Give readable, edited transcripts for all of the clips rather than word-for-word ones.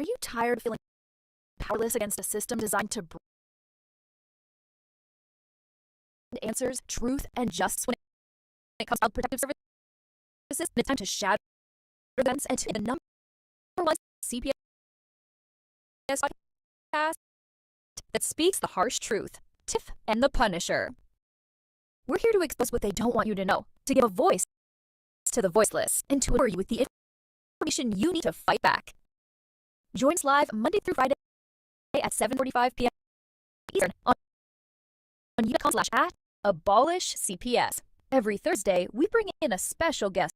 Are you tired of feeling powerless against a system designed to bring answers, truth, and justice when it comes to child protective services? It's time to shatter them and to the number one CPS podcast that speaks the harsh truth, Tiff and the Punisher. We're here to expose what they don't want you to know, to give a voice to the voiceless, and to empower you with the information you need to fight back. Join us live Monday through Friday at 7:45 p.m. Eastern on youtube.com/@AbolishCPS. Every Thursday, we bring in a special guest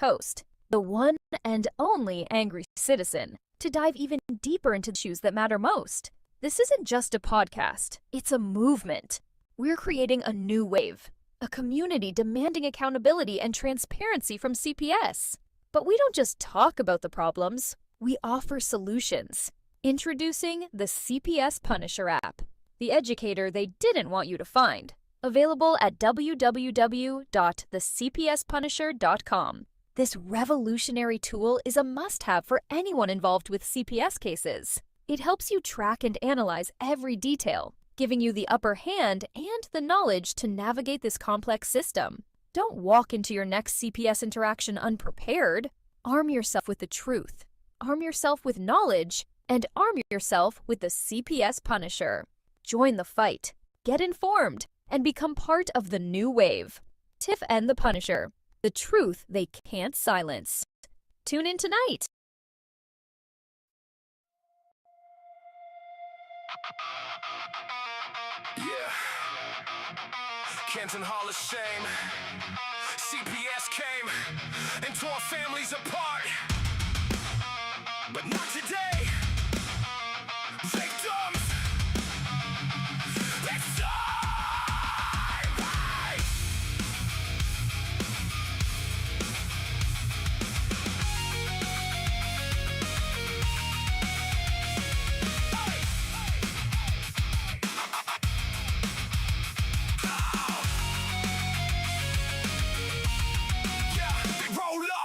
host, the one and only Angry Citizen, to dive even deeper into the issues that matter most. This isn't just a podcast, it's a movement. We're creating a new wave, a community demanding accountability and transparency from CPS. But we don't just talk about the problems, we offer solutions. Introducing the CPS Punisher app, the educator they didn't want you to find. Available at www.thecpspunisher.com. This revolutionary tool is a must-have for anyone involved with CPS cases. It helps you track and analyze every detail, giving you the upper hand and the knowledge to navigate this complex system. Don't walk into your next CPS interaction unprepared. Arm yourself with the truth, arm yourself with knowledge, and arm yourself with the CPS Punisher. Join the fight, get informed, and become part of the new wave. Tiff and the Punisher, the truth they can't silence. Tune in tonight. Yeah. Kenton Hall of Shame. CPS came and tore families apart. But not today. Victims. It's time. Right.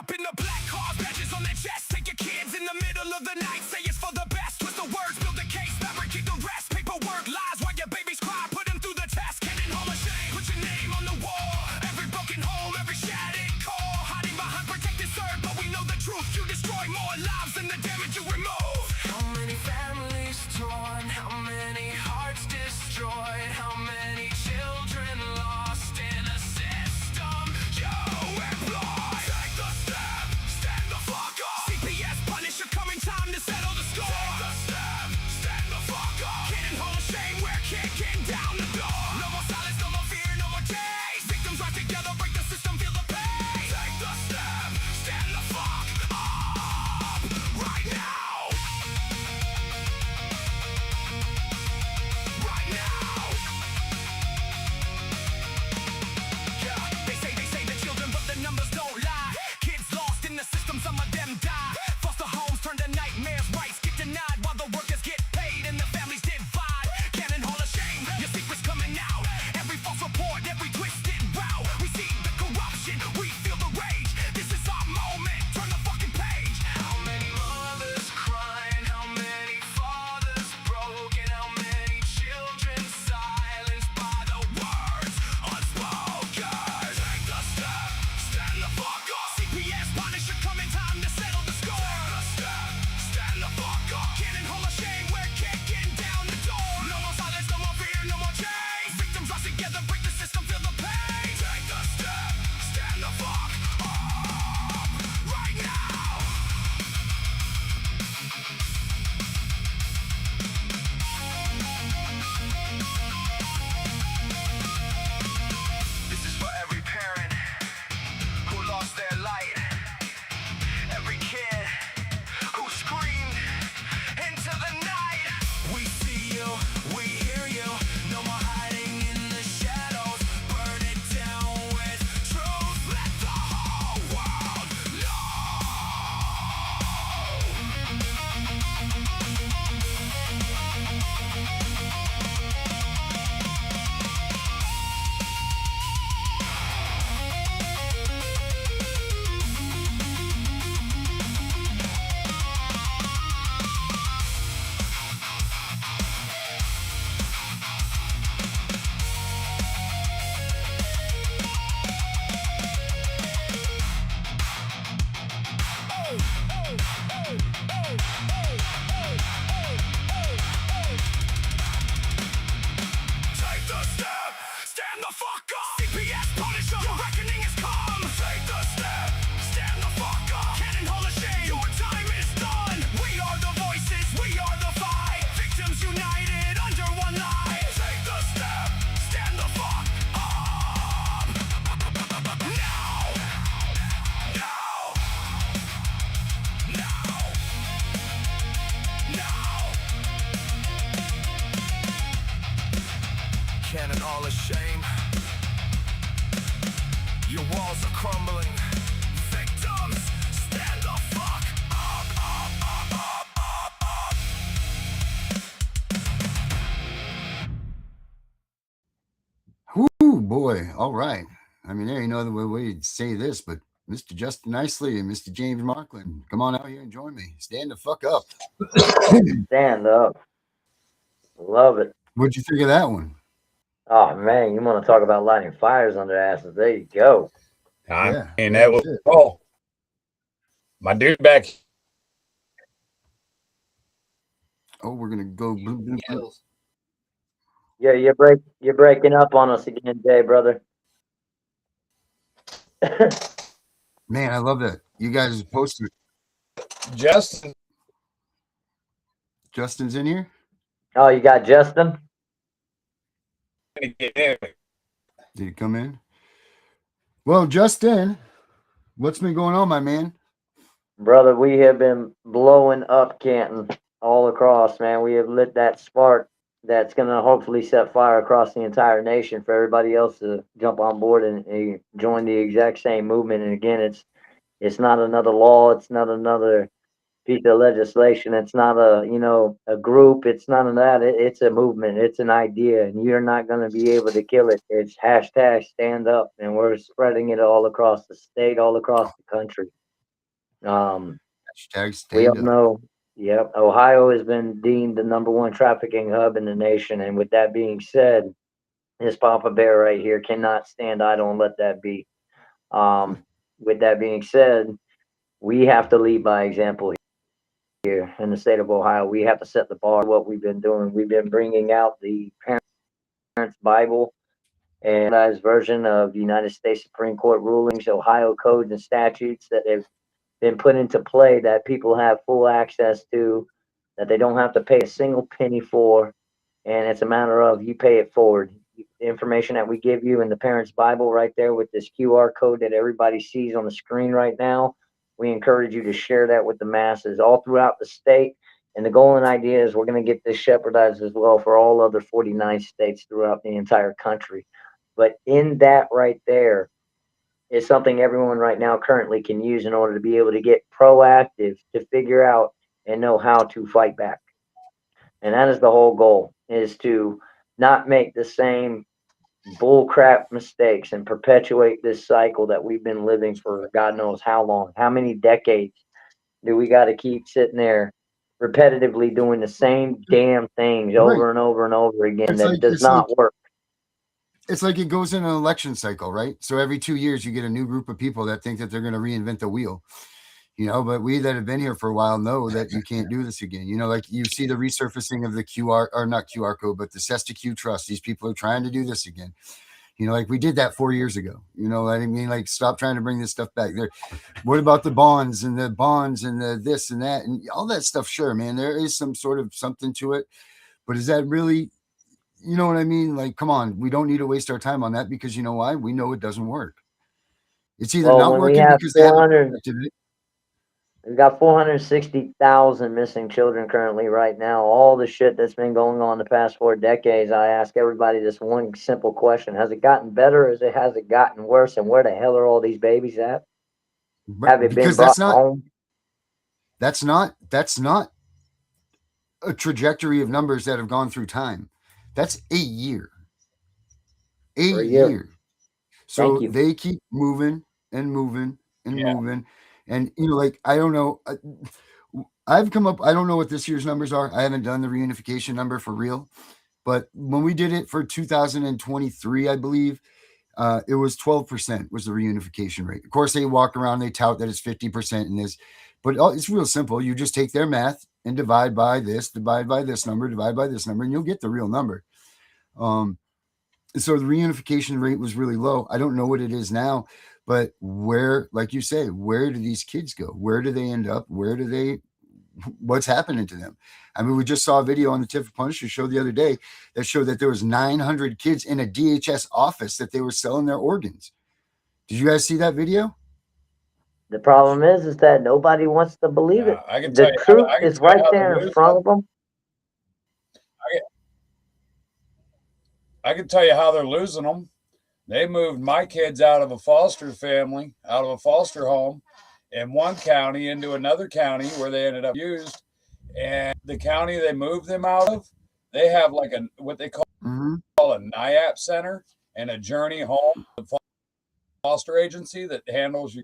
In the black cars, badges on their chest. Take your kids in the middle of the night. Say it's for the best. Twist the words, build a case, fabricate the rest. Paperwork lies while your babies cry. Put them through the test. Kenton Hall of Shame. Put your name on the wall. Every broken home, every shattered core. Hiding behind protected serve, but we know the truth. You destroy more lives than the damage you remove. How many families torn? How many hearts destroyed? How many children lost in a system you employ? CPS Punisher coming, time to settle the score. Take the step, stand the fuck up. Kenton Hall of Shame, we're kicking down the door. No more silence, no more fear, no more days. Victims rise together, break the system, feel the pain. Take the step, stand the fuck up right boy. All right. I mean, there ain't no other way to say this, but Mr. Justin Nicely and Mr. James Markland, come on out here and join me. Stand the fuck up. Stand up. Love it. What'd you think of that one? Oh man, you want to talk about lighting fires under asses? There you go. I Yeah, mean, yeah, that was shit. oh, my dude back. Oh, we're gonna go blue, blue, blue. Yeah, you're breaking up on us again, Jay, brother. Man, I love that. You guys posted. Justin, Justin's in here. Oh, you got Justin? to get in. Did he come in? Well, Justin, what's been going on, my man? Brother, we have been blowing up Canton all across, man. We have lit that spark that's going to hopefully set fire across the entire nation for everybody else to jump on board and join the exact same movement. And again, it's not another law, it's not another piece of legislation, it's not a group, it's none of that. It's a movement, it's an idea, and you're not going to be able to kill it. It's hashtag stand up, and we're spreading it all across the state, all across the country. Hashtag We all stand up. know, yep, Ohio has been deemed the #1 trafficking hub in the nation. And with that being said, this Papa Bear right here cannot stand idle and let that be. With that being said, we have to lead by example here in the state of Ohio. We have to set the bar. What we've been doing, we've been bringing out the Parents' Bible and as version of the United States Supreme Court rulings, Ohio codes and statutes that have been put into play that people have full access to, that they don't have to pay a single penny for, and it's a matter of you pay it forward. The information that we give you in the Parents' Bible right there with this QR code that everybody sees on the screen right now, we encourage you to share that with the masses all throughout the state. And the goal and idea is we're going to get this shepherdized as well for all other 49 states throughout the entire country. But in that right there, is something everyone right now currently can use in order to be able to get proactive to figure out and know how to fight back. And that is the whole goal, is to not make the same bullcrap mistakes and perpetuate this cycle that we've been living for God knows how long. How many decades do we got to keep sitting there repetitively doing the same damn things Right. over and over and over again It's that like does not work? it's like it goes in an election cycle, right? So every 2 years, you get a new group of people that think that they're going to reinvent the wheel. But we that have been here for a while know that you can't do this again. Like you see the resurfacing of the QR, or not QR code, but the SESTA-Q trust. These people are trying to do this again. Like we did that 4 years ago. I mean, like stop trying to bring this stuff back. What about the bonds and the this and that and all that stuff? Sure, man, there is some sort of something to it, but is that really? You know what I mean? Like, come on, we don't need to waste our time on that because you know why? We know it doesn't work. It's either Well, not when we working have because they haven't 400, perfected it. we've got 460,000 missing children currently right now. All the shit that's been going on the past 4 decades. I ask everybody this one simple question: has it gotten better, or has it gotten worse? And where the hell are all these babies at? Have But they been because brought home? that's not a trajectory of numbers that have gone through time. That's a year. A For a year? year. Thank So you. they keep moving and moving and Yeah. moving. And like I don't know. I've come up. I don't know what this year's numbers are. I haven't done the reunification number for real. But when we did it for 2023, I believe it was 12% was the reunification rate. Of course, they walk around, they tout that it's 50% in this, but it's real simple. You just take their math and divide by this number, divide by this number, and you'll get the real number. So the reunification rate was really low. I don't know what it is now, but where, like you say, where do these kids go? Where do they end up? What's happening to them? I mean, we just saw a video on the Tip of Punisher show the other day that showed that there was 900 kids in a DHS office that they were selling their organs. Did you guys see that video? The problem is that nobody wants to believe it. I can tell The you. truth I can is tell you right how there they're in losing front them. of them. I can tell you how they're losing them. They moved my kids out of a foster family, out of a foster home in one county into another county where they ended up used. And the county they moved them out of, they have like what they call a NIAP center. and a journey home, the foster agency that handles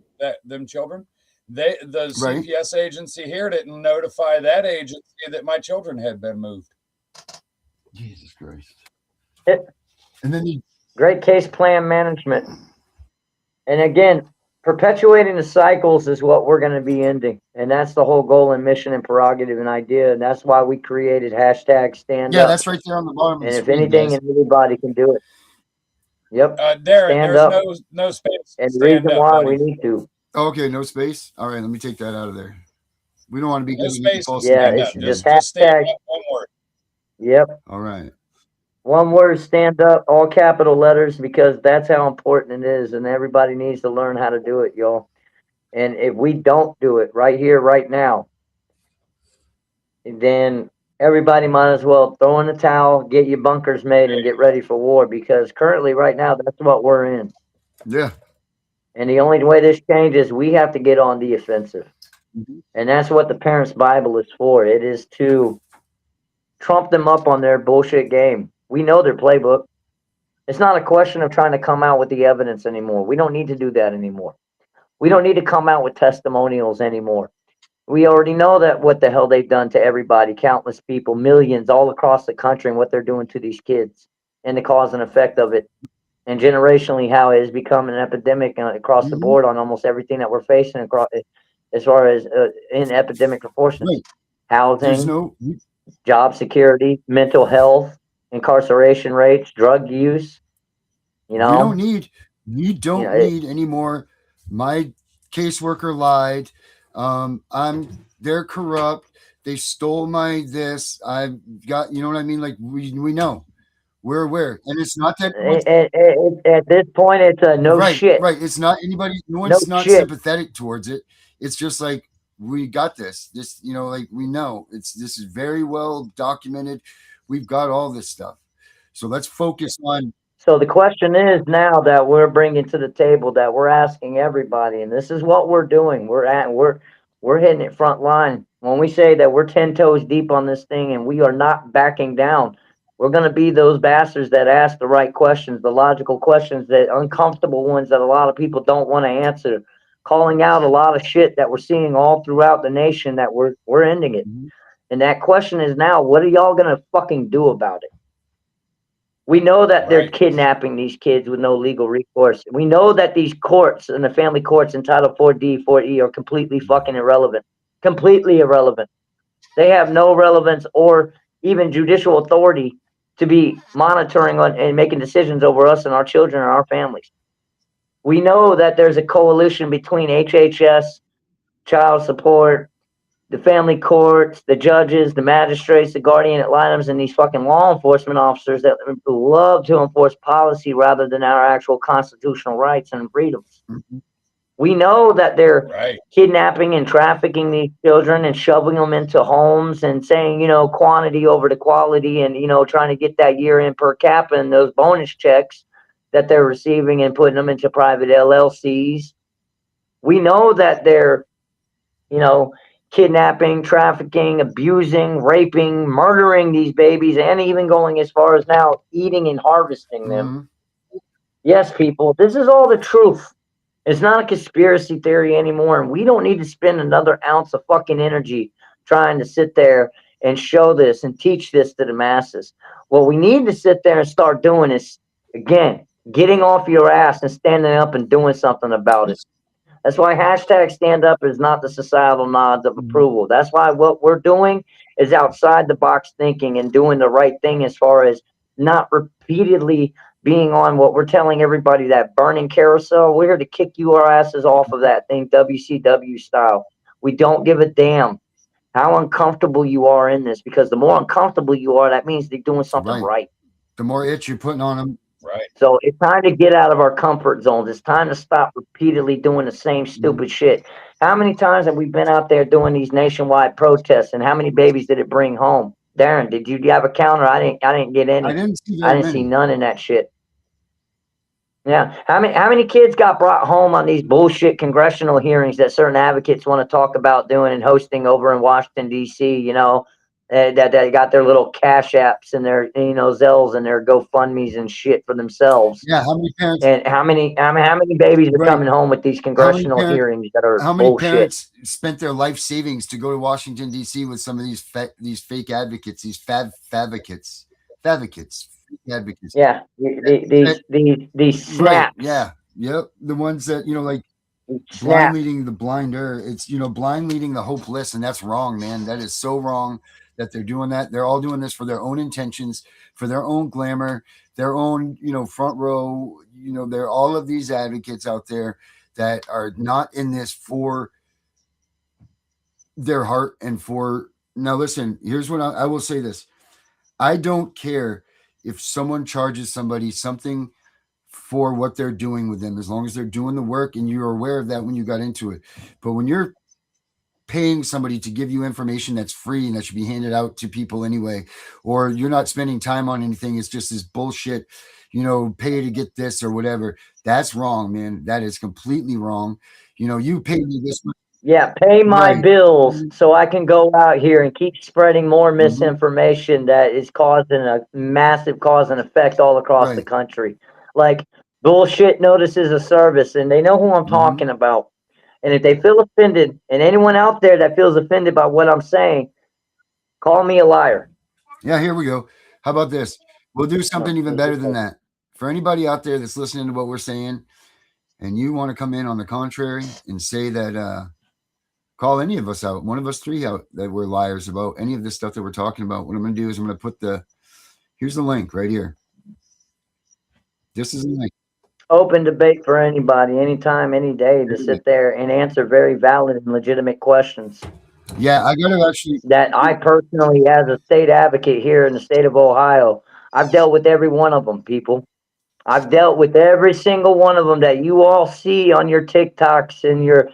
them children, the Right. CPS agency here didn't notify that agency that my children had been moved. Jesus Christ. It, And then great case plan management. And again, perpetuating the cycles is what we're going to be ending. And that's the whole goal and mission and prerogative and idea. And that's why we created hashtag stand yeah, up. that's right there on the bottom of And the if screen, anything, guys. and everybody can do it. Yep. Darren, Stand there's up. no space. And the Stand reason up, why buddy. we need to. Okay, no space. All right, let me take that out of there. We don't want to be No giving any space. false Yeah, information. it's Just stand hashtag. up. One word. Yep. All right. One word, stand up, all capital letters, because that's how important it is. And everybody needs to learn how to do it, y'all. And if we don't do it right here, right now, then everybody might as well throw in the towel, get your bunkers made, and get ready for war. Because currently, right now, that's what we're in. Yeah. And the only way this changes, we have to get on the offensive. Mm-hmm. And that's what the Parents' Bible is for. It is to trump them up on their bullshit game. We know their playbook. It's not a question of trying to come out with the evidence anymore. We don't need to do that anymore. We don't need to come out with testimonials anymore. We already know that what the hell they've done to everybody, countless people, millions all across the country, and what they're doing to these kids and the cause and effect of it. And generationally, how it has become an epidemic across the Mm-hmm. board on almost everything that we're facing across, as far as in epidemic proportions. Right. There's Housing, no job security, mental health, incarceration rates, drug use. You know, we don't know, need any more. My caseworker lied. They're corrupt. They stole my this. I've got, you know what I mean? Like we know. We're aware. And it's not that at this point, it's a no right, shit. right. It's not anybody, no No one's not shit. sympathetic towards it. It's just like we got this. This, you know, like we know this is very well documented. We've got all this stuff. So let's focus on. So the question is now that we're bringing to the table, that we're asking everybody, and this is what we're doing. We're hitting it front line. When we say that we're 10 toes deep on this thing and we are not backing down, we're going to be those bastards that ask the right questions, the logical questions, that uncomfortable ones that a lot of people don't want to answer, calling out a lot of shit that we're seeing all throughout the nation, that we're ending it. Mhm. And that question is now, what are y'all going to fucking do about it? We know that they're Right. kidnapping these kids with no legal recourse. We know that these courts and the family courts in Title 4D, 4E are completely fucking irrelevant. Completely irrelevant. They have no relevance or even judicial authority to be monitoring on and making decisions over us and our children and our families. We know that there's a coalition between HHS, child support, the family courts, the judges, the magistrates, the guardian ad litems, and these fucking law enforcement officers that love to enforce policy rather than our actual constitutional rights and freedoms. Mm-hmm. We know that they're Right. kidnapping and trafficking these children and shoving them into homes and saying, quantity over the quality, and, trying to get that year in per capita and those bonus checks that they're receiving and putting them into private LLCs. We know that they're, kidnapping, trafficking, abusing, raping, murdering these babies, and even going as far as now eating and harvesting them. Mm-hmm. Yes, people, this is all the truth. It's not a conspiracy theory anymore, and we don't need to spend another ounce of fucking energy trying to sit there and show this and teach this to the masses. What we need to sit there and start doing is, again, getting off your ass and standing up and doing something about it. That's why hashtag stand up is not the societal nods of approval. That's why what we're doing is outside the box thinking and doing the right thing, as far as not repeatedly being on what we're telling everybody, that burning carousel. We're here to kick our asses off of that thing, WCW style. We don't give a damn how uncomfortable you are in this, because the more uncomfortable you are, that means they're doing something right. The more itch you're putting on them. Right. So it's time to get out of our comfort zones. It's time to stop repeatedly doing the same stupid shit. How many times have we been out there doing these nationwide protests, and how many babies did it bring home? Darren, did you have a counter? I didn't get any. I didn't see I didn't see none in that shit. Yeah. How many kids got brought home on these bullshit congressional hearings that certain advocates want to talk about doing and hosting over in Washington, D.C., that got their little cash apps and their Zells and their GoFundmes and shit for themselves. Yeah, how many parents? And how many babies are Right. coming home with these congressional hearings that are How many bullshit? parents spent their life savings to go to Washington D.C. with some of these fake advocates, these advocates, advocates? Yeah, these snaps. Right? Yeah. Yep. The ones that like blind Snap. leading the blinder. It's blind leading the hopeless, and that's wrong, man. That is so wrong that they're doing that. They're all doing this for their own intentions, for their own glamour, their own front row. There are all of these advocates out there that are not in this for their heart and for. Now listen, here's what I will say this. I don't care if someone charges somebody something for what they're doing with them, as long as they're doing the work and you're aware of that when you got into it. But when you're paying somebody to give you information that's free and that should be handed out to people anyway, or you're not spending time on anything, it's just this bullshit, pay to get this or whatever, that's wrong, man. That is completely wrong. You paid me this much. Yeah, pay my Right. bills so I can go out here and keep spreading more Mhm. misinformation that is causing a massive cause and effect all across the Right. country. Like bullshit notices of service, and they know who I'm talking about. And if they feel offended, and anyone out there that feels offended by what I'm saying, call me a liar. Yeah, here we go. How about this? We'll do something even better than that. For anybody out there that's listening to what we're saying and you want to come in on the contrary and say that call any of us out, one of us three out, that we're liars about any of this stuff that we're talking about, what I'm going to do is I'm going to put here's the link right here. This is the link. Open debate for anybody, anytime, any day, to sit there and answer very valid and legitimate questions. Yeah, I got to actually. That I personally, as a state advocate here in the state of Ohio, I've dealt with every one of them, people. I've dealt with every single one of them that you all see on your TikToks and your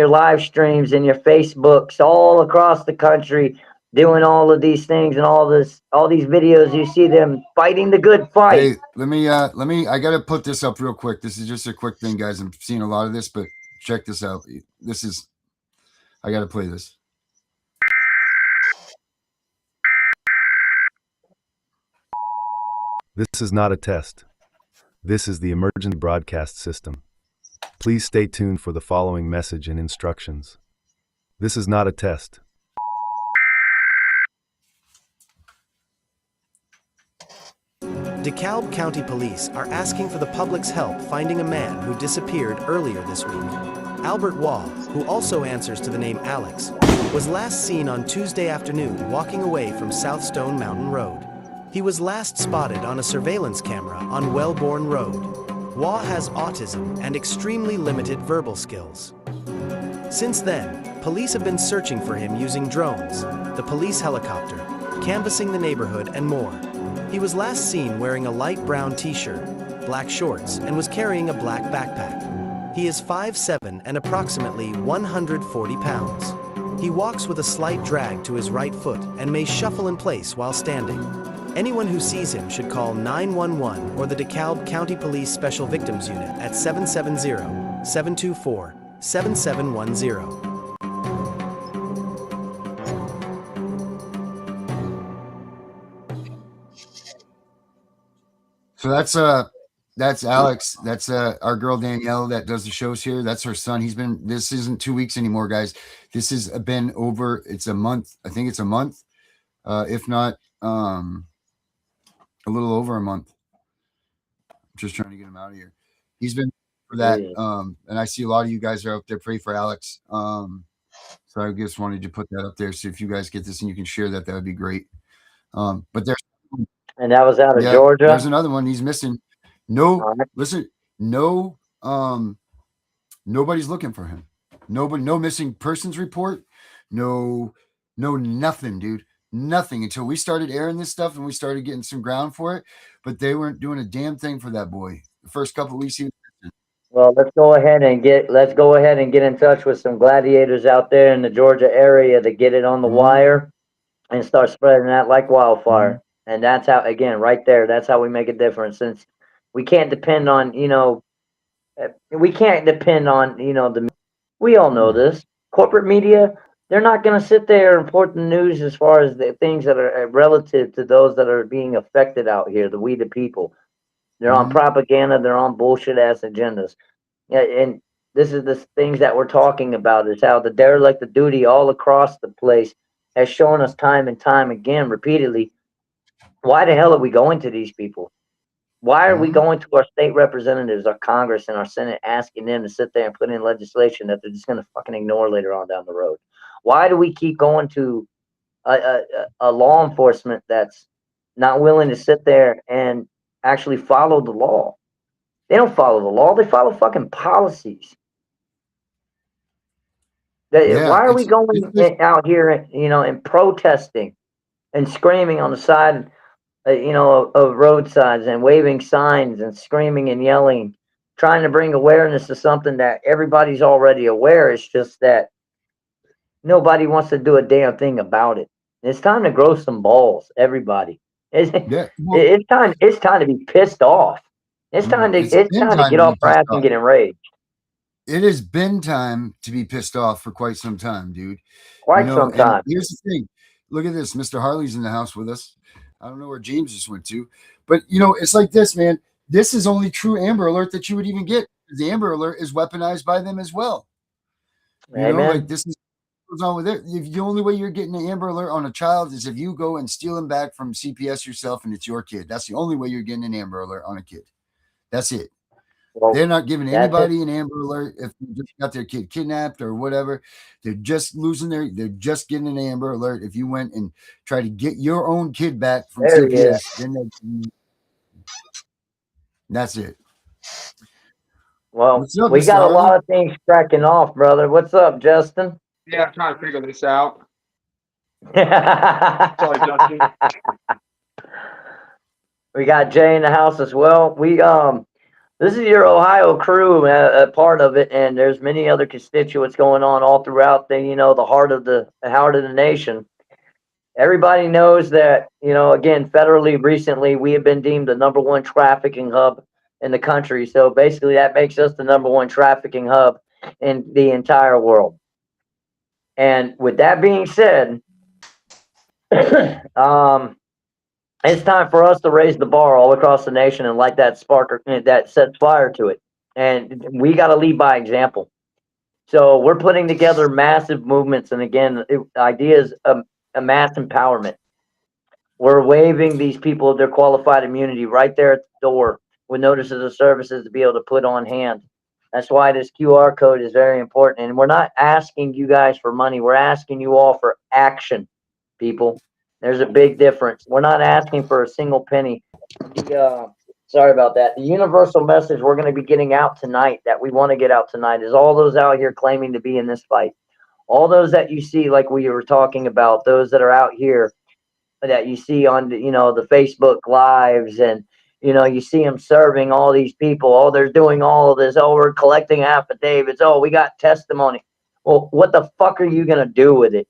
live streams and your Facebooks all across the country, doing all of these things and all these videos. You see them fighting the good fight. Hey, let me. I got to put this up real quick. This is just a quick thing, guys. I'm seeing a lot of this, but check this out. I got to play this. This is not a test. This is the emergency broadcast system. Please stay tuned for the following message and instructions. This is not a test. DeKalb County Police are asking for the public's help finding a man who disappeared earlier this week. Albert Waugh, who also answers to the name Alex, was last seen on Tuesday afternoon walking away from South Stone Mountain Road. He was last spotted on a surveillance camera on Wellborn Road. Waugh has autism and extremely limited verbal skills. Since then, police have been searching for him using drones, the police helicopter, canvassing the neighborhood, and more. He was last seen wearing a light brown t-shirt, black shorts, and was carrying a black backpack. He is 5'7" and approximately 140 pounds. He walks with a slight drag to his right foot and may shuffle in place while standing. Anyone who sees him should call 911 or the DeKalb County Police Special Victims Unit at 770-724-7710. So that's Alex. That's our girl Danielle that does the shows here. That's her son. This isn't 2 weeks anymore, guys. This has been over. It's a month. I think it's a month, if not a little over a month. I'm just trying to get him out of here. He's been for that. And I see a lot of you guys are out there. Pray for Alex. So I just wanted to put that up there. So if you guys get this and you can share that, that would be great. But there's. And that was out of Georgia. There's another one. He's missing. Listen, nobody's looking for him. Nobody, no missing persons report. No, nothing, dude. Nothing until we started airing this stuff and we started getting some ground for it. But they weren't doing a damn thing for that boy. The first couple of weeks he was missing. Well, let's go ahead and get in touch with some gladiators out there in the Georgia area to get it on the wire and start spreading that like wildfire. And that's how, again, right there, that's how we make a difference. Since we can't depend on, we all know this. Corporate media, They're not going to sit there and report the news as far as the things that are relative to those that are being affected out here, we the people. They're on Mhm. propaganda. They're on bullshit ass agendas. Yeah, and this is the things that we're talking about is how the derelict of duty all across the place has shown us time and time again, repeatedly. Why the hell are we going to these people? Why are we Mhm. going to our state representatives, our Congress, and our Senate asking them to sit there and put in legislation that they're just going to fucking ignore later on down the road? Why do we keep going to a law enforcement that's not willing to sit there and actually follow the law? They don't follow the law. They follow fucking policies. Yeah, Why are we it's going just out here, and protesting and screaming on the side, of roadsides and waving signs and screaming and yelling, trying to bring awareness to something that everybody's already aware. It's just that nobody wants to do a damn thing about it. It's time to grow some balls, everybody. It's, yeah. Well, it's time. It's time to be pissed off. It's time to. it's It's been time to time get to off be our pissed ass and off. get enraged. It has been time to be pissed off for quite some time, dude. Quite some And time. here's the thing. Look at this. Mr. Harley's in the house with us. I don't know where James just went to. But it's like this, man. This is only true Amber Alert that you would even get. The Amber Alert is weaponized by them as well. Like Amen. this is what goes on with it. If the only way you're getting an Amber Alert on a child is if you go and steal him back from CPS yourself and it's your kid. That's the only way you're getting an Amber Alert on a kid. That's it. Well, They're not giving that's it. anybody an Amber Alert if they just got their kid kidnapped or whatever. They're just they're just getting an Amber Alert. If you went and tried to get your own kid back from There he is. CPS, that's it. Well, What's up, we Mr. got a Harley? lot of things cracking off, brother. What's up, Justin? Yeah, I'm trying to figure this out. We Sorry, Justin. got Jay in the house as well. This is your Ohio crew, a part of it, and there's many other constituents going on all throughout the heart of the nation. Everybody knows that, again, federally recently, we have been deemed the number one trafficking hub in the country. So basically, that makes us the number one trafficking hub in the entire world. And with that being said, it's time for us to raise the bar all across the nation and light that spark that sets fire to it. And we got to lead by example. So we're putting together massive movements, and again, ideas of a mass empowerment. We're waiving these people their qualified immunity right there at the door with notices of services to be able to put on hand. That's why this QR code is very important. And we're not asking you guys for money. We're asking you all for action, people. There's a big difference. We're not asking for a single penny. Sorry about that. The universal message we're going to be getting out tonight, that we want to get out tonight, is all those out here claiming to be in this fight. All those that you see, like we were talking about, those that are out here that you see on the Facebook lives, and you see them serving all these people. Oh, they're doing all of this. Oh, we're collecting affidavits. Oh, we got testimony. Well, what the fuck are you gonna do with it?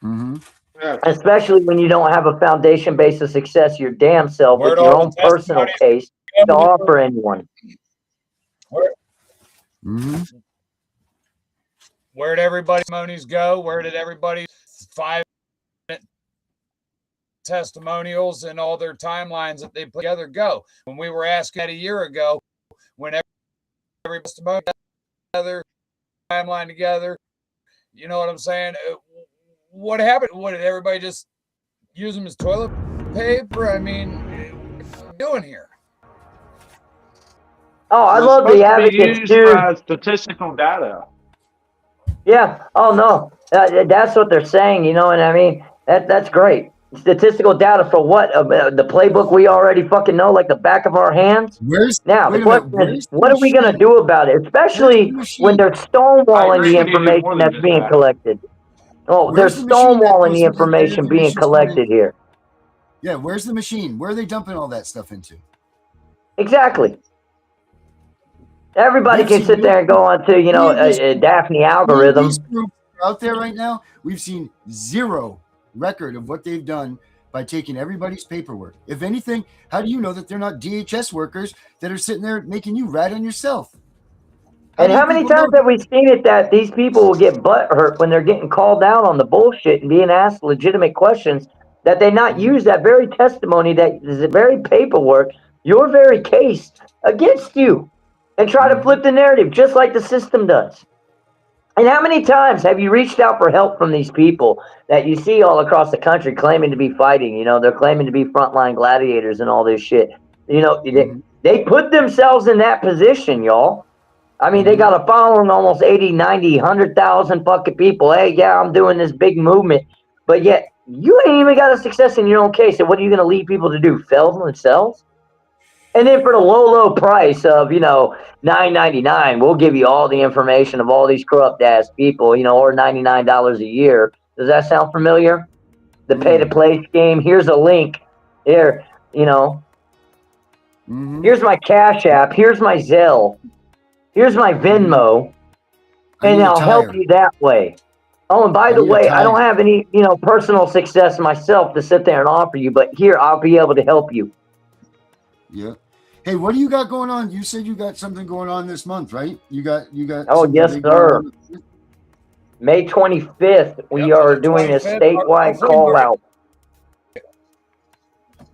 Mm-hmm. Yeah. Especially when you don't have a foundation base of success your damn self with Where'd your all own the personal testimonies case to go? offer anyone. Mm-hmm. Where'd everybody's testimonies go? Where did everybody's 5-minute testimonials and all their timelines that they put together go? When we were asking that a year ago, when every testimony together, timeline together, you know what I'm saying? What happened? What, did everybody just use them as toilet paper? I mean, what are we doing here? Oh, I It's love the supposed to be advocates used too. as statistical data. Yeah. Oh no, that's what they're saying. You know what I mean? That's great. Statistical data for what? The playbook we already fucking know like the back of our hands. Now the Wait a minute, question is, where's the what are we gonna machine? do about it? Where's the Especially when machine? they're I stonewalling agree the we need to do more information than that's just being that. collected. Oh, they're Where's the machine that stonewalling goes the and gets that information being information stored collected into? here. Yeah, where's the machine? Where are they dumping all that stuff into? Exactly. Everybody We've can seen sit no there and go on to any of these a groups, Daphne any of these algorithm. groups that are out there right now. We've seen zero record of what they've done by taking everybody's paperwork. If anything, how do you know that they're not DHS workers that are sitting there making you rat on yourself? And how many times have we seen it that these people will get butt hurt when they're getting called out on the bullshit and being asked legitimate questions, that they not use that very testimony, that is the very paperwork, your very case against you, and try to flip the narrative just like the system does? And how many times have you reached out for help from these people that you see all across the country claiming to be fighting? You know, they're claiming to be frontline gladiators and all this shit. You know, they put themselves in that position, y'all. I mean, they got a following, almost 80, 90, 100,000 fucking people. Hey, yeah, I'm doing this big movement. But yet, you ain't even got a success in your own case. And what are you going to lead people to do? Fail themselves? And then for the low price of, you know, $9.99, we'll give you all the information of all these corrupt-ass people, you know, or $99 a year. Does that sound familiar? The pay-to-play scheme. Here's a link. Here, you know. Here's my Cash App. Here's my Zelle. Here's my Venmo, and I'll help you that way. Oh, and by the way, I don't have any, you know, personal success myself to sit there and offer you, but here, I'll be able to help you. Yeah. Hey, what do you got going on? You said you got something going on this month, right? You got. Oh, yes, sir. May 25th, we are doing a statewide call out.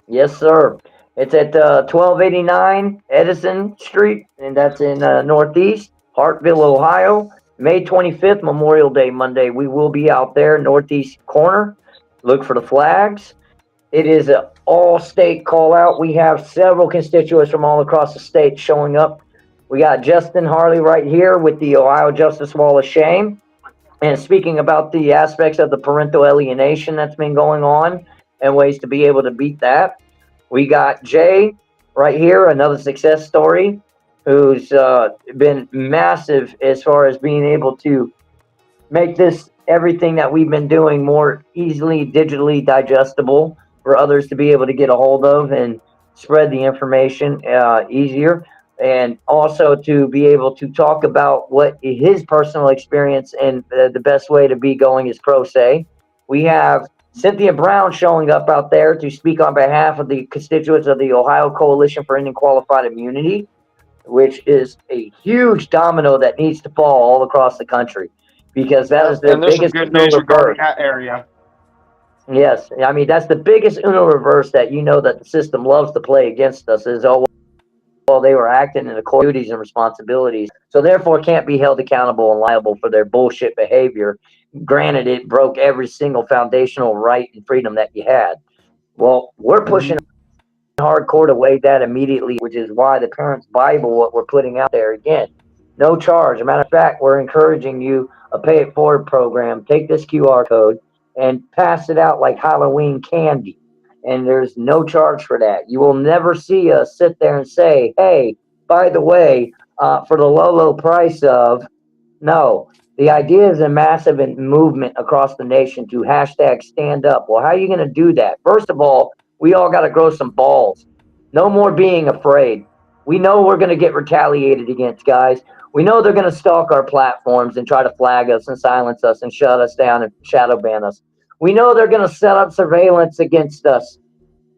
Yes, sir. It's at 1289 Edison Street, and that's in Northeast Hartville, Ohio. May 25th, Memorial Day Monday. We will be out there, Northeast corner. Look for the flags. It is an all-state call-out. We have several constituents from all across the state showing up. We got Justin Harley right here with the Ohio Justice Wall of Shame. And speaking about the aspects of the parental alienation that's been going on and ways to be able to beat that. We got Jay right here, another success story, who's been massive as far as being able to make this, everything that we've been doing, more easily digitally digestible for others to be able to get a hold of and spread the information easier. And also to be able to talk about what his personal experience and the best way to be going is pro se. We have Cynthia Brown showing up out there to speak on behalf of the constituents of the Ohio Coalition for Ending Qualified Immunity, which is a huge domino that needs to fall all across the country, because that is the biggest good news regarding that area. Yes, I mean, that's the biggest Uno reverse that you know that the system loves to play against us, is, oh, well, they were acting in accordance with duties and responsibilities, so therefore can't be held accountable and liable for their bullshit behavior. Granted, it broke every single foundational right and freedom that you had. Well, we're pushing hardcore to weigh that immediately, which is why the Parents Bible, what we're putting out there, again, no charge. As a matter of fact, we're encouraging you a pay it forward program. Take this QR code and pass it out like Halloween candy. And there's no charge for that. You will never see us sit there and say, hey, by the way, for the low price of, no. The idea is a massive movement across the nation to hashtag stand up. Well, how are you going to do that? First of all, we all got to grow some balls. No more being afraid. We know we're going to get retaliated against, guys. We know they're going to stalk our platforms and try to flag us and silence us and shut us down and shadow ban us. We know they're going to set up surveillance against us.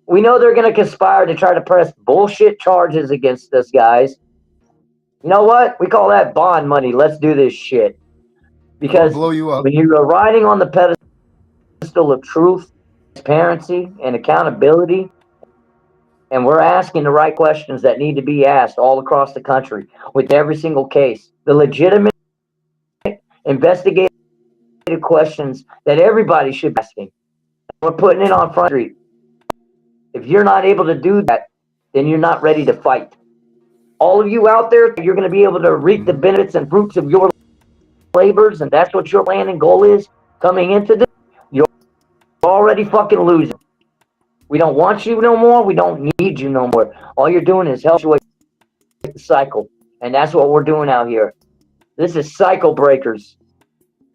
We know they're going to conspire to try to press bullshit charges against us, guys. You know what? We call that bond money. Let's do this shit. Because blow you up. When you're riding on the pedestal of truth, transparency, and accountability, and we're asking the right questions that need to be asked all across the country with every single case, the legitimate investigative questions that everybody should be asking. We're putting it on Front Street. If you're not able to do that, then you're not ready to fight. All of you out there, you're going to be able to reap the benefits and fruits of your labors, and that's what your plan and goal is coming into this. You're already fucking losing. We don't want you no more. We don't need you no more. All you're doing is help you the cycle, and that's what we're doing out here. This is cycle breakers.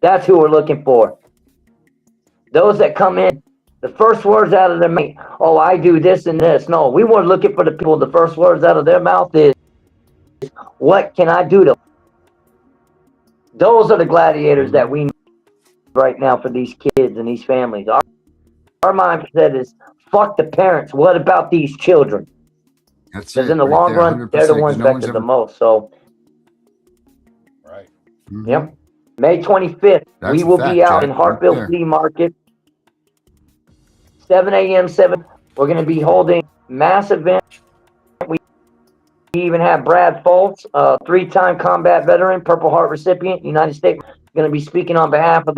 That's who we're looking for. Those that come in, the first words out of their mouth, oh, I do this and this. No, we weren't looking for the people. The first words out of their mouth is, what can I do to? Those are the gladiators that we need right now for these kids and these families. Our mindset is, fuck the parents. What about these children? That's because in the long run, they're the ones affected the most. So Yep. May 25th, That's we a will fact, be out Jack, in right Hartville there. Flea Market, 7 a.m., 7. We're going to be holding mass event. We even have Brad Fultz, a 3-time combat veteran, Purple Heart recipient, United States, going to be speaking on behalf of.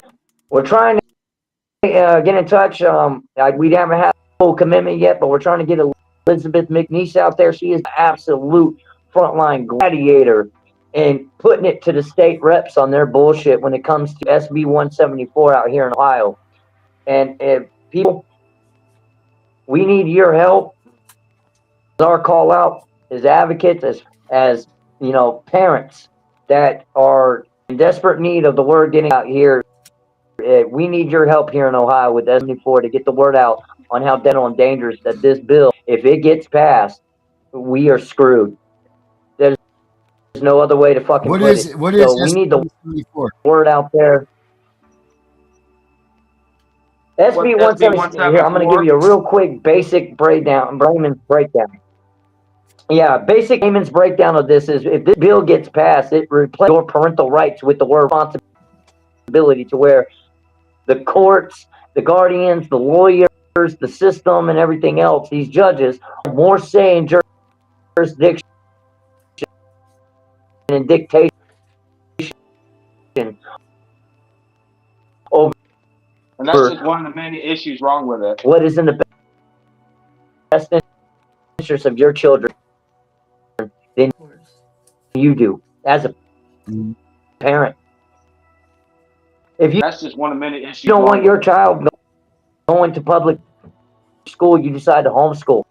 We're trying to get in touch. We haven't had full commitment yet, but we're trying to get Elizabeth McNeese out there. She is an absolute frontline gladiator and putting it to the state reps on their bullshit when it comes to SB 174 out here in Ohio. And people, we need your help. Our call out as advocates, as you know, parents that are in desperate need of the word getting out here. We need your help here in Ohio with S74 to get the word out on how deadly and dangerous that this bill, if it gets passed, we are screwed. There's no other way to fucking What put is it. what is So we need the 74? word out there. SB 174. Here, I'm going to give you a real quick basic breakdown. Yeah, basic layman's breakdown of this is if this bill gets passed, it replaces your parental rights with the word responsibility, to where the courts, the guardians, the lawyers, the system, and everything else, these judges, have more say in jurisdiction and dictation over. And that's just one of the many issues wrong with it. What is in the best interest of your children than you do as a parent. If you That's just one of the many issues. don't want your child going to public school, you decide to homeschool.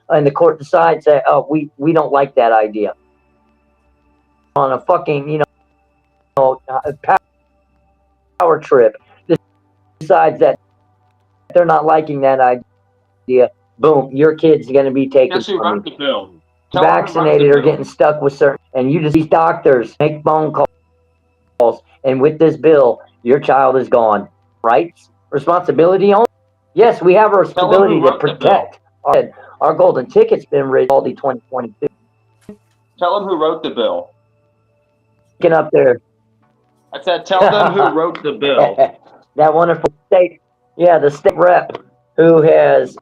And the court decides that, oh, we don't like that idea. On a fucking, power trip, decides that they're not liking that idea. Boom, your kid's going to be taken Guess who from wrote you. the bill? Vaccinated or getting stuck with certain, and you just, these doctors make phone calls, and with this bill, your child is gone. Rights, responsibility only. Yes, we have a responsibility to protect. Our golden ticket's been written all the 2022. Tell them who wrote the bill. Get up there. I said, tell them who wrote the bill. That wonderful state, the state rep who has,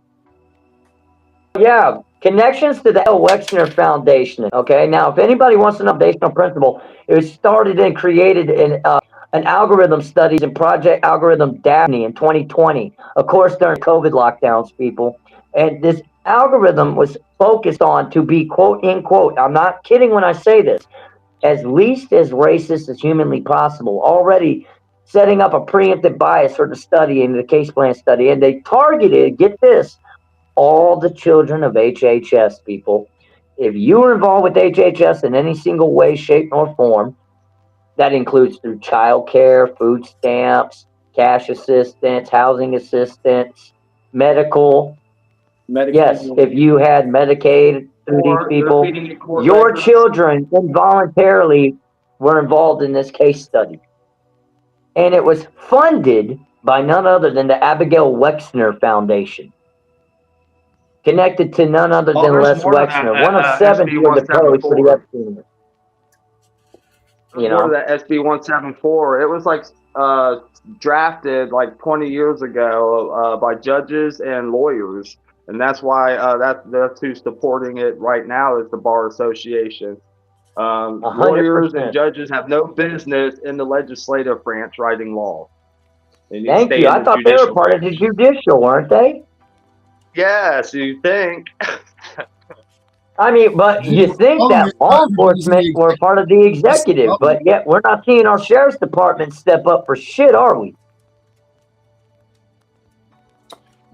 connections to the L. Wexner Foundation. Okay, now if anybody wants to know foundational principle, it was started and created in an algorithm studies and Project Algorithm Daphne in 2020. Of course, during COVID lockdowns, people, and this algorithm was focused on to be quote unquote. I'm not kidding when I say this. As least as racist as humanly possible, already setting up a preemptive bias for the study in the case plan study. And they targeted, get this, all the children of HHS, people. If you were involved with HHS in any single way, shape, or form, that includes through child care, food stamps, cash assistance, housing assistance, medical. Yes, if you had Medicaid through these people, your children involuntarily were involved in this case study. And it was funded by none other than the Abigail Wexner Foundation, connected to none other than Les Wexner, one of 7 who were deposed for the Epstein. More to that SB 174. It was like drafted like 20 years ago by judges and lawyers. And that's why that's who's supporting it right now is the Bar Association. Lawyers and judges have no business in the legislative branch writing law. Thank you. I thought they were part of the judicial, weren't they? Yes, you think. I mean, but you think that law enforcement were part of the executive, but yet we're not seeing our sheriff's department step up for shit, are we?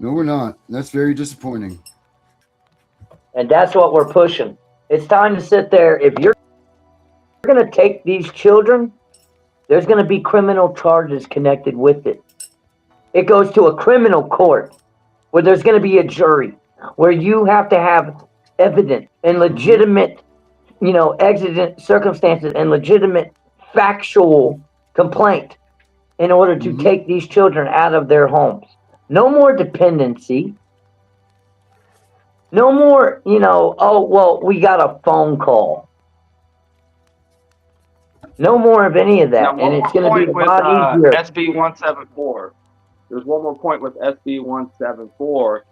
No, we're not. That's very disappointing. And that's what we're pushing. It's time to sit there. If you're going to take these children, there's going to be criminal charges connected with it. It goes to a criminal court where there's going to be a jury, where you have to have evidence and legitimate, exigent circumstances and legitimate factual complaint in order to take these children out of their homes. No more dependency. No more, we got a phone call. No more of any of Now, that, and one it's more going to be point a with lot easier. SB 174. There's one more point with SB 174.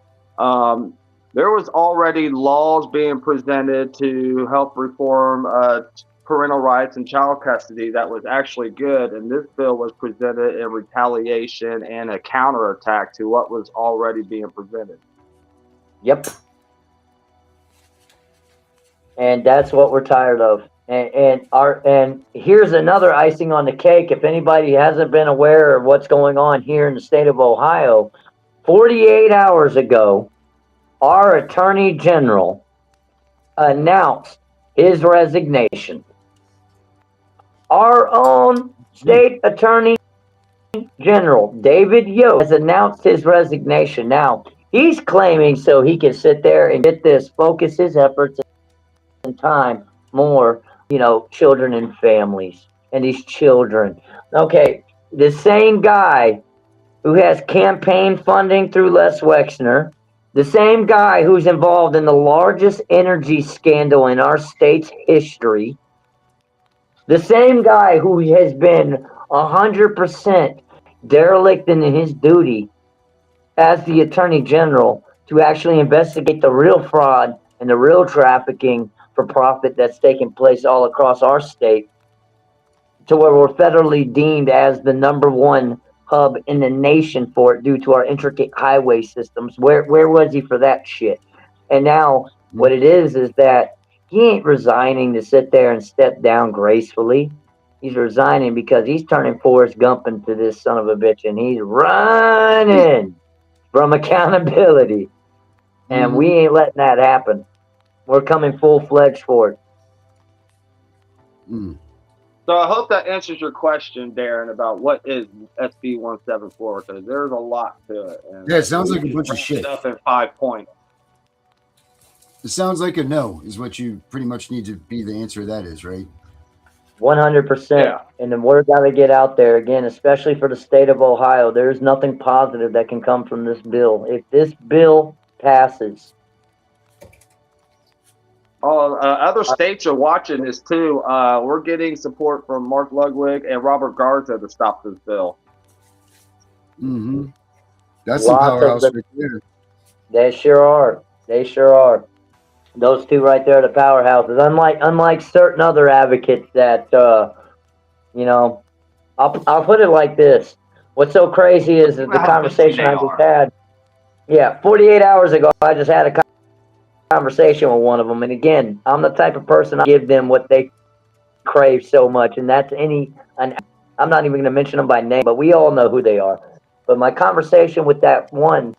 There was already laws being presented to help reform parental rights and child custody that was actually good, and this bill was presented in retaliation and a counterattack to what was already being presented. Yep. And that's what we're tired of. And here's another icing on the cake. If anybody hasn't been aware of what's going on here in the state of Ohio, 48 hours ago, our Attorney General announced his resignation. Our own state Attorney General, David Yost, has announced his resignation. Now, he's claiming so he can sit there and get this, focus his efforts and time more, children and families and these children. Okay, the same guy who has campaign funding through Les Wexner, the same guy who's involved in the largest energy scandal in our state's history, the same guy who has been 100% derelict in his duty as the Attorney General to actually investigate the real fraud and the real trafficking for profit that's taking place all across our state, to where we're federally deemed as the #1 hub in the nation for it due to our intricate highway systems. Where was he for that shit? And now what it is that he ain't resigning to sit there and step down gracefully. He's resigning because he's turning Forrest Gump into this son of a bitch, and he's running from accountability. And we ain't letting that happen. We're coming full-fledged for it. So I hope that answers your question, Darren, about what is SB 174, because there's a lot to it. And yeah, it sounds like a bunch of shit. Up in 5 points. It sounds like a no is what you pretty much need to be the answer to that is, right? 100%. Yeah. And the word got to get out there again, especially for the state of Ohio. There's nothing positive that can come from this bill. If this bill passes, other states are watching this too. We're getting support from Mark Ludwig and Robert Garza to stop this bill. That's the powerhouse right there. They sure are. They sure are. Those two right there are the powerhouses. Unlike certain other advocates that, I'll put it like this. What's so crazy is that the conversation I just had. Yeah, 48 hours ago, I just had a conversation with one of them, and again, I'm the type of person I give them what they crave so much, and that's I'm not even going to mention them by name, but we all know who they are. But my conversation with that one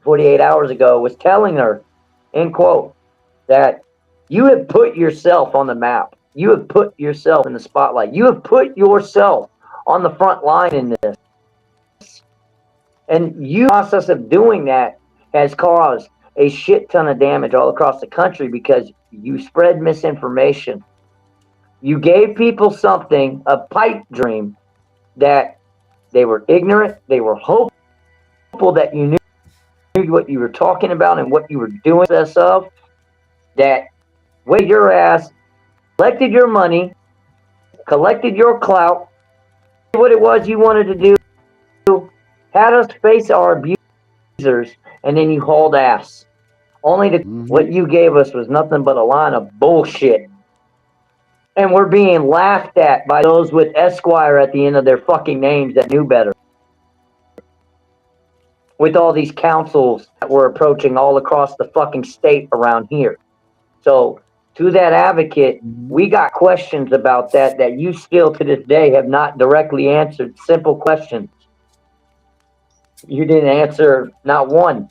48 hours ago was telling her, end quote, that you have put yourself on the map. You have put yourself in the spotlight. You have put yourself on the front line in this. And the process of doing that has caused a shit ton of damage all across the country because you spread misinformation. You gave people something, a pipe dream, that they were ignorant, they were hopeful that you knew what you were talking about and what you were doing of, that way your ass collected your money, collected your clout, what it was you wanted to do, had us face our abusers, and then you hauled ass. Only what you gave us was nothing but a line of bullshit. And we're being laughed at by those with Esquire at the end of their fucking names that knew better. With all these councils that were approaching all across the fucking state around here. So, to that advocate, we got questions about that you still to this day have not directly answered. Simple questions. You didn't answer not one.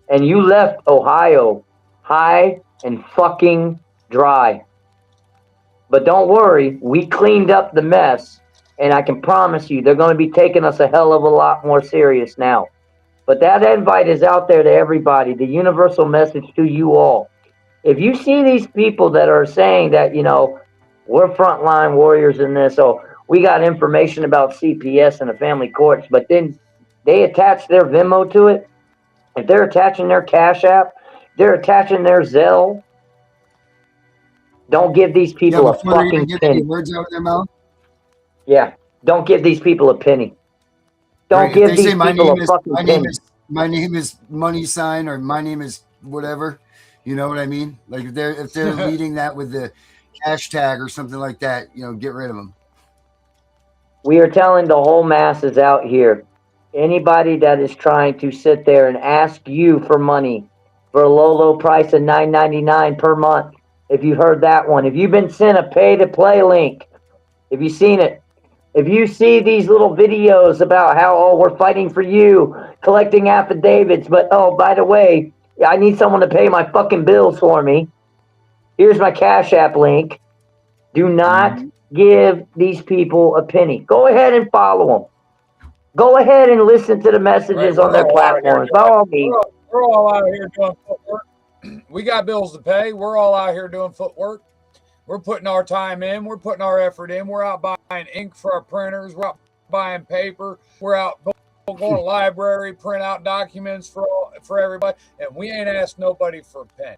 And you left Ohio high and fucking dry. But don't worry, we cleaned up the mess, and I can promise you they're going to be taking us a hell of a lot more serious now. But that invite is out there to everybody, the universal message to you all. If you see these people that are saying that, we're frontline warriors in this, we got information about CPS and the family courts, but then they attach their Venmo to it, if they're attaching their Cash App, they're attaching their Zelle, don't give these people a fucking get any words out of their mouth. Yeah. Don't give these people a penny. Don't Right, if give they these say people a fucking penny. my name is money sign, or my name is whatever, you know what I mean? Like if they're leading that with the hashtag or something like that, get rid of them. We are telling the whole masses out here, anybody that is trying to sit there and ask you for money for a low price of $9.99 per month. If you heard that one, if you've been sent a pay to play link, if you've seen it, if you see these little videos about how, oh, we're fighting for you, collecting affidavits, but oh, by the way, I need someone to pay my fucking bills for me. Here's my Cash App link. Do not give these people a penny. Go ahead and follow them. Go ahead and listen to the messages on their platforms. By all means. We're all out here doing footwork. We got bills to pay. We're all out here doing footwork. We're putting our time in. We're putting our effort in. We're out buying ink for our printers. We're out buying paper. We're out going to the library, print out documents for everybody. And we ain't asked nobody for a penny.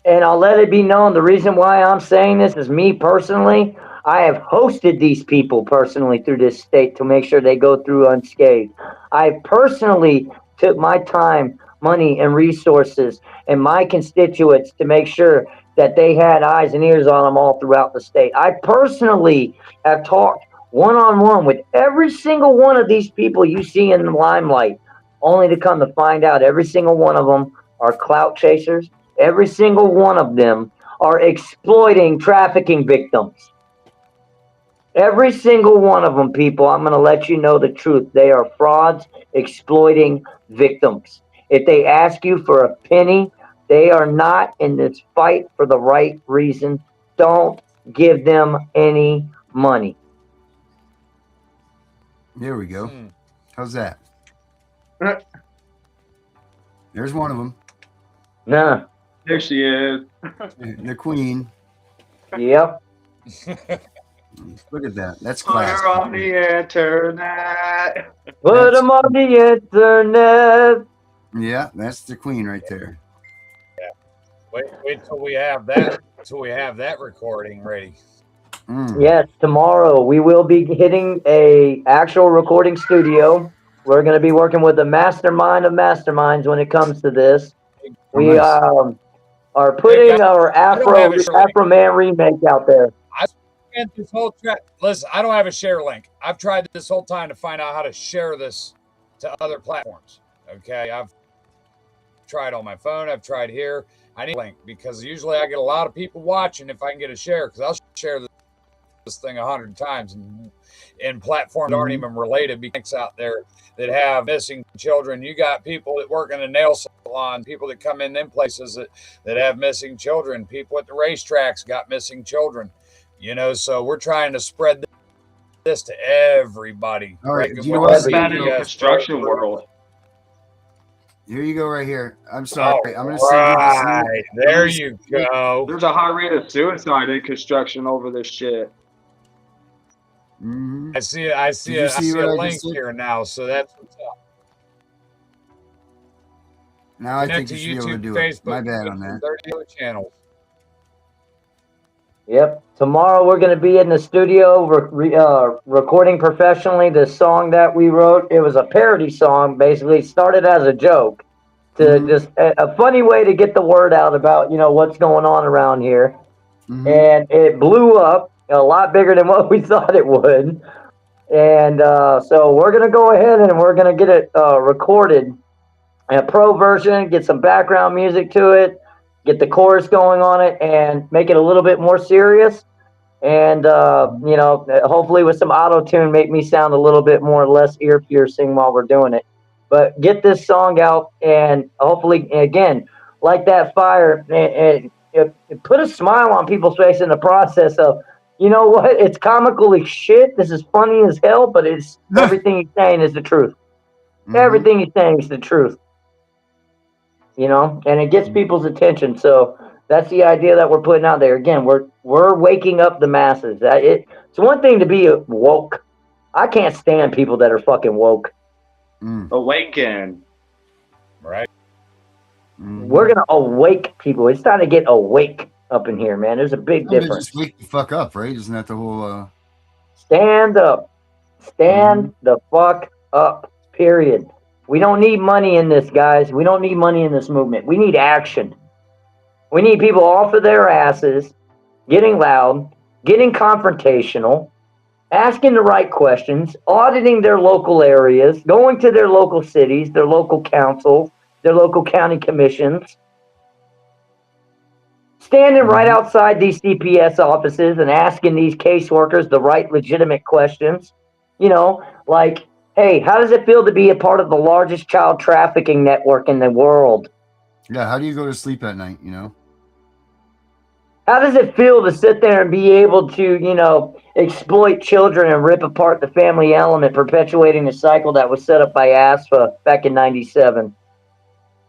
And I'll let it be known, the reason why I'm saying this is me personally. I have hosted these people personally through this state to make sure they go through unscathed. I personally took my time, money, and resources and my constituents to make sure that they had eyes and ears on them all throughout the state. I personally have talked one-on-one with every single one of these people you see in the limelight, only to come to find out every single one of them are clout chasers. Every single one of them are exploiting trafficking victims. Every single one of them, people, I'm going to let you know the truth. They are frauds exploiting victims. If they ask you for a penny, they are not in this fight for the right reason. Don't give them any money. There we go. How's that? There's one of them. Nah. There she is. The queen. Yep. Look at that. That's class. Put her on the internet. Put them on the internet. Yeah, that's the queen right there. Yeah. Wait till we have that. Till we have that recording ready. Yes, tomorrow we will be hitting a actual recording studio. We're going to be working with the mastermind of masterminds when it comes to this. We are putting our Afro Man remake out there. I spent this whole listen, I don't have a share link. I've tried this whole time to find out how to share this to other platforms. Okay, I've tried on my phone. I've tried here. I need a link because usually I get a lot of people watching if I can get a share, because I'll share this thing 100 times and platforms aren't even related. Because out there that have missing children, you got people that work in a nail salon, people that come in them places that have missing children, people at the racetracks got missing children, so we're trying to spread this to everybody. All right, you know what's bad in the construction world? Here you go, right here. I'm sorry. I'm going to send you this. There you go. There's a high rate of suicide in construction over this shit. Mm-hmm. I see a link here now, so that's what's up. Now I think you should be able to do Facebook, it. My bad on that. 30 other channels. Yep. Tomorrow we're going to be in the studio recording professionally the song that we wrote. It was a parody song, basically. It started as a joke to just a funny way to get the word out about, what's going on around here. And it blew up a lot bigger than what we thought it would. And so we're going to go ahead and we're going to get it recorded in a pro version, get some background music to it, get the chorus going on it, and make it a little bit more serious. And, hopefully with some auto-tune, make me sound a little bit more less ear-piercing while we're doing it. But get this song out, and hopefully, again, light that fire, and put a smile on people's face in the process of, you know what, it's comical as shit, this is funny as hell, but it's everything he's saying is the truth. Everything he's saying is the truth. And it gets people's attention. So that's the idea that we're putting out there. Again, we're waking up the masses. It's one thing to be woke. I can't stand people that are fucking woke. Awaken. Right. We're going to awake people. It's time to get awake up in here, man. There's a big difference. Just wake the fuck up, right? Isn't that the whole stand up. Stand the fuck up, period. We don't need money in this, guys. We don't need money in this movement. We need action. We need people off of their asses, getting loud, getting confrontational, asking the right questions, auditing their local areas, going to their local cities, their local councils, their local county commissions, standing right outside these CPS offices and asking these caseworkers the right legitimate questions. You know, like, hey, how does it feel to be a part of the largest child trafficking network in the world? Yeah, how do you go to sleep at night, you know? How does it feel to sit there and be able to, you know, exploit children and rip apart the family element, perpetuating the cycle that was set up by ASFA back in '97?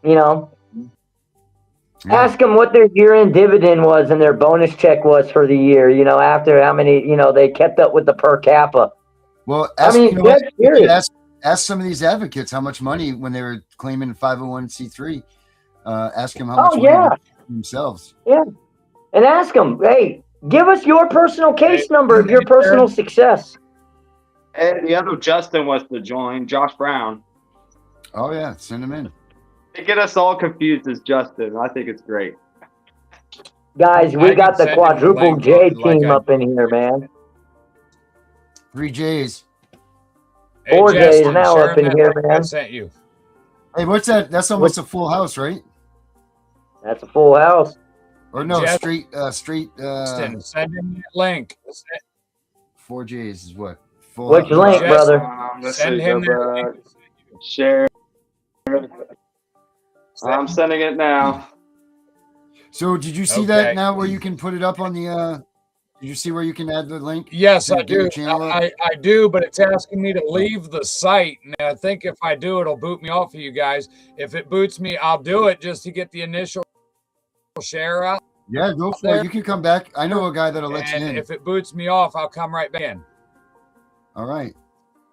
You know? Yeah. Ask them what their year-end dividend was and their bonus check was for the year, you know, after how many, you know, they kept up with the per capita. Well, ask, I mean, you know, that's serious. ask some of these advocates how much money when they were claiming 501c3. Ask them how much money Yeah. themselves. Yeah. And ask them, hey, give us your personal case number of your personal success. And the other Justin wants to join, Josh Brown. Oh yeah, send them in. They get us all confused as Justin. I think it's great. Guys, we got the quadruple J team up in here, man. 3 J's. Hey, 4 J's Justin, now share up in that here, link I man. sent you. Hey, what's that? That's almost a full house, right? That's a full house. Or no, Justin, straight. send him that link. 4 J's is what? Full Which house. link, brother? Let's Send see, him go that back. link. Share. I'm sending it now. So did you see that now where you can put it up on the did you see where you can add the link? Yes, to I get your do. channel up? I do, but it's asking me to leave the site. And I think if I do, it'll boot me off of you guys. If it boots me, I'll do it just to get the initial share out. Yeah, go for it. You can come back. I know a guy that'll let you And in. if it boots me off, I'll come right back in. All right.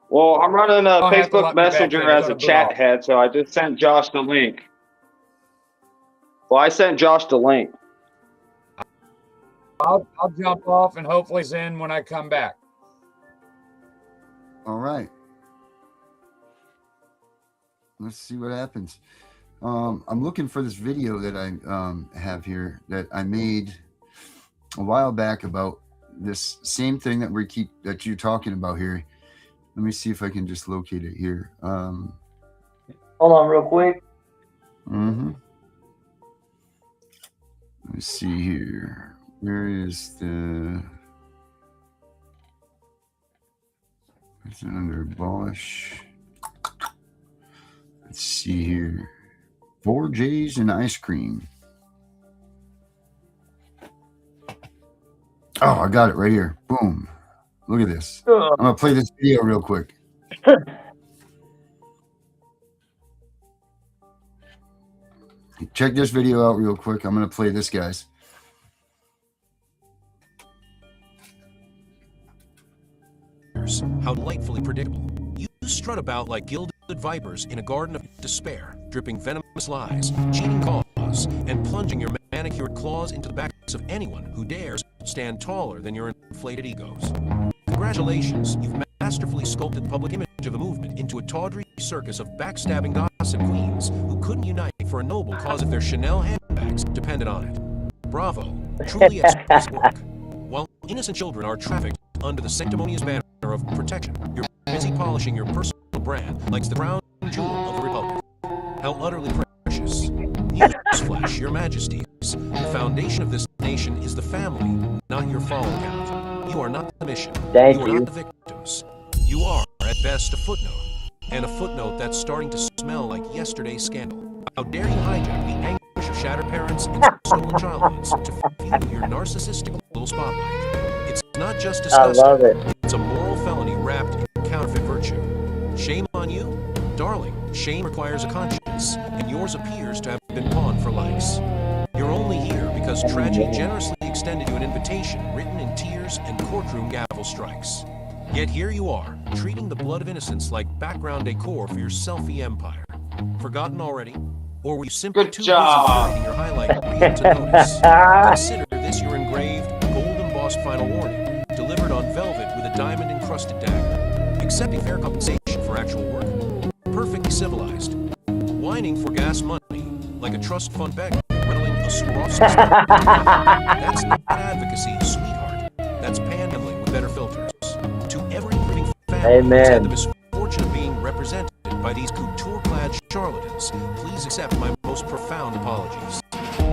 Well, I'm running a Don't have to Facebook let me back Messenger in. as It's a gonna boot chat off. head, so I just sent Josh the link. Well, I sent Josh the link. I'll jump off and hopefully it's in when I come back. All right. Let's see what happens. I'm looking for this video that I have here that I made a while back about this same thing that you're talking about here. Let me see if I can just locate it here. Hold on real quick. Mm-hmm. Let me see here. Where is the... Is it under Bosch? Let's see here. 4 J's and ice cream. Oh, I got it right here. Boom. Look at this. I'm going to play this video real quick. Check this video out real quick. I'm going to play this, guys. How delightfully predictable. You strut about like gilded vipers in a garden of despair, dripping venomous lies, cheating cause, and plunging your manicured claws into the backs of anyone who dares stand taller than your inflated egos. Congratulations, you've masterfully sculpted the public image of a movement into a tawdry circus of backstabbing gossip queens who couldn't unite for a noble cause if their Chanel handbags depended on it. Bravo, truly exquisite work. While innocent children are trafficked under the sanctimonious banner of protection, you're busy polishing your personal brand like the crown jewel of the Republic. How utterly precious. Newsflash, your majesties. The foundation of this nation is the family, not your follow count. You are not the mission. Thank you are you. not the victims. You are, at best, a footnote. And a footnote that's starting to smell like yesterday's scandal. How dare you hijack the anguish of shattered parents and stolen childhoods to fuel your narcissistic little spotlight. It's not just I disgusting. love it. It's a moral felony wrapped in counterfeit virtue. Shame on you? Darling, shame requires a conscience, and yours appears to have been pawned for likes. You're only here because tragedy generously extended you an invitation written in tears and courtroom gavel strikes. Yet here you are, treating the blood of innocents like background decor for your selfie empire. Forgotten already? Or were you simply Good too job. busy in your highlight reel to notice? Consider this your engraved, gold-embossed final warning, delivered on velvet with a diamond trusted dagger, accepting fair compensation for actual work, perfectly civilized, whining for gas money like a trust fund beggar riddling a straw system. That's not advocacy, sweetheart. That's panhandling with better filters. To every living family that's had the misfortune of being represented by these couture-clad charlatans, please accept my most profound apologies.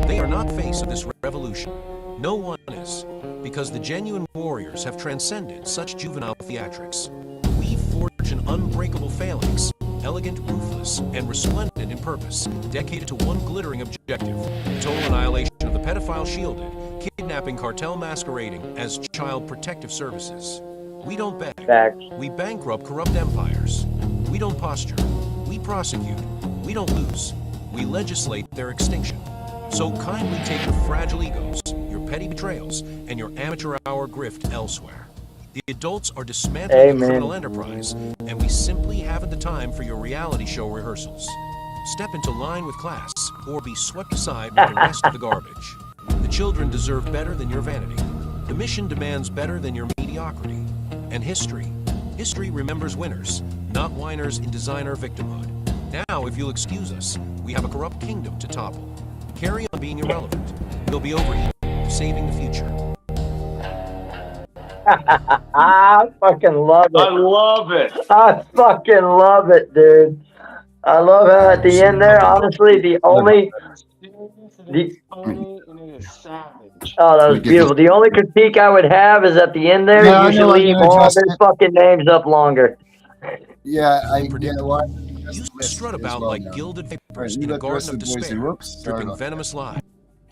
They are not face of this revolution. No one is, because the genuine warriors have transcended such juvenile theatrics. We forge an unbreakable phalanx, elegant, ruthless, and resplendent in purpose, dedicated to one glittering objective: total annihilation of the pedophile shielded, kidnapping cartel masquerading as child protective services. We don't beg. We bankrupt corrupt empires. We don't posture. We prosecute. We don't lose. We legislate their extinction. So kindly take your fragile egos, your petty betrayals, and your amateur hour grift elsewhere. The adults are dismantling a criminal enterprise, and we simply haven't the time for your reality show rehearsals. Step into line with class, or be swept aside with the rest of the garbage. The children deserve better than your vanity. The mission demands better than your mediocrity. And history remembers winners, not whiners in designer victimhood. Now, if you'll excuse us, we have a corrupt kingdom to topple. Carry on being irrelevant. You'll be overeating, saving the future. I fucking love it. I love it. I fucking love it, dude. I love how at the end there, honestly, the only... Oh, that was beautiful. The only critique I would have is at the end there, you should leave all their fucking names up longer. Yeah, You strut about like gilded vapors in a garden of despair, dripping venomous lies.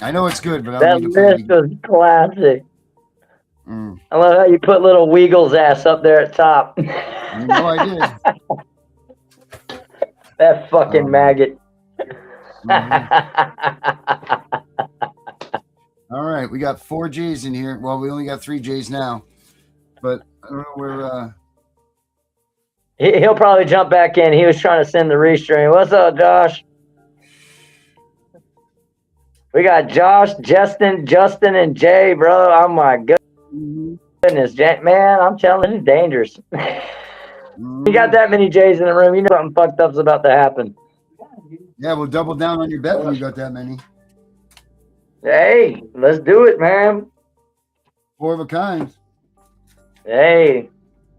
I know it's good, but that list was classic. I love how you put little Weagle's ass up there at top. You know I did. That fucking maggot. All right, we got 4 J's in here. Well, we only got 3 J's now, but I don't know where. He'll probably jump back in. He was trying to send the restream. What's up, Josh? We got Josh, Justin, and Jay, bro. Oh my goodness, Jay, man! I'm telling you, it's dangerous. You got that many J's in the room, you know something fucked up's about to happen. Yeah, we'll double down on your bet when you got that many. Hey, let's do it, man. 4 of a kind. Hey,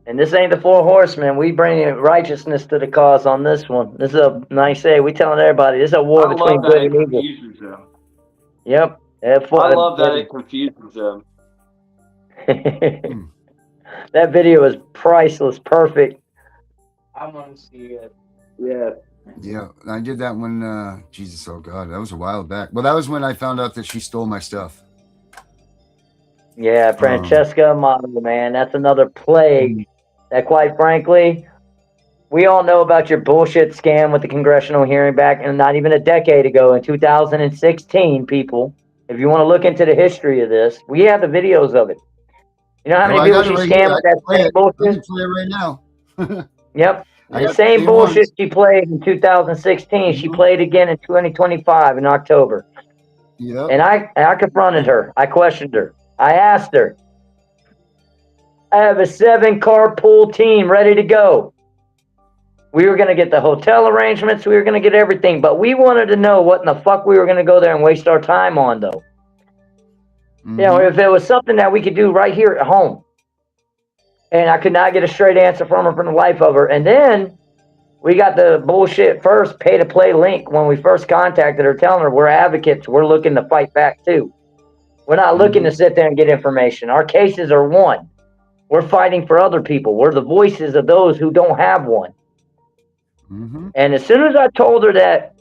and this ain't the 4 horsemen. We bring righteousness to the cause on this one. This is a nice say. We telling everybody this is a war between good and evil. Yep. I love that it confuses them. That video is priceless, perfect. I want to see it. Yeah. Yeah, I did that when, Jesus, oh God, that was a while back. Well, that was when I found out that she stole my stuff. Yeah, Francesca Amato, man, that's another plague that, quite frankly, we all know about your bullshit scam with the congressional hearing back, and not even a decade ago in 2016, people. If you want to look into the history of this, we have the videos of it. You know how many people she scammed with that same bullshit? I can play it right now. Yep. The same bullshit she played in 2016, she played again in 2025 in October. Yep. And I confronted her. I questioned her. I asked her. I have a 7-car pool team ready to go. We were going to get the hotel arrangements. We were going to get everything. But we wanted to know what in the fuck we were going to go there and waste our time on, though. You know, if it was something that we could do right here at home. And I could not get a straight answer from her from the life of her. And then we got the bullshit first pay-to-play link when we first contacted her, telling her we're advocates. We're looking to fight back, too. We're not looking to sit there and get information. Our cases are won. We're fighting for other people. We're the voices of those who don't have one. And as soon as I told her that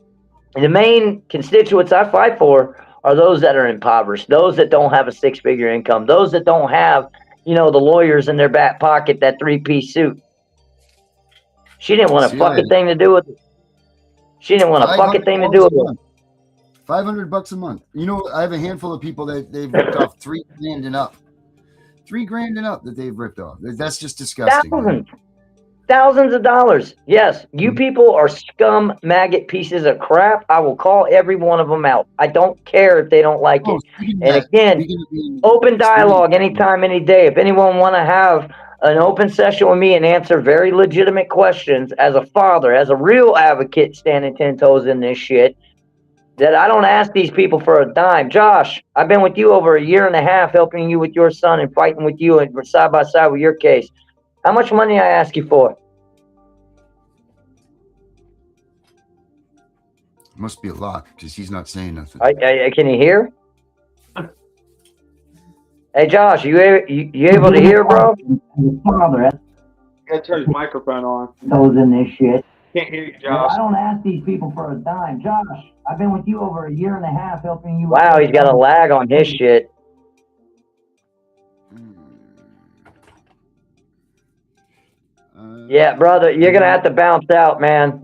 the main constituents I fight for are those that are impoverished, those that don't have a 6-figure income, those that don't have, you know, the lawyers in their back pocket, that 3-piece suit. She didn't want a fucking thing to do with it. She didn't want a fucking thing to do with it. $500 a month. You know, I have a handful of people that they've ripped off $3 grand and up. $3 grand and up that they've ripped off. That's just disgusting. Thousands of dollars. Yes, you people are scum, maggot pieces of crap. I will call every one of them out. I don't care if they don't like it. And again, open dialogue anytime, any day. If anyone want to have an open session with me and answer very legitimate questions as a father, as a real advocate standing 10 toes in this shit, that I don't ask these people for a dime. Josh, I've been with you over a year and a half helping you with your son and fighting with you and side by side with your case. How much money I ask you for? Must be a lot because he's not saying nothing. Can you hear? Hey, Josh, you able to hear, bro? Father, Gotta turn his microphone on. toes in this shit. Can't hear you, Josh. I don't ask these people for a dime. Josh, I've been with you over a year and a half helping you. Wow, he's got a lag on his shit. Yeah, brother, you're gonna have to bounce out, man.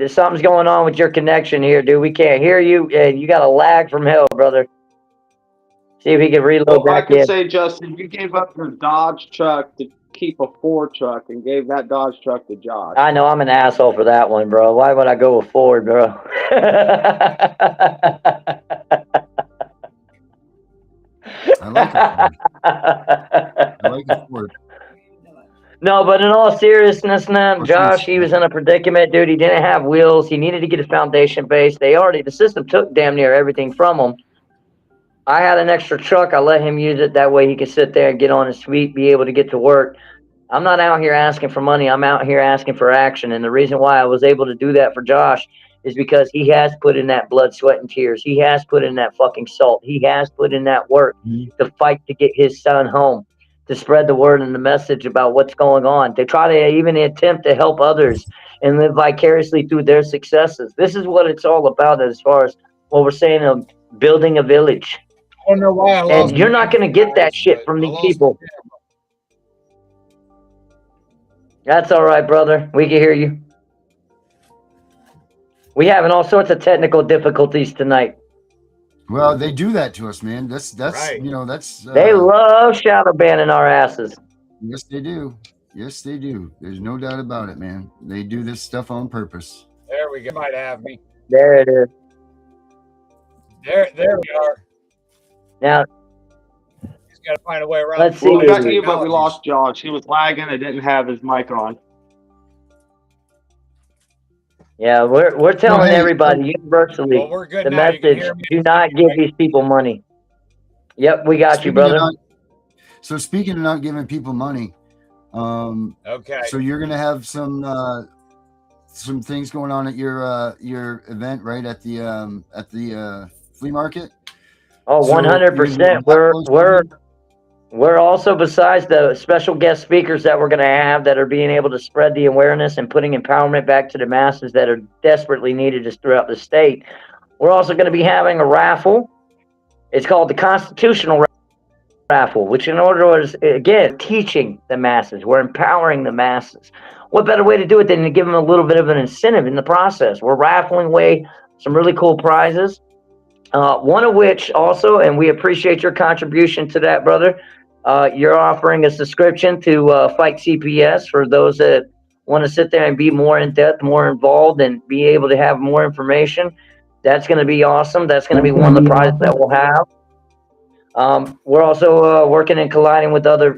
Something's going on with your connection here, dude. We can't hear you, and you got a lag from hell, brother. See if he can reload Well, I back in. could say, Justin, you gave up your Dodge truck to keep a Ford truck and gave that Dodge truck to Josh. I know I'm an asshole for that one, bro. Why would I go with Ford, bro? I like it. I like it for it. No, but in all seriousness, man, Josh, he was in a predicament, dude. He didn't have wheels. He needed to get his foundation base. The system took damn near everything from him. I had an extra truck. I let him use it. That way he could sit there and get on his feet, be able to get to work. I'm not out here asking for money. I'm out here asking for action. And the reason why I was able to do that for Josh is because he has put in that blood, sweat, and tears. He has put in that fucking salt. He has put in that work to fight to get his son home, to spread the word and the message about what's going on, to try to even attempt to help others and live vicariously through their successes. This is what it's all about as far as what we're saying of building a village. I wonder why I lost. And you're not going to get that shit from these people. That's all right, brother. We can hear you. We having all sorts of technical difficulties tonight. Well, they do that to us, man. That's Right. you know, that's They love shadow banning our asses. yes, they do. Yes, they do. There's no doubt about it, man. They do this stuff on purpose. There we go. Might have me. There it is. There we are. Now, He's got to find a way around. Let's Well, we see. got you, but we lost Josh. He was lagging and didn't have his mic on. yeah, we're telling hey, everybody universally Well, we're good the now. You can message: hear me. do not give these people money. Yep, we got you, Speaking of brother. So speaking of not giving people money, Okay. so you're gonna have some things going on at your event, right? At the flea market. Oh, So 100%. We're also, besides the special guest speakers that we're going to have that are being able to spread the awareness and putting empowerment back to the masses that are desperately needed just throughout the state, we're also going to be having a raffle. It's called the Constitutional Raffle, which in order is, again, teaching the masses. We're empowering the masses. What better way to do it than to give them a little bit of an incentive in the process? We're raffling away some really cool prizes. One of which also, and we appreciate your contribution to that, brother. You're offering a subscription to Fight CPS for those that want to sit there and be more in depth, more involved, and be able to have more information. That's going to be awesome. That's going to be one of the prizes that we'll have. We're also working and colliding with other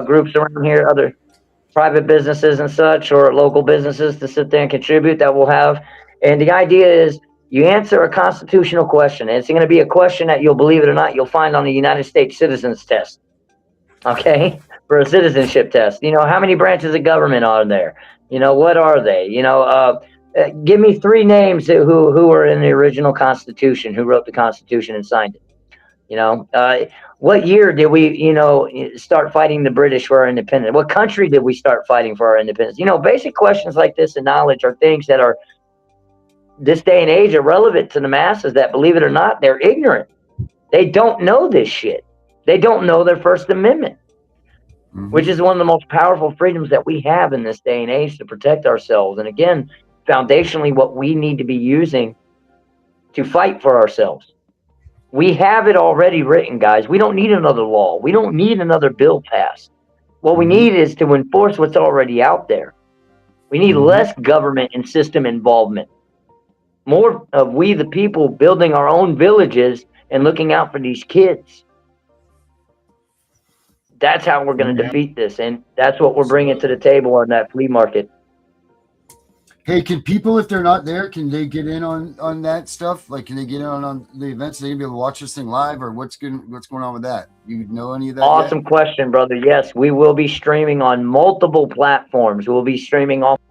groups around here, other private businesses and such, or local businesses to sit there and contribute that we'll have. And the idea is, you answer a constitutional question. It's going to be a question that, you'll believe it or not, you'll find on the United States Citizens Test. Okay? For a citizenship test. You know, how many branches of government are there? You know, what are they? You know, give me 3 names who were in the original Constitution, who wrote the Constitution and signed it. You know, what year did we, you know, start fighting the British for our independence? What country did we start fighting for our independence? You know, basic questions like this and knowledge are things that are, this day and age, are relevant to the masses that, believe it or not, they're ignorant. They don't know this shit. They don't know their First Amendment, which is one of the most powerful freedoms that we have in this day and age to protect ourselves. And again, foundationally, what we need to be using to fight for ourselves. We have it already written, guys. We don't need another law. We don't need another bill passed. What we need is to enforce what's already out there. We need less government and system involvement. More of we, the people, building our own villages and looking out for these kids. That's how we're going to defeat this, and that's what we're bringing to the table on that flea market. Hey, can people, if they're not there, can they get in on that stuff? Like, can they get in on the events? They can be able to watch this thing live, or what's going on with that? You know any of that? Awesome question, brother. Yes, we will be streaming on multiple platforms. We'll be streaming off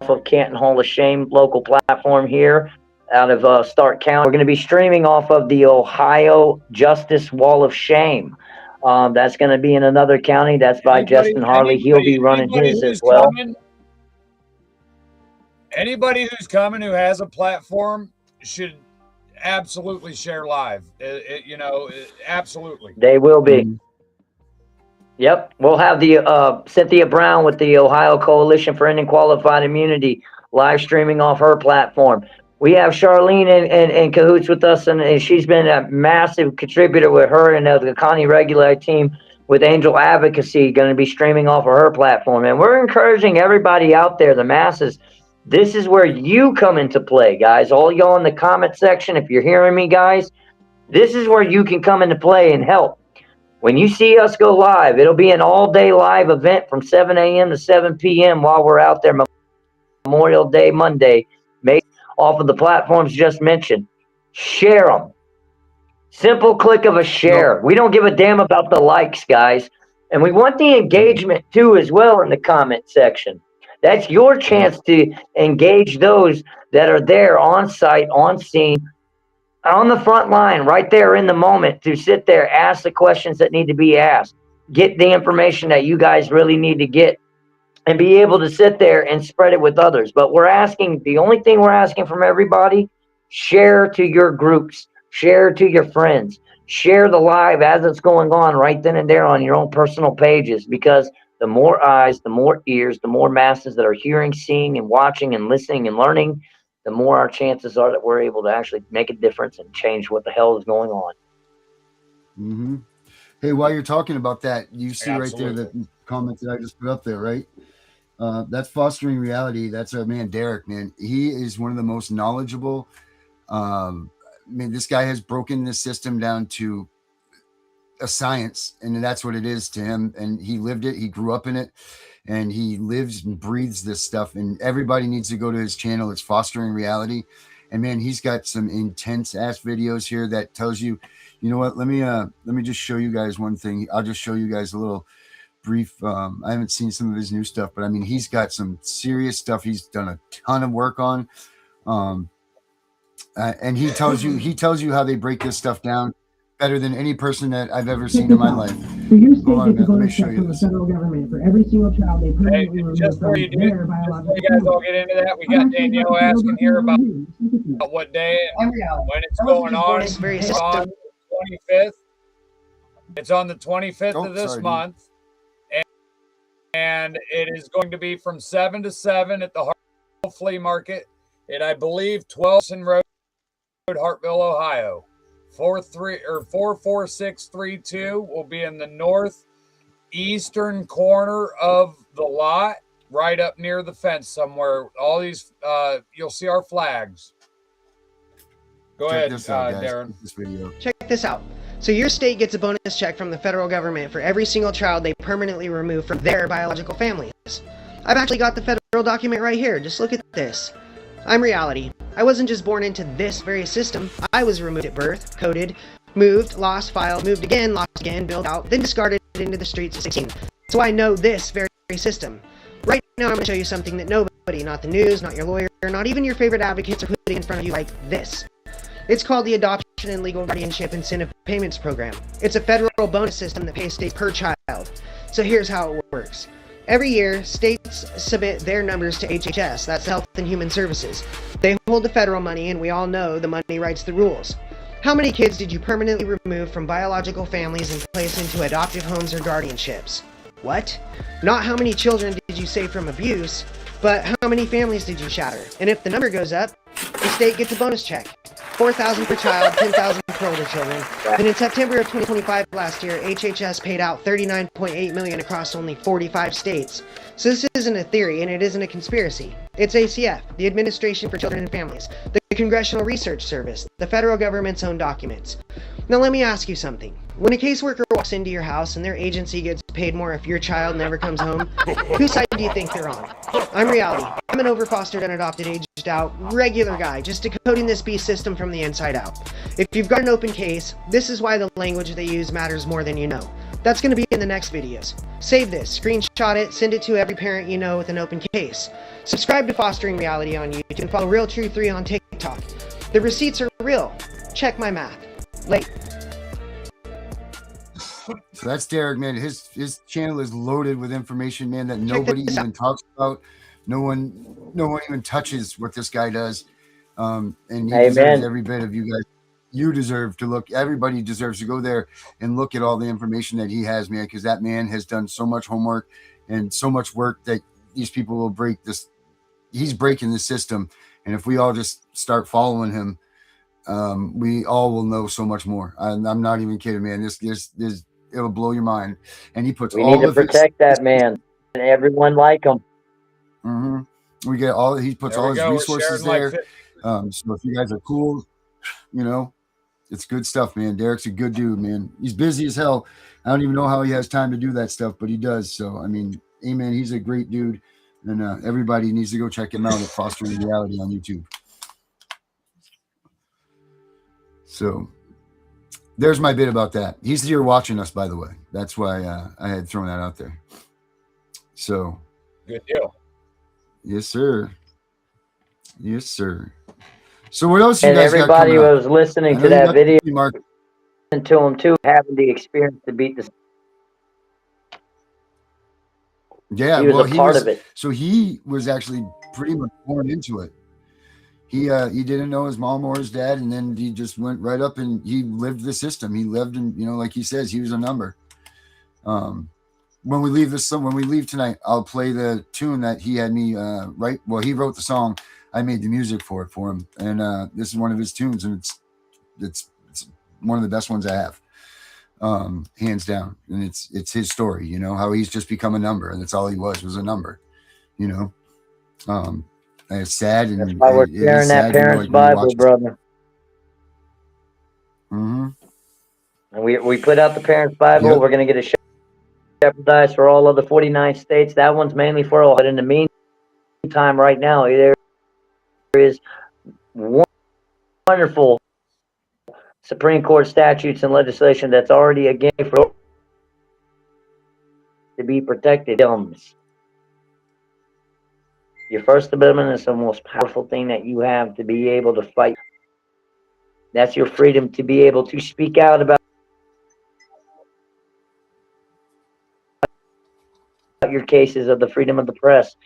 of Canton Hall of Shame local platform here out of Stark County. We're going to be streaming off of the Ohio Justice Wall of Shame. That's going to be in another county. That's by Justin Harley. He'll be running his as well. Anybody who's coming who has a platform should absolutely share live. Absolutely. They will be. Yep. We'll have the Cynthia Brown with the Ohio Coalition for Ending Qualified Immunity live streaming off her platform. We have Charlene in cahoots with us, and she's been a massive contributor with her and the Connie Regular team with Angel Advocacy, going to be streaming off of her platform. And we're encouraging everybody out there, the masses. This is where you come into play, guys. All y'all in the comment section, if you're hearing me, guys, this is where you can come into play and help. When you see us go live, it'll be an all-day live event from 7 a.m. to 7 p.m. while we're out there Memorial Day Monday, made off of the platforms just mentioned. Share them. Simple click of a share. We don't give a damn about the likes, guys. And we want the engagement, too, as well in the comment section. That's your chance to engage those that are there on site, on scene, on the front line, right there in the moment, to sit there, ask the questions that need to be asked, get the information that you guys really need to get, and be able to sit there and spread it with others. But the only thing we're asking from everybody, share to your groups, share to your friends, share the live as it's going on right then and there on your own personal pages, because the more eyes, the more ears, the more masses that are hearing, seeing, and watching and listening and learning, the more our chances are that we're able to actually make a difference and change what the hell is going on. Mm-hmm. Hey, while you're talking about that, you see right there the comment that I just put up there, right? That's Fostering Reality. That's our man, Derek, man. He is one of the most knowledgeable. This guy has broken this system down to a science, and that's what it is to him. And he lived it. He grew up in it, and he lives and breathes this stuff. And everybody needs to go to his channel. It's Fostering Reality. And man, he's got some intense ass videos here that tells you, you know what? Let me just show you guys one thing. I'll just show you guys a little brief. I haven't seen some of his new stuff, but I mean, he's got some serious stuff. He's done a ton of work on, and he tells you how they break this stuff down better than any person that I've ever seen in my life. So your state gets a bonus check from the federal government for every single child they permanently remove from their biological you guys all get into that, we got Danielle asking here about what day and when it's going on. It's on the 25th. It's on the 25th of this month. And it is going to be from 7 to 7 at the Hartville Flea Market. And I believe 12th Road, Hartville, Ohio. 44632 will be in the northeastern corner of the lot, right up near the fence somewhere. All these, you'll see our flags. Go ahead, Darren. Check this out. So your state gets a bonus check from the federal government for every single child they permanently remove from their biological families. I've actually got the federal document right here. Just look at this. I'm Reality. I wasn't just born into this very system. I was removed at birth, coded, moved, lost, filed, moved again, lost again, built out, then discarded into the streets at 16. So I know this very system. Right now I'm going to show you something that nobody, not the news, not your lawyer, not even your favorite advocates, are putting in front of you like this. It's called the Adoption and Legal Guardianship Incentive Payments Program. It's a federal bonus system that pays states per child. So here's how it works. Every year, states submit their numbers to HHS, that's Health and Human Services. They hold the federal money, and we all know the money writes the rules. How many kids did you permanently remove from biological families and place into adoptive homes or guardianships? What? Not how many children did you save from abuse, but how many families did you shatter? And if the number goes up, the state gets a bonus check. $4,000 per child, $10,000 per older children. Then in September of 2025 last year, HHS paid out $39.8 million across only 45 states. So this isn't a theory, and it isn't a conspiracy. It's ACF, the Administration for Children and Families, the Congressional Research Service, the federal government's own documents. Now let me ask you something. When a caseworker walks into your house and their agency gets paid more if your child never comes home, whose side do you think they're on? I'm reality. I'm an overfostered, unadopted, aged out, regular guy, just decoding this beast system from the inside out. If you've got an open case, this is why the language they use matters more than you know. That's going to be in the next videos. Save this, screenshot it, send it to every parent you know with an open case. Subscribe to Fostering Reality on YouTube and follow Real True 3 on TikTok. The receipts are real. Check my math. Late. So that's Derek, man. His channel is loaded with information, man, that nobody even talks about. No one even touches what this guy does. And he deserves every bit of you guys. You deserve to look. Everybody deserves to go there and look at all the information that he has, man, because that man has done so much homework and so much work that these people will break this. He's breaking the system. And if we all just start following him, we all will know so much more. I'm not even kidding, man. This it'll blow your mind. And he puts we need to protect that man and everyone like him. We get all he puts all his resources there. So if you guys are cool, you know, it's good stuff, man. Derek's a good dude, man. He's busy as hell. I don't even know how he has time to do that stuff, but he does. So I mean, amen. He's a great dude, and everybody needs to go check him out at Fostering Reality on YouTube. So there's my bit about that. He's here watching us, by the way. That's why I had thrown that out there. So good deal. Yes, sir. Yes, sir. So what else? And everybody who was listening to that video, and to him too, having the experience to beat the. Yeah, he was a part of it. So he was actually pretty much born into it. He didn't know his mom or his dad, and then he just went right up and he lived the system. He lived in, you know, like he says, he was a number. When we leave tonight, I'll play the tune that he had me write. Well, he wrote the song. I made the music for him, and this is one of his tunes, and it's one of the best ones I have, hands down. And it's his story, you know, how he's just become a number, and that's all he was a number, you know. And it's sad, and that's why we're sharing that parents' Bible, brother. And we put out the parents' Bible. Yep. We're gonna get a jeopardized for all of the 49 states. That one's mainly for all. But in the meantime, right now, there is wonderful Supreme Court statutes and legislation that's already again for to be protected. Your First Amendment is the most powerful thing that you have to be able to fight. That's your freedom to be able to speak out about your cases, of the freedom of the press,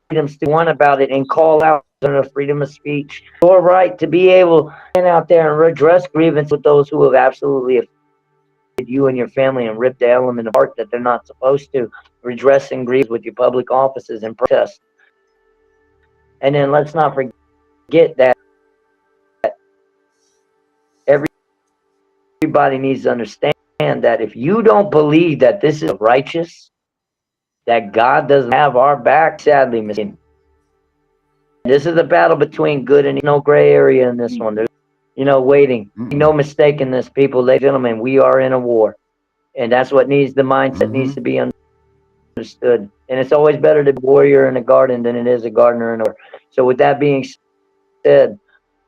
freedoms to want about it and call out on the freedom of speech. Your right to be able to stand out there and redress grievance with those who have absolutely affected you and your family and ripped the element apart that they're not supposed to. Redressing grievance with your public offices and protest. And then let's not forget that everybody needs to understand that if you don't believe that this is righteous, that God doesn't have our back, sadly, missing. This is a battle between good and no gray area in this one. There's, waiting. No mistake in this, people, ladies and gentlemen. We are in a war, and that's what needs the mindset needs to be understood. And it's always better to be a warrior in a garden than it is a gardener in a war. So, with that being said,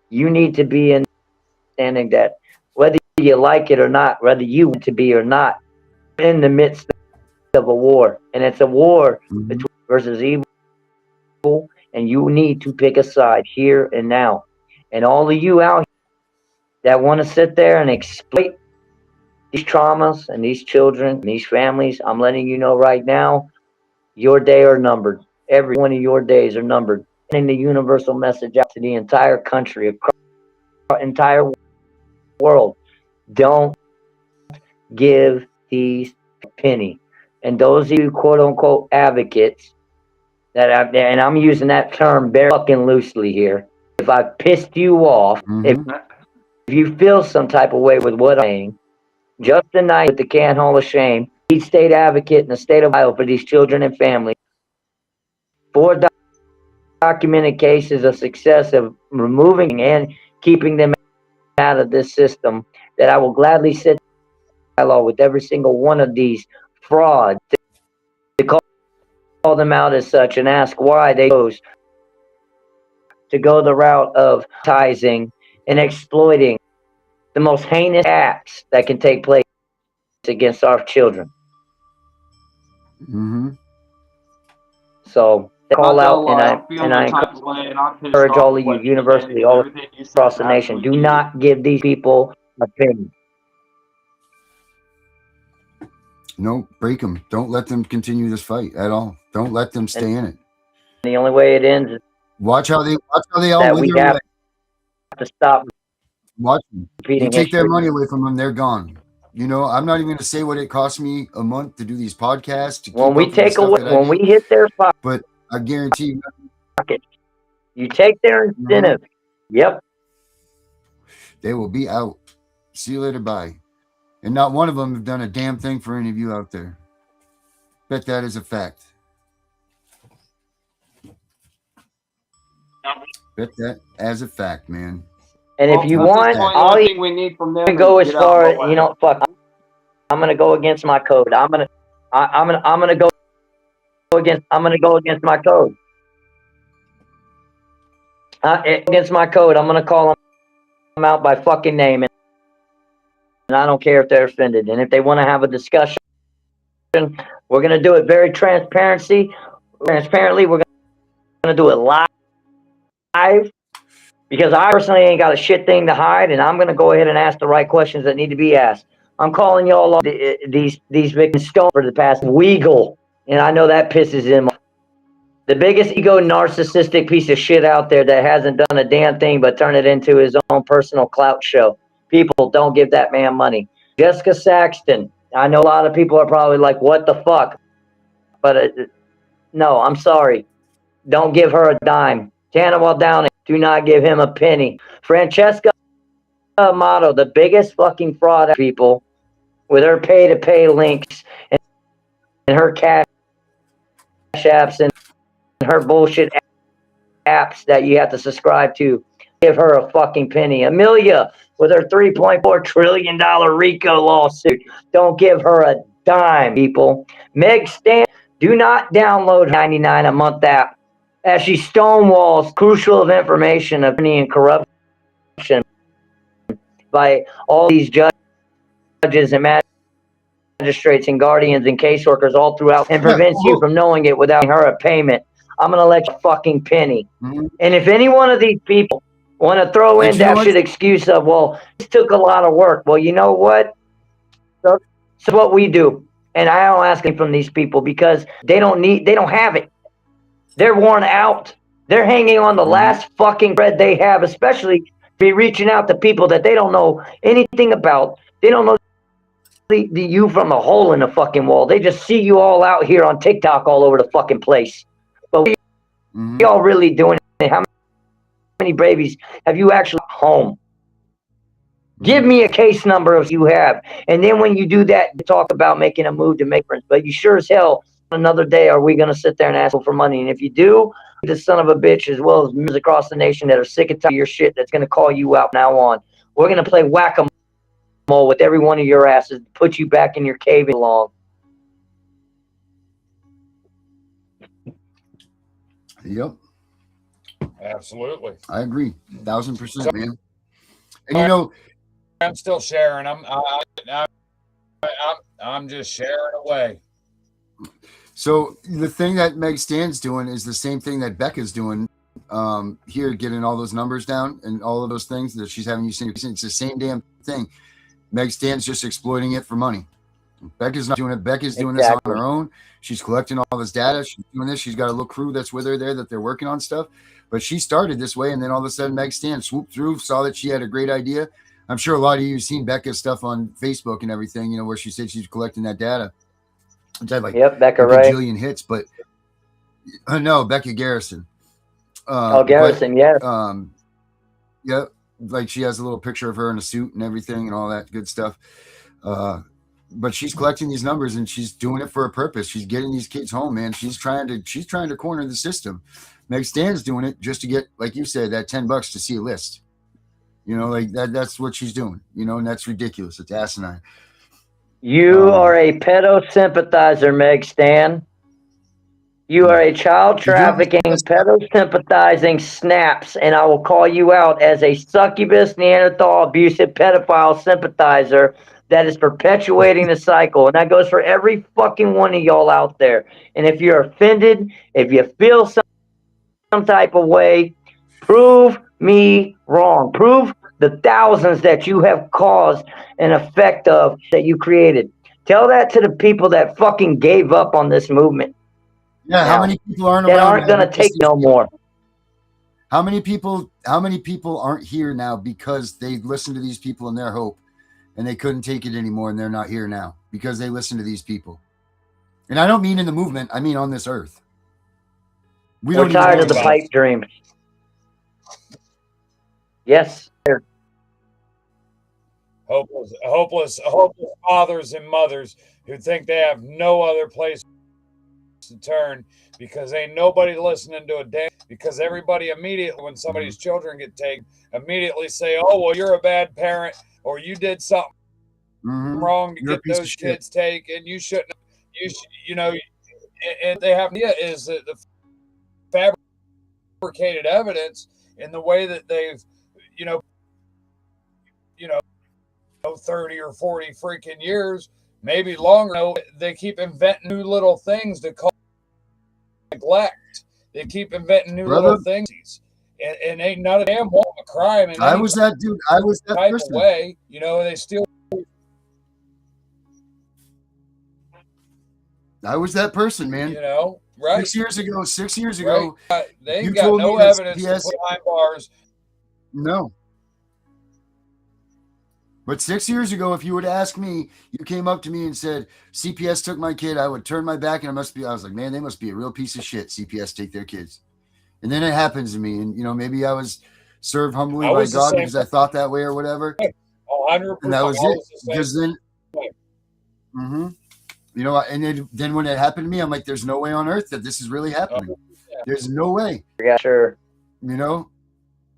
you need to be understanding that whether you like it or not, whether you want to be or not, in the midst of a war, and it's a war between versus evil, and you need to pick a side here and now. And all of you out here that want to sit there and exploit these traumas and these children and these families, I'm letting you know right now, your day are numbered. Every one of your days are numbered. Sending the universal message out to the entire country, across the entire world. Don't give these a penny. And those of you quote-unquote advocates that and I'm using that term very fucking loosely here. If I pissed you off, if you feel some type of way with what I'm saying, just tonight with the Can Hall of Shame, each state advocate in the state of Ohio for these children and families, 4 documented cases of success of removing and keeping them out of this system that I will gladly sit dialogue with every single one of these frauds to call them out as such and ask why they chose to go the route of advertising and exploiting the most heinous acts that can take place against our children. Mm-hmm. So they call out, and I encourage all of you, university, all across the nation, do not give these people opinion. No, break them. Don't let them continue this fight at all. Don't let them stay in it. The only way it ends is Watch how they all that wither we away. have to stop Watch them. You repeating take their history. money away from them, they're gone. You know, I'm not even going to say what it costs me a month to do these podcasts. To When keep we up with the take stuff away, that I when do, we hit their but I guarantee you, pocket, you take their incentive. Yep. they will be out. See you later, bye. And not one of them have done a damn thing for any of you out there. Bet that is a fact. Bet that as a fact, man. And if you want, I'll even we need from them go is as get out far of as, the way. you know, fuck, I'm gonna go against my code. I'm gonna go against my code. Against my code, I'm gonna call them out by fucking name, and I don't care if they're offended. And if they want to have a discussion, we're gonna do it very transparently. We're gonna do it live because I personally ain't got a shit thing to hide, and I'm gonna go ahead and ask the right questions that need to be asked. I'm calling y'all all these victims stone for the past Weagle, and I know that pisses him off. The biggest ego narcissistic piece of shit out there that hasn't done a damn thing but turn it into his own personal clout show. People don't give that man money. Jessica Saxton, I know a lot of people are probably like, what the fuck? But no, I'm sorry. Don't give her a dime. Tannewell Downing, do not give him a penny. Francesca Amato, the biggest fucking fraud people with her pay-to-pay links and her cash apps and her bullshit apps that you have to subscribe to. Give her a fucking penny. Amelia with her $3.4 trillion RICO lawsuit. Don't give her a dime, people. Meg Stan, do not download $99 a month app as she stonewalls crucial information of money and corruption by all these judges and magistrates and guardians and caseworkers all throughout and prevents you from knowing it without her a payment. I'm going to let you fucking penny. Mm-hmm. And if any one of these people want to throw in that shit excuse of, well, this took a lot of work. Well, you know what? So what we do. And I don't ask it from these people because they don't have it. They're worn out. They're hanging on the last fucking bread they have, especially be reaching out to people that they don't know anything about. They don't know you from a hole in the fucking wall. They just see you all out here on TikTok all over the fucking place. But what are y'all really doing? How many babies have you actually home? Give me a case number if you have. And then when you do that, talk about making a move to make friends. But you sure as hell, another day, are we going to sit there and ask for money? And if you do, the son of a bitch, as well as members across the nation that are sick and tired of your shit, that's going to call you out now on. We're going to play whack-a-mole with every one of your asses, put you back in your cave along. Yep. Absolutely. I agree. 1,000%, man. And you know, I'm still sharing. I'm just sharing away. So the thing that Meg Stan's doing is the same thing that Becca's doing here, getting all those numbers down and all of those things that she's having you sing. It's the same damn thing. Meg Stan's just exploiting it for money. Becca's not doing it. Becca's doing this on her own. She's collecting all this data. She's doing this. She's got a little crew that's with her there that they're working on stuff. But she started this way, and then all of a sudden Meg Stan swooped through, saw that she had a great idea. I'm sure a lot of you have seen Becca's stuff on Facebook and everything, you know, where she said she's collecting that data. Which had like Becca a Ray. bajillion hits, but no, Becca Garrison. Garrison, yeah. Yeah, like she has a little picture of her in a suit and everything and all that good stuff. But she's collecting these numbers and she's doing it for a purpose. She's getting these kids home, man. She's trying to corner the system. Meg Stan's doing it just to get, like you said, that $10 to see a list. You know, like that's what she's doing, you know, and that's ridiculous. It's asinine. You are a pedo sympathizer, Meg Stan. You are a child You're doing this trafficking, because- pedo sympathizing snaps, and I will call you out as a succubus, Neanderthal, abusive, pedophile sympathizer that is perpetuating the cycle. And that goes for every fucking one of y'all out there. And if you're offended, if you feel some type of way, prove me wrong. Prove the thousands that you have caused an effect of that you created. Tell that to the people that fucking gave up on this movement. Yeah, Now, how many people aren't that around aren't now going to because take no more. How many people aren't here now because they listened to these people in their hope and they couldn't take it anymore and they're not here now because they listened to these people. And I don't mean in the movement, I mean on this earth. We're tired of the pipe dreams. Yes. Hopeless fathers and mothers who think they have no other place to turn because ain't nobody listening to a damn, because everybody immediately, when somebody's children get taken, immediately say, oh, well, you're a bad parent or you did something wrong to get those kids taken. You shouldn't, you know, and they have is that the fabricated evidence in the way that they've, you know, 30 or 40 freaking years, maybe longer. They keep inventing new little things to call neglect. They keep inventing new little things, and ain't not a damn one a crime. In I was that dude. I was that type person. of way, you know. They still. I was that person, man. You know, right? 6 years ago, right. They ain't got no evidence to put behind bars. No. But 6 years ago, if you would ask me, you came up to me and said, CPS took my kid, I would turn my back and I was like, man, they must be a real piece of shit. CPS take their kids. And then it happens to me. And, you know, maybe I was served humbly by God because I thought that way or whatever. 100%. And that was it. Because then, you know, and then when it happened to me, I'm like, there's no way on earth that this is really happening. There's no way. Yeah, sure. You know,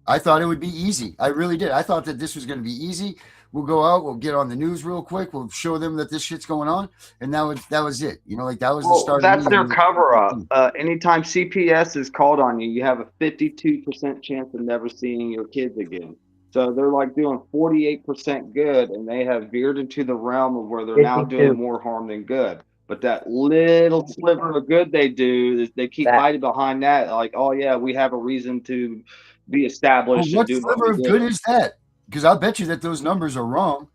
I thought it would be easy. I really did. I thought that this was going to be easy. We'll go out, we'll get on the news real quick, we'll show them that this shit's going on, and that was it. You know, like that was the start. That's their cover up. Anytime CPS is called on you, you have a 52% chance of never seeing your kids again. So they're like doing 48% good, and they have veered into the realm of where they're now doing more harm than good. But that little sliver of good they do, they keep hiding behind that. Like, oh yeah, we have a reason to be established. What sliver of good is that? Because I bet you that those numbers are wrong.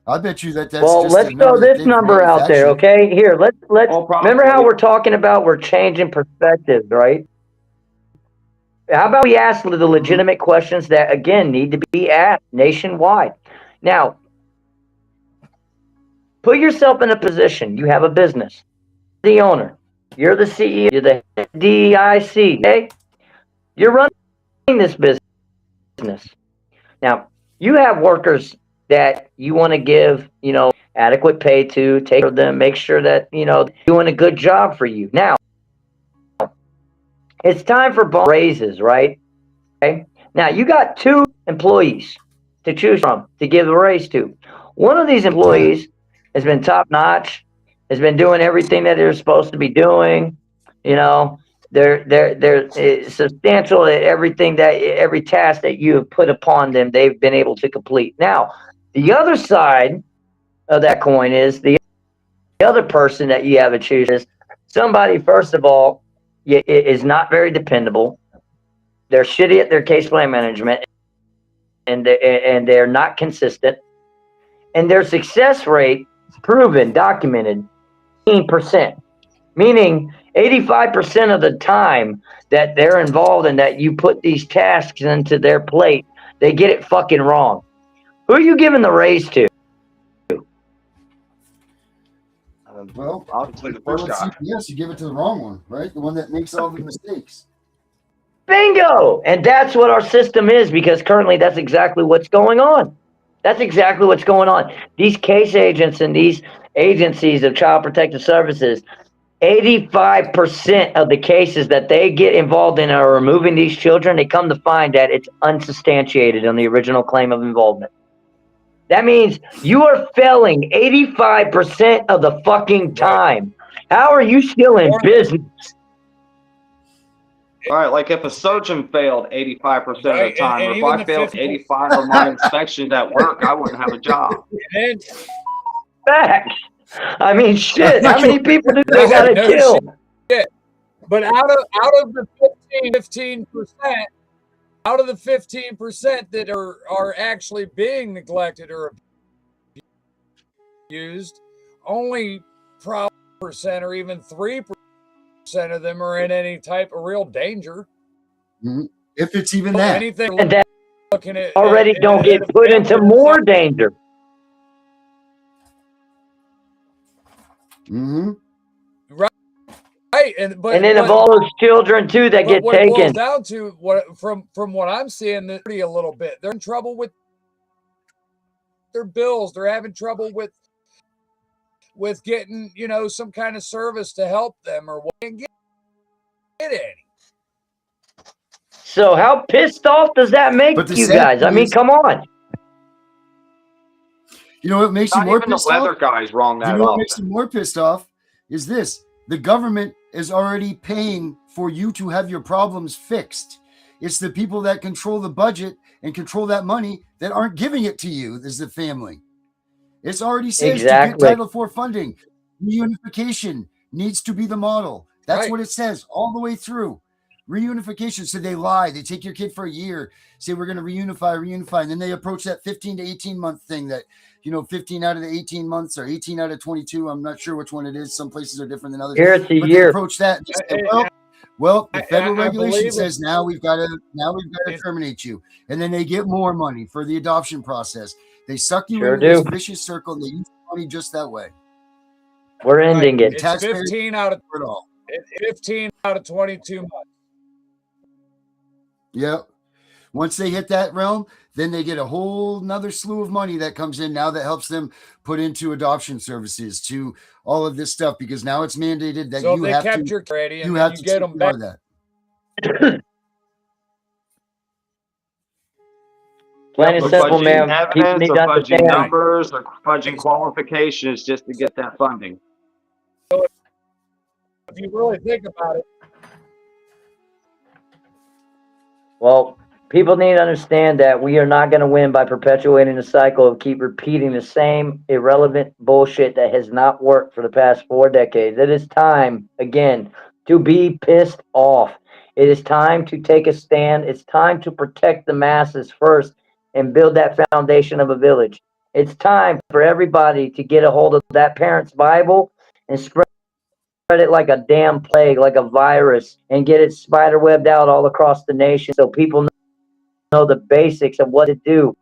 I bet you that that's well, just let's throw this number out there, okay? Here, let's remember how we're talking about we're changing perspectives, right? How about we ask the legitimate questions that again need to be asked nationwide? Now, put yourself in a position. You have a business, the owner, you're the CEO, you're the DEIC, okay? You're running this business. Now, you have workers that you want to give, you know, adequate pay to, take care of them, make sure that, you know, they're doing a good job for you. Now, it's time for raises, right? Okay. Now, you got 2 employees to choose from to give a raise to. One of these employees has been top notch, has been doing everything that they're supposed to be doing, you know. They're substantial at everything every task that you have put upon them, they've been able to complete. Now, the other side of that coin is the other person that you have to choose is somebody, first of all, is not very dependable. They're shitty at their case plan management, and they're not consistent. And their success rate, proven, documented, 18%. Meaning 85% of the time that they're involved in that you put these tasks into their plate, they get it fucking wrong. Who are you giving the raise to? Well, obviously the first guy. Yes, you give it to the wrong one, right? The one that makes all the mistakes. Bingo! And that's what our system is, because currently that's exactly what's going on. That's exactly what's going on. These case agents and these agencies of child protective services, 85% of the cases that they get involved in are removing these children. They come to find that it's unsubstantiated on the original claim of involvement. That means you are failing 85% of the fucking time. How are you still in business? All right, like if a surgeon failed 85% of the Right, time, and if even I the failed 50 85 of my inspections at work, I wouldn't have a job. and Facts. I mean, shit. How many people do they gotta no kill? shit. But out of the 15%, out of the 15% that are actually being neglected or abused, only probably percent or even 3% of them are in any type of real danger. Mhm. If it's even that. Anything And that looking at already don't get a put into family that's more not- danger. Mm-hmm. Right, And then of all those children too that get what it boils taken. down to, what from what I'm seeing, a little bit, they're in trouble with their bills. They're having trouble with getting, some kind of service to help them, or what, and get any. So how pissed off does that make But the you sad guys? I thing mean, is, come on. you know what makes you Not more even the pissed off? weather guy's wrong You that know what makes you often. more pissed off is this. The government is already paying for you to have your problems fixed. It's the people that control the budget and control that money that aren't giving it to you as the family. It's already says to get Exactly. Title IV funding. Reunification needs to be the model. That's Right. what it says all the way through. Reunification. So they lie. They take your kid for a year, say we're going to reunify. And then they approach that 15 to 18 month thing that, 15 out of the 18 months or 18 out of 22. I'm not sure which one it is. Some places are different than others. Here it's a But year. they approach that and they say, well, the federal I regulation believe says now we've got to terminate you. And then they get more money for the adoption process. They suck you Sure into this do. vicious circle and they use money just that way. We're ending Right. it. It's 15 out of 22 months. Yep. Once they hit that realm, then they get a whole nother slew of money that comes in now that helps them put into adoption services, to all of this stuff, because now it's mandated that So if you they have kept to your kid ready and you then have you to get them CPR back. that. Plain and We're simple, fudging man. People evidence, need or to fudging understand. numbers, or fudging qualifications just to get that funding. If you really think about it, Well, people need to understand that we are not going to win by perpetuating the cycle of keep repeating the same irrelevant bullshit that has not worked for the past 4 decades. It is time, again, to be pissed off. It is time to take a stand. It's time to protect the masses first and build that foundation of a village. It's time for everybody to get a hold of that parent's Bible and spread it like a damn plague, like a virus, and get it spiderwebbed out all across the nation so people know the basics of what to do.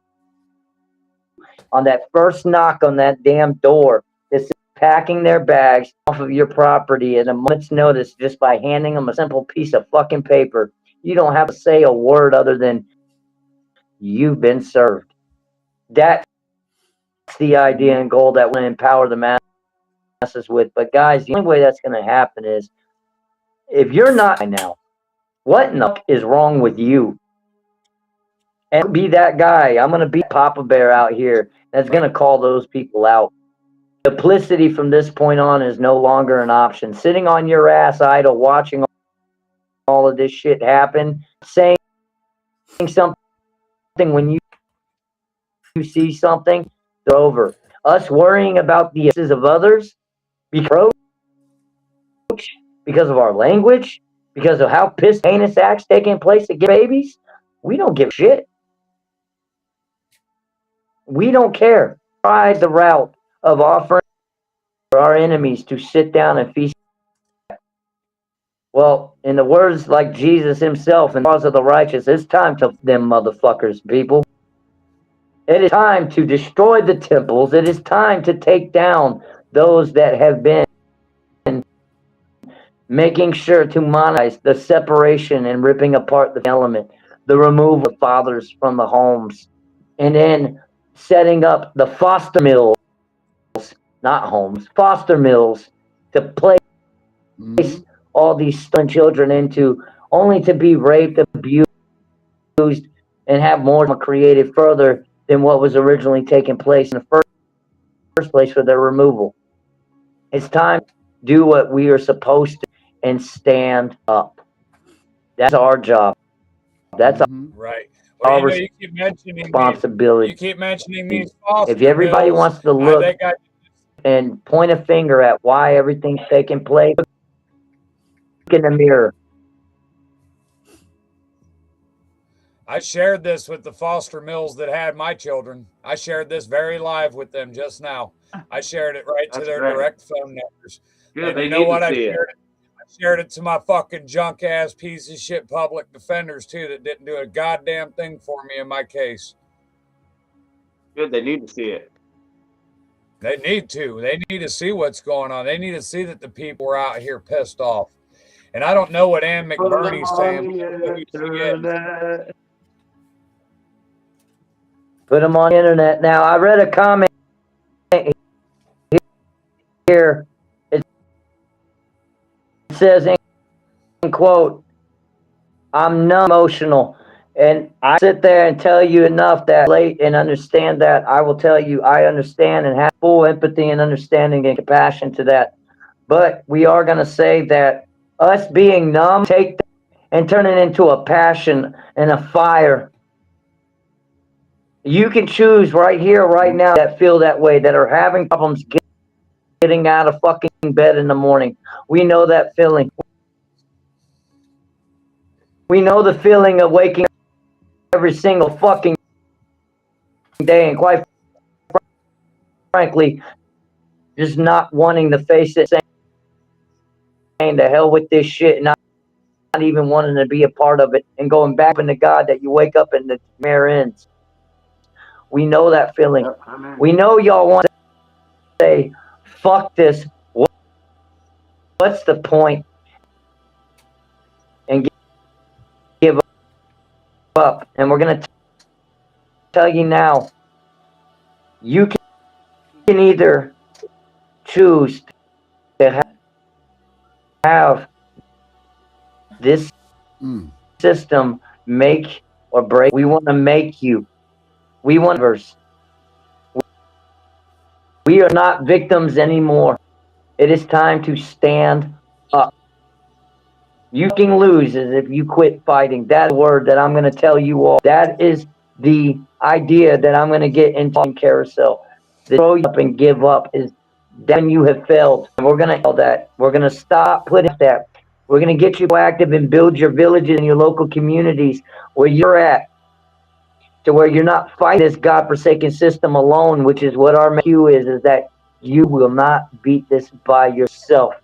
On that first knock on that damn door, it's packing their bags off of your property at a moment's notice just by handing them a simple piece of fucking paper. You don't have to say a word other than you've been served. That's the idea and goal that will empower the masses with. But guys, the only way that's going to happen is if you're not now, what in the fuck is wrong with you? And be that guy. I'm going to be Papa Bear out here that's going to call those people out. Duplicity from this point on is no longer an option. Sitting on your ass idle, watching all of this shit happen, saying something when you see something, it's over. Us worrying about the issues of others because of our language, because of how pissed heinous acts taking place to get babies, we don't give a shit. We don't care. Try the route of offering for our enemies to sit down and feast. Well, in the words like Jesus himself and the cause of the righteous, it's time to them motherfuckers, people. It is time to destroy the temples. It is time to take down those that have been making sure to monetize the separation and ripping apart the element, the removal of fathers from the homes, and then setting up the foster mills, not homes, foster mills, to place Mhm. all these stolen children into, only to be raped, abused, and have more created further than what was originally taking place in the first place for their removal. It's time to do what we are supposed to and stand up. That's our job. That's Mhm. Right. Well, our you keep mentioning responsibility. you keep mentioning these If foster everybody mills. wants to I look think and point a finger at why everything's taking place, look in the mirror. I shared this with the foster mills that had my children. I shared this very live with them just now. I shared it right to That's their great. direct phone numbers. Good. And They you know need to what? see it. I shared it to my fucking junk ass piece of shit public defenders too that didn't do a goddamn thing for me in my case. Good. They need to see it. They need to. They need to see what's going on. They need to see that the people are out here pissed off. And I don't know what Ann Put them McBurney's on saying, but I know the who she is. internet. Put them on the internet. Now, I read a comment here. It says, in quote, I'm numb emotional. And I sit there and tell you enough that late and understand that. I will tell you I understand and have full empathy and understanding and compassion to that. But we are going to say that us being numb, take that and turn it into a passion and a fire. You can choose right here, right now, that feel that way, that are having problems getting out of fucking bed in the morning. We know that feeling. We know the feeling of waking up every single fucking day and quite frankly, just not wanting to face it, saying the hell with this shit, not even wanting to be a part of it, and going back into God that you wake up and the mirror ends. We know that feeling. Yep, I'm in. We know y'all want to say, fuck this. What's the point? And give up. And we're going to tell you now, you can either choose to have this Mm. system make or break. We want to make you. We want verse. We are not victims anymore. It is time to stand up. You can lose as if you quit fighting. That word that I'm going to tell you all. That is the idea that I'm going to get into carousel. The throw you up and give up is then you have failed. And we're going to tell that. We're going to stop putting that. We're going to get you active and build your villages and your local communities where you're at, to where you're not fighting this godforsaken system alone, which is what our cue is that you will not beat this by yourself.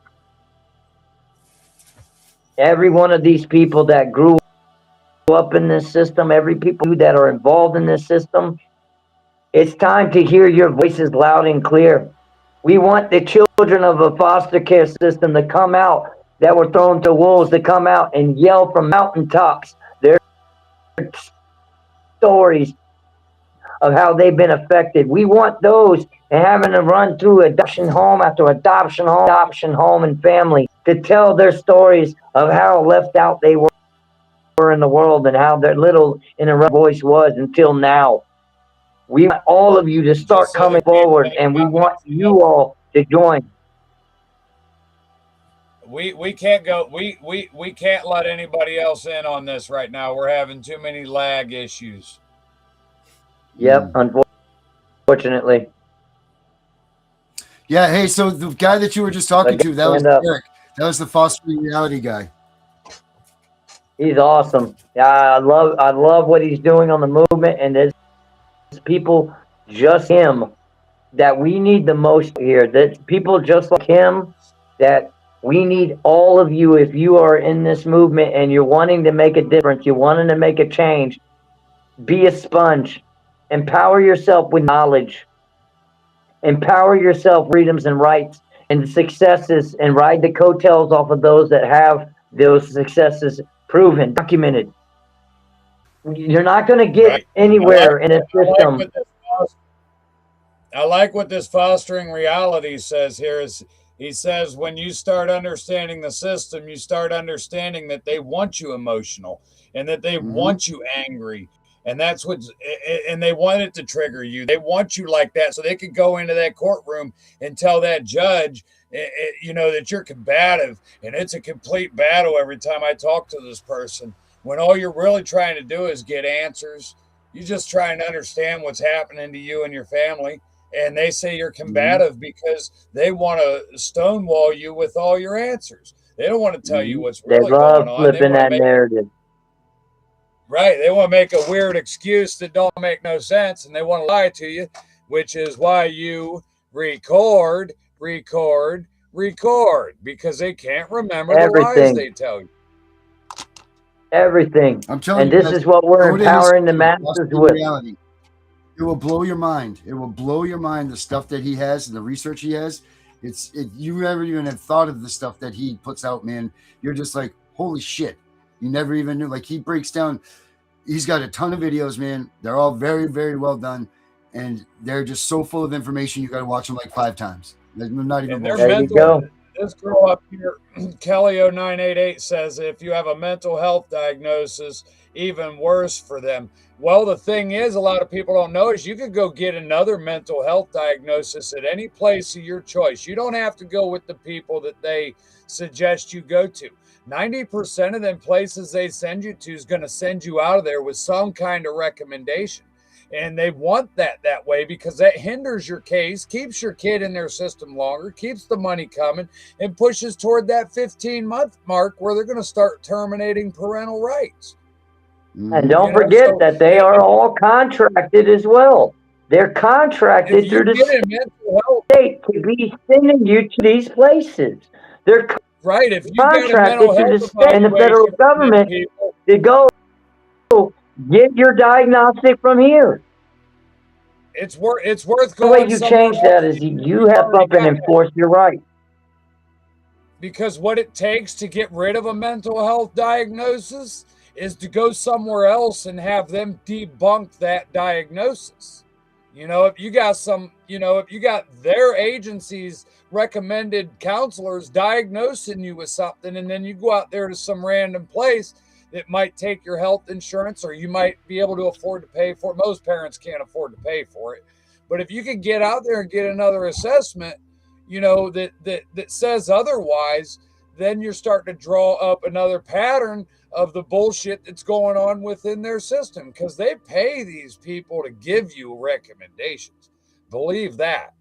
Every one of these people that grew up in this system, every people that are involved in this system, it's time to hear your voices loud and clear. We want the children of a foster care system to come out that were thrown to wolves to come out and yell from mountaintops their stories of how they've been affected. We want those having to run through adoption home after adoption home and family to tell their stories of how left out they were in the world and how their little inner voice was until now. We want all of you to start coming forward, and we want you all to join. We can't go we can't let anybody else in on this right now. We're having too many lag issues. Yep, unfortunately. Yeah. Hey, so the guy that you were just talking to, that was Eric. That was the fostering reality guy. He's awesome. Yeah, I love what he's doing on the movement, and there's people just him that we need the most here. That people just like him, that we need all of you. If you are in this movement and you're wanting to make a difference, you're wanting to make a change, be a sponge. Empower yourself with knowledge. Empower yourself with freedoms and rights and successes, and ride the coattails off of those that have those successes proven, documented. You're not going to get anywhere in a system. I like what this fostering reality says here is He says when you start understanding the system, you start understanding that they want you emotional and that they want you angry. And that's what, and they want it to trigger you. They want you like that so they could go into that courtroom and tell that judge, that you're combative. And it's a complete battle every time I talk to this person. When all you're really trying to do is get answers, you're just trying to understand what's happening to you and your family. And they say you're combative because they want to stonewall you with all your answers. They don't want to tell you what's They really going love on. flipping that narrative. Right. They want to make a weird excuse that don't make no sense, and they want to lie to you, which is why you record, because they can't remember the lies they tell you. Everything. I'm telling And you, this is what we're empowering the masses with. Reality. It will blow your mind. It will blow your mind, the stuff that he has and the research he has. You never even have thought of the stuff that he puts out, man. You're just like, holy shit. You never even knew. Like, he breaks down. He's got a ton of videos, man. They're all very, very well done. And they're just so full of information. You got to watch them like 5 times. Not even. There you go. This girl up here, Kelly0988, says if you have a mental health diagnosis, even worse for them. Well, the thing is, a lot of people don't know is you could go get another mental health diagnosis at any place of your choice. You don't have to go with the people that they suggest you go to. 90% of them places they send you to is going to send you out of there with some kind of recommendation. And they want that way because that hinders your case, keeps your kid in their system longer, keeps the money coming, and pushes toward that 15-month mark where they're going to start terminating parental rights. And don't forget that they are all contracted as well. They're contracted through the state to be sending you to these places. They're right. If you contracted through the state and the federal government to go get your diagnostic from here. It's worth going. The way you change that is you have up and enforce your right. Because what it takes to get rid of a mental health diagnosis is to go somewhere else and have them debunk that diagnosis. If you got their agency's recommended counselors diagnosing you with something, and then you go out there to some random place that might take your health insurance, or you might be able to afford to pay for it. Most parents can't afford to pay for it. But if you could get out there and get another assessment, that says otherwise, then you're starting to draw up another pattern of the bullshit that's going on within their system, because they pay these people to give you recommendations. Believe that.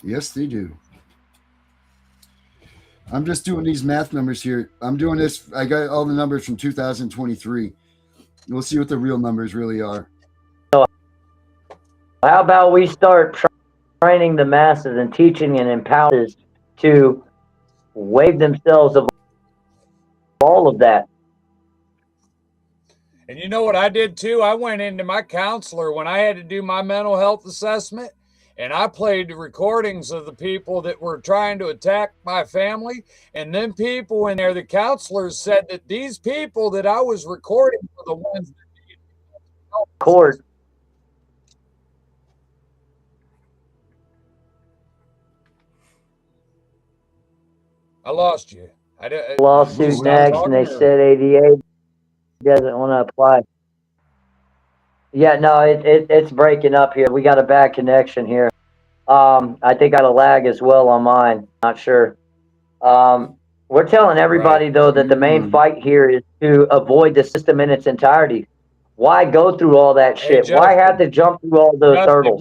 Yes, they do. I'm just doing these math numbers here. I'm doing this. I got all the numbers from 2023. We'll see what the real numbers really are. How about we start training the masses and teaching and empowering to waive themselves of all of that. And you know what I did too? I went into my counselor when I had to do my mental health assessment, and I played the recordings of the people that were trying to attack my family. And then people in there, the counselors said that these people that I was recording were the ones that needed court. I lost you. Lawsuit next, and they said ADA doesn't want to apply. Yeah, no, it's breaking up here. We got a bad connection here. I think I got a lag as well on mine. Not sure. We're telling everybody, though, that the main fight here is to avoid the system in its entirety. Why go through all that shit? Justin, why have to jump through all those hurdles?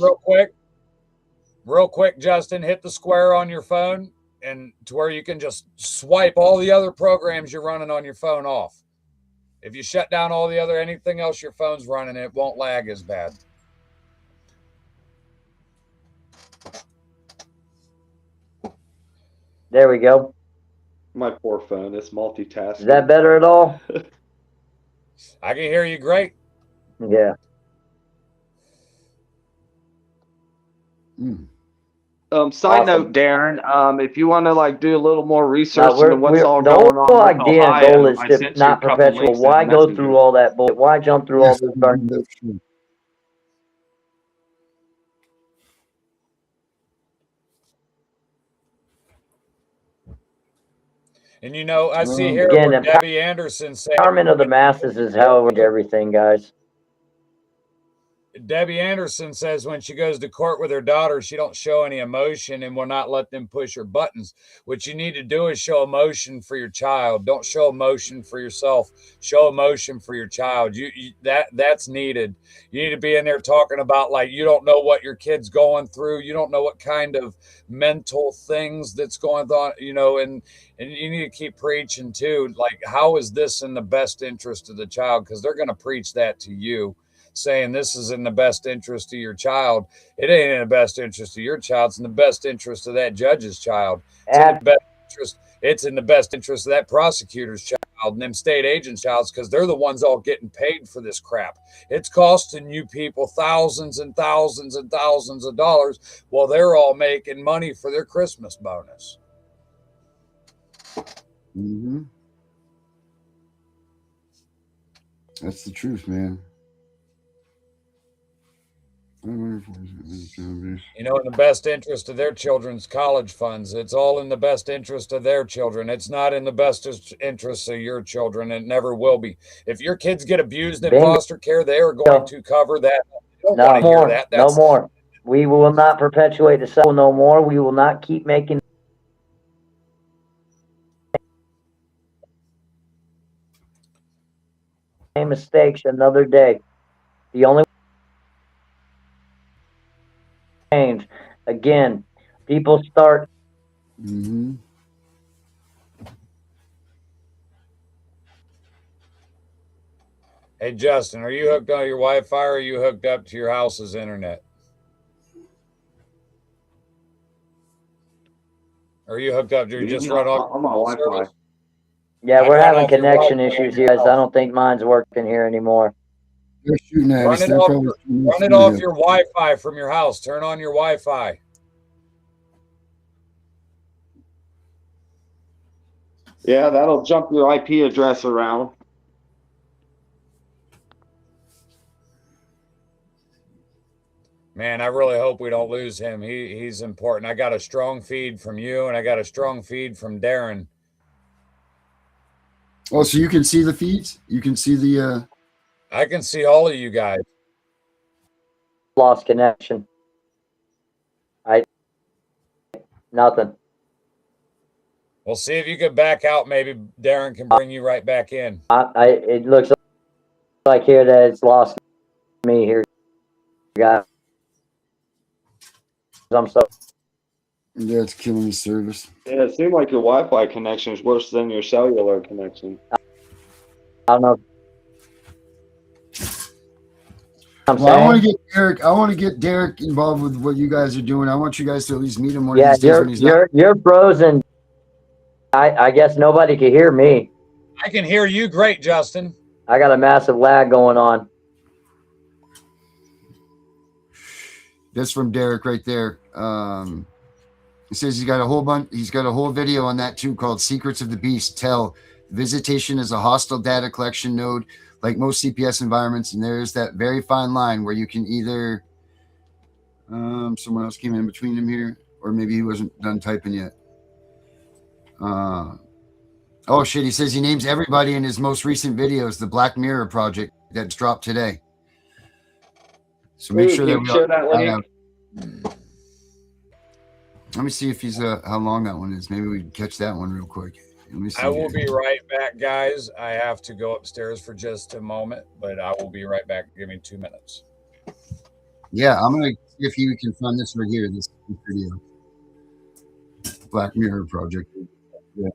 Real quick, Justin, hit the square on your phone, and to where you can just swipe all the other programs you're running on your phone off. If you shut down all the other, anything else your phone's running, it won't lag as bad. There we go. My poor phone, it's multitasking. Is that better at all? I can hear you great. Yeah. Side note, Darren, if you want to do a little more research into what's all going on with The whole idea and goal is to not perpetual. Why go through all that bullshit? Why jump through all those darn? And I see here Again, where Debbie Anderson said, empowerment of the masses is how everything, guys. Debbie Anderson says when she goes to court with her daughter, she don't show any emotion and will not let them push her buttons. What you need to do is show emotion for your child. Don't show emotion for yourself. Show emotion for your child. That's needed. You need to be in there talking about, like, you don't know what your kid's going through. You don't know what kind of mental things that's going on, and you need to keep preaching too. Like, how is this in the best interest of the child? Because they're going to preach that to you, saying this is in the best interest of your child. It ain't in the best interest of your child. It's in the best interest of that judge's child. It's in the best interest. It's in the best interest of that prosecutor's child and them state agents' childs, because they're the ones all getting paid for this crap. It's costing you people thousands and thousands and thousands of dollars while they're all making money for their Christmas bonus. Mm-hmm. That's the truth, man. In the best interest of their children's college funds. It's all in the best interest of their children. It's not in the best interest of your children. It never will be. If your kids get abused in foster care, they are going to cover that. No more. No more. We will not perpetuate the cycle no more. We will not keep making mistakes another day. The only change, again, people start. Mm-hmm. Hey, Justin, are you hooked on your Wi-Fi, or are you hooked up to your house's internet? Are you hooked up? Do you just run off on my Wi-Fi? Yeah, we're having connection issues, you guys. I don't think mine's working here anymore. They're shooting at us. Run it off your Wi-Fi from your house. Turn on your Wi-Fi. Yeah, that'll jump your IP address around. Man, I really hope we don't lose him. He's important. I got a strong feed from you, and I got a strong feed from Darren. Oh, so you can see the feeds? You can see the I can see all of you guys. Lost connection. Nothing. We'll see if you can back out. Maybe Darren can bring you right back in. It looks like here that it's lost me here, guys. I'm so. Yeah, it's killing the service. Yeah, it seemed like your Wi-Fi connection is worse than your cellular connection. I don't know. Well, I want to get Derek. I want to get Derek involved with what you guys are doing. I want you guys to at least meet him one of these days when he's not. You're frozen. I guess nobody can hear me. I can hear you great, Justin. I got a massive lag going on. That's from Derek right there. He says he's got a whole bunch. He's got a whole video on that too called "Secrets of the Beast." Visitation is a hostile data collection node, like most CPS environments, and there's that very fine line where you can either. Someone else came in between him here, or maybe he wasn't done typing yet. Oh shit! He says he names everybody in his most recent videos the Black Mirror Project that's dropped today. So make sure that we share that link. Let me see if he's how long that one is. Maybe we can catch that one real quick. Let me see. I will be right back, guys. I have to go upstairs for just a moment, but I will be right back. Give me 2 minutes. Yeah, I'm gonna see if you can find this right here. This video, Black Mirror Project. Yeah.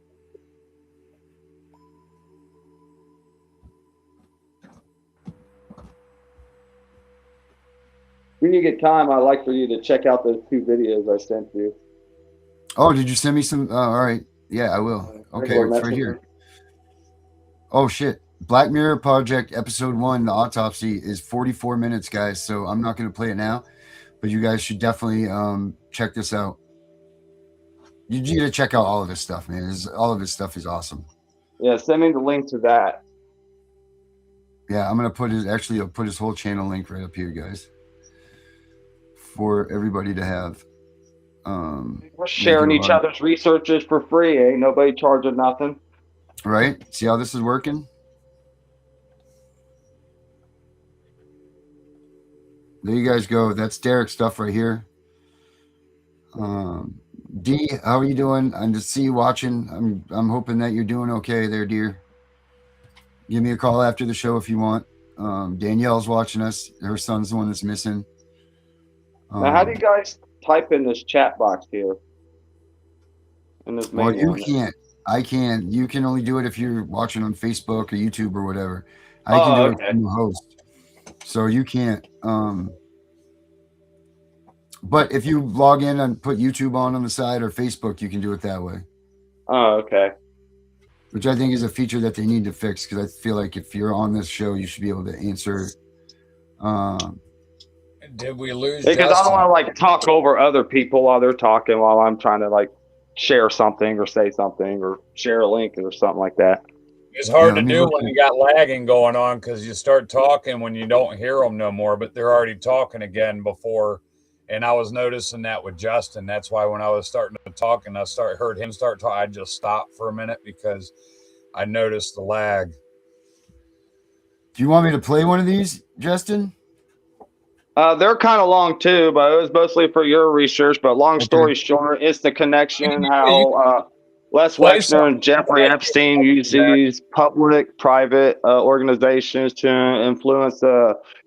When you get time, I'd like for you to check out those 2 videos I sent you. Oh, did you send me some? All right. Yeah, I will. Okay, it's right here. Oh, shit. Black Mirror Project Episode 1, The Autopsy, is 44 minutes, guys. So I'm not going to play it now, but you guys should definitely check this out. You need to check out all of this stuff, man. All of his stuff is awesome. Yeah, send me the link to that. Yeah, I'm going to put I'll put his whole channel link right up here, guys, for everybody to have. We're sharing each other's researches for free. Ain't nobody charging nothing. Right? See how this is working? There you guys go. That's Derek's stuff right here. D, how are you doing? I just see you watching. I'm hoping that you're doing okay there, dear. Give me a call after the show if you want. Danielle's watching us. Her son's the one that's missing. Now, how do you guys type in this chat box here? In this main Well, you one? can't. I can. You can only do it if you're watching on Facebook or YouTube or whatever. I can do it from the host. So you can't. But if you log in and put YouTube on the side or Facebook, you can do it that way. Oh, okay. Which I think is a feature that they need to fix, because I feel like if you're on this show, you should be able to answer. Did we lose Because Justin? I don't want to like talk over other people while they're talking while I'm trying to like share something or say something or share a link or something like that. It's hard to do when you got lagging going on, because you start talking when you don't hear them no more, but they're already talking again before. And I was noticing that with Justin. That's why when I was starting to talk and heard him start talking, I just stopped for a minute because I noticed the lag. Do you want me to play one of these, Justin? They're kind of long too, but it was mostly for your research. But long story short, it's the connection how Les Wexner and Jeffrey Epstein use these public-private organizations to influence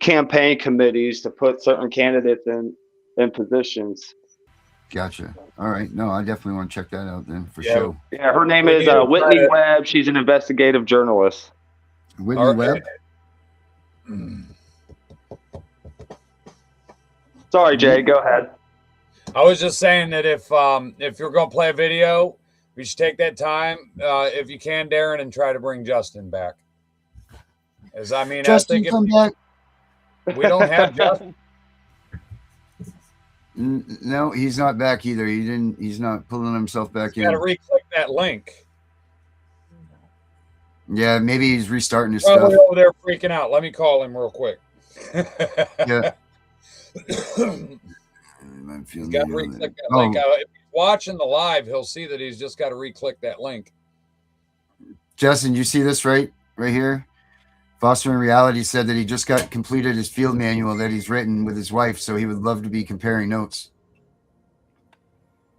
campaign committees to put certain candidates in positions. Gotcha. All right. No, I definitely want to check that out then for sure. Yeah, her name is Whitney Webb. She's an investigative journalist. Whitney Webb? Sorry, Jay. Go ahead. I was just saying that if you're going to play a video, we should take that time, if you can, Darren, and try to bring Justin back. Justin, come back. We don't have Justin. No, he's not back either. He's not pulling himself back in. Got to re-click that link. Yeah, maybe he's restarting his Probably stuff. over there freaking out. Let me call him real quick. Yeah. He's got to re-click that link. If he's watching the live, he'll see that he's just got to re-click that link. Justin, you see this right here? Fostering Reality said that he just got completed his field manual that he's written with his wife, so he would love to be comparing notes.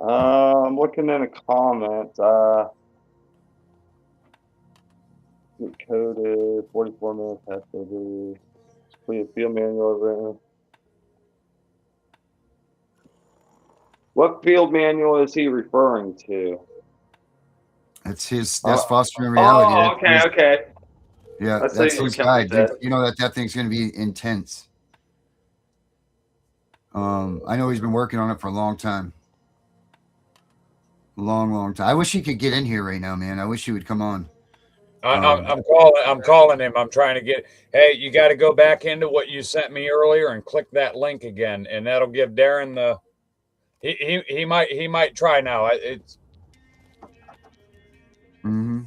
I'm looking in the comments. Coded 44 minutes after the field manual written. What field manual is he referring to? That's Fostering Reality. Oh, okay. Yeah, that's his guide. You know that thing's going to be intense. I know he's been working on it for a long time. Long time. I wish he could get in here right now, man. I wish he would come on. I'm calling him. I'm trying to get. Hey, you got to go back into what you sent me earlier and click that link again, and that'll give Darren the. He might try now. It's. Mm-hmm.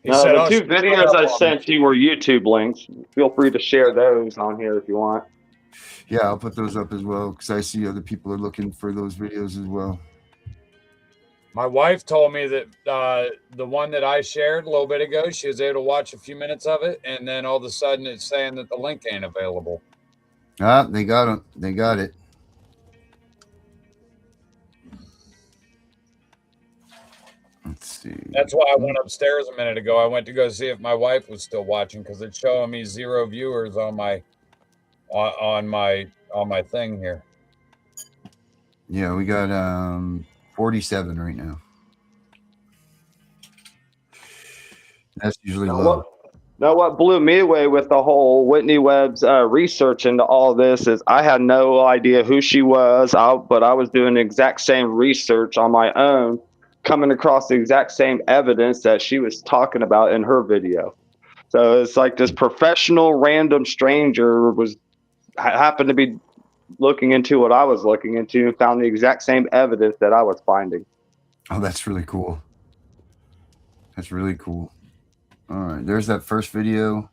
The two videos I sent you were YouTube links. Feel free to share those on here if you want. Yeah, I'll put those up as well, because I see other people are looking for those videos as well. My wife told me that the one that I shared a little bit ago, she was able to watch a few minutes of it, and then all of a sudden it's saying that the link ain't available. They got it. They got it. Let's see. That's why I went upstairs a minute ago. I went to go see if my wife was still watching, because it's showing me 0 viewers on my thing here. Yeah, we got 47 right now. That's usually low. Now, what blew me away with the whole Whitney Webb's research into all this is I had no idea who she was, but I was doing the exact same research on my own, coming across the exact same evidence that she was talking about in her video. So it's like this professional random stranger happened to be looking into what I was looking into and found the exact same evidence that I was finding. Oh, that's really cool. That's really cool. All right, there's that first video.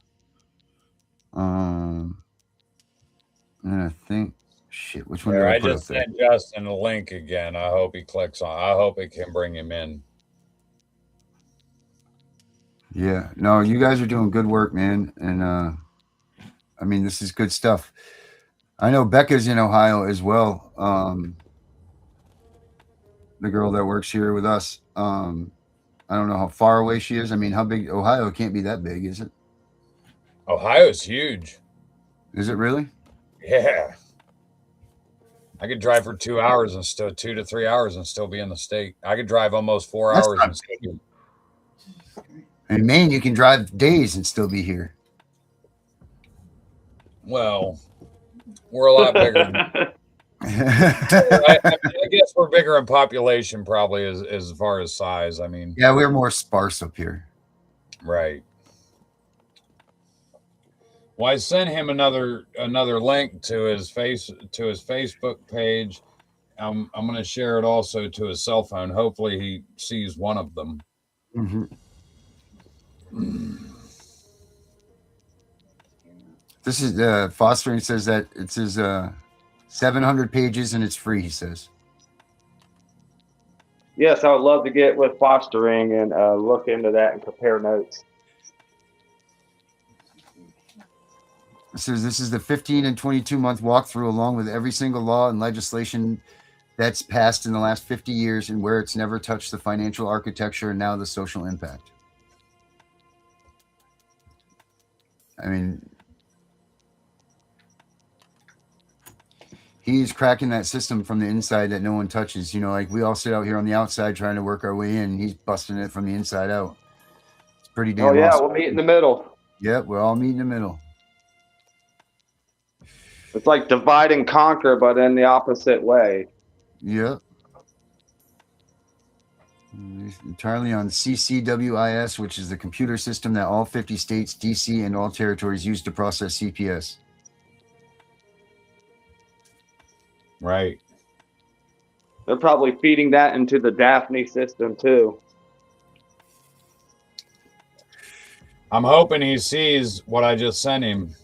And I think Shit, which one There, did I I put up just there? sent Justin a link again. I hope he clicks on. I hope it can bring him in. Yeah, no, you guys are doing good work, man. And I mean, this is good stuff. I know Becca's in Ohio as well. The girl that works here with us. I don't know how far away she is. I mean, how big? Ohio can't be that big, is it? Ohio's huge. Is it really? Yeah. I could drive for 2 hours and still 2 to 3 hours and still be in the state. I could drive almost 4 That's hours not and still be. In Maine, you can drive days and still be here. Well, we're a lot bigger. I guess we're bigger in population, probably as far as size. I mean, Yeah, we're more sparse up here. right. Well, I sent him another link to his Facebook page. I'm going to share it also to his cell phone. Hopefully, he sees one of them. Mm-hmm. This is fostering says that it says 700 pages and it's free. He says. Yes, I would love to get with fostering and look into that and compare notes. It says this is the 15 and 22 month walkthrough along with every single law and legislation that's passed in the last 50 years and where it's never touched the financial architecture and now the social impact. I mean, he's cracking that system from the inside that no one touches. You know, like we all sit out here on the outside trying to work our way in. And he's busting it from the inside out. It's pretty damn awesome. We'll meet in the middle. Yep, we're all meeting in the middle. It's like divide and conquer, but in the opposite way. Yep. Entirely on CCWIS, which is the computer system that all 50 states, DC, and all territories use to process CPS. Right. They're probably feeding that into the Daphne system too. I'm hoping he sees what I just sent him.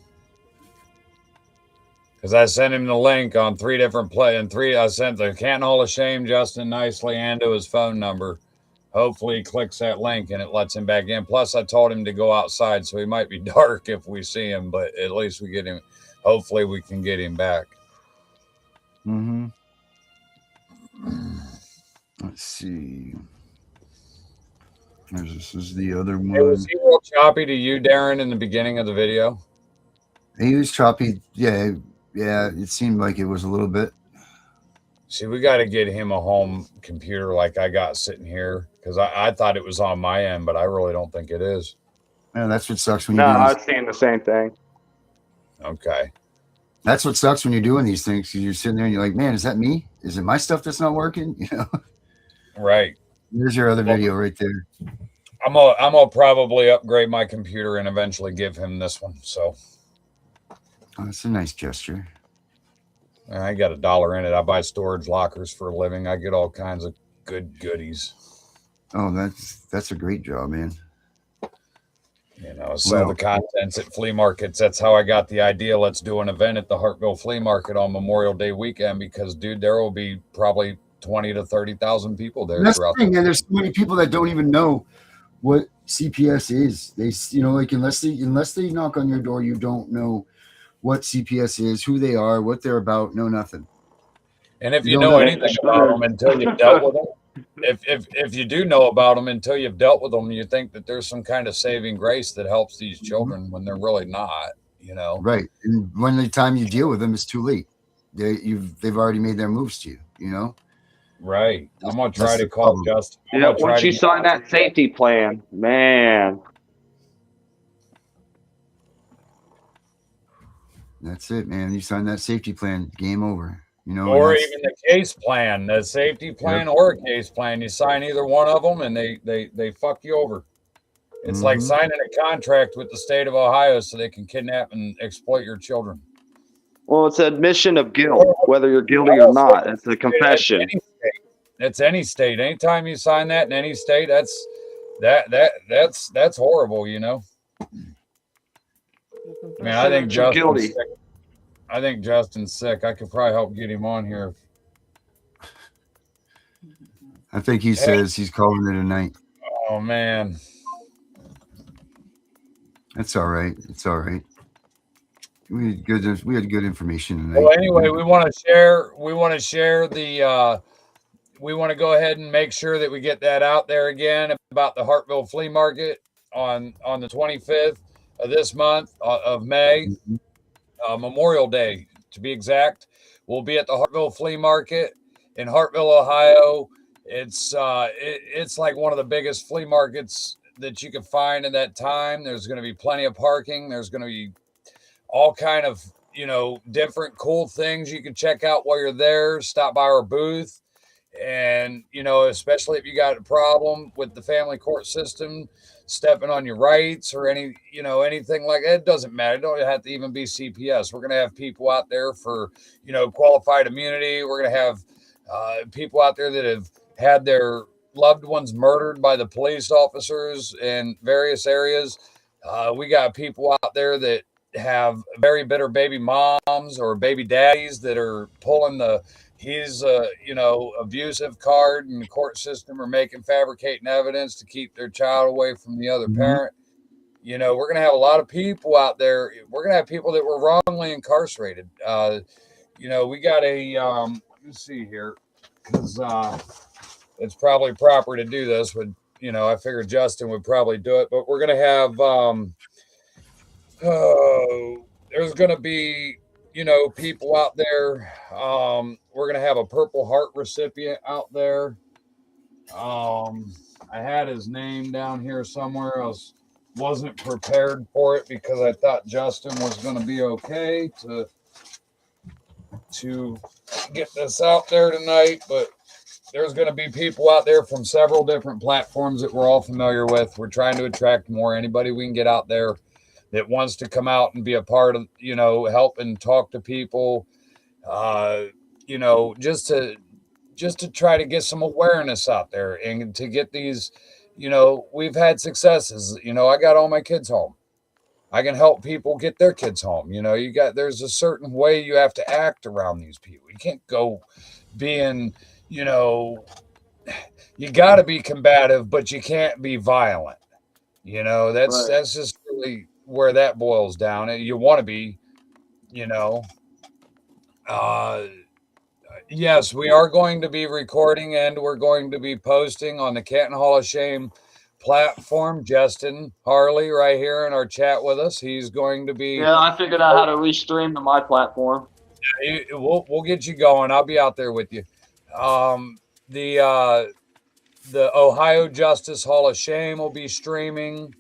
Because I sent him the link on 3 different I sent the Canton Hall of Shame Justin nicely and to his phone number. Hopefully he clicks that link and it lets him back in. Plus I told him to go outside, so he might be dark if we see him, but at least we get him. Hopefully we can get him back. Mm-hmm. Let's see. This is the other one. Hey, was he real choppy to you, Darren, in the beginning of the video? He was choppy. Yeah, it seemed like it was a little bit. See, we got to get him a home computer like I got sitting here, because I thought it was on my end, but I really don't think it is. Yeah, that's what sucks when you No, do I these. was seeing the same thing. Okay. That's what sucks when you're doing these things, because you're sitting there and you're like, man, is that me? Is it my stuff that's not working? You know? Right. There's your other video right there. I'm gonna probably upgrade my computer and eventually give him this one. So that's a nice gesture. I got $1 in it. I buy storage lockers for a living. I get all kinds of good goodies. Oh, that's a great job, man. You know, sell the contents at flea markets. That's how I got the idea. Let's do an event at the Hartville Flea Market on Memorial Day weekend, because, dude, there will be probably 20 to 30,000 people there. That's the thing, man. There's so many people that don't even know what CPS is. They, you know, like unless they knock on your door, you don't know what CPS is, who they are, what they're about. No, nothing. And if you know anything about them until you've dealt with them, if you do know about them until you've dealt with them, you think that there's some kind of saving grace that helps these children when they're really not. You know, right? And when the time you deal with them, it's too late. They've already made their moves to you. You know. Right. I'm gonna try to call Justin. Yeah, once you sign that safety plan, man. That's it, man. You sign that safety plan, game over. You know, or even the case plan, the safety plan, or a case plan. You sign either one of them, and they fuck you over. It's like signing a contract with the state of Ohio so they can kidnap and exploit your children. Well, it's admission of guilt, whether you're guilty or not. It's a confession. It's any state. Anytime you sign that in any state, that's horrible, you know. I mean, I think Justin's guilty. I think Justin's sick. I could probably help get him on here. I think he says he's calling it a night. Oh man, That's all right. It's all right. We had good information tonight. well anyway, we want to share the we want to go ahead and make sure that we get that out there again about the Hartville Flea Market on the 25th of this month of May, Memorial Day to be exact. We'll be at the Hartville Flea Market in Hartville, Ohio. It's like one of the biggest flea markets that you can find in that time. There's going to be plenty of parking. There's going to be all kind of different cool things you can check out while you're there. Stop by our booth. And, especially if you got a problem with the family court system, stepping on your rights or anything like that, it doesn't matter. It don't have to even be CPS. We're going to have people out there for, qualified immunity. We're going to have people out there that have had their loved ones murdered by the police officers in various areas. We got people out there that have very bitter baby moms or baby daddies that are pulling his abusive card in the court system or fabricating evidence to keep their child away from the other parent. We're going to have a lot of people out there. We're going to have people that were wrongly incarcerated. We got let's see here, because it's probably proper to do this. I figured Justin would probably do it, but we're going to have there's going to be people out there. We're going to have a Purple Heart recipient out there. I had his name down here somewhere. I wasn't prepared for it because I thought Justin was going to be okay to get this out there tonight, but there's going to be people out there from several different platforms that we're all familiar with. We're trying to attract more. Anybody we can get out there that wants to come out and be a part of, help and talk to people, just to try to get some awareness out there and to get these, we've had successes. I got all my kids home. I can help people get their kids home. There's a certain way you have to act around these people. You can't go being, you got to be combative, but you can't be violent. That's just really where that boils down. You want to be, yes, we are going to be recording and we're going to be posting on the Canton Hall of Shame platform. Justin Harley right here in our chat with us. He's going to be. Yeah, I figured out how to restream to my platform. We'll get you going. I'll be out there with you. The Ohio Justice Hall of Shame will be streaming.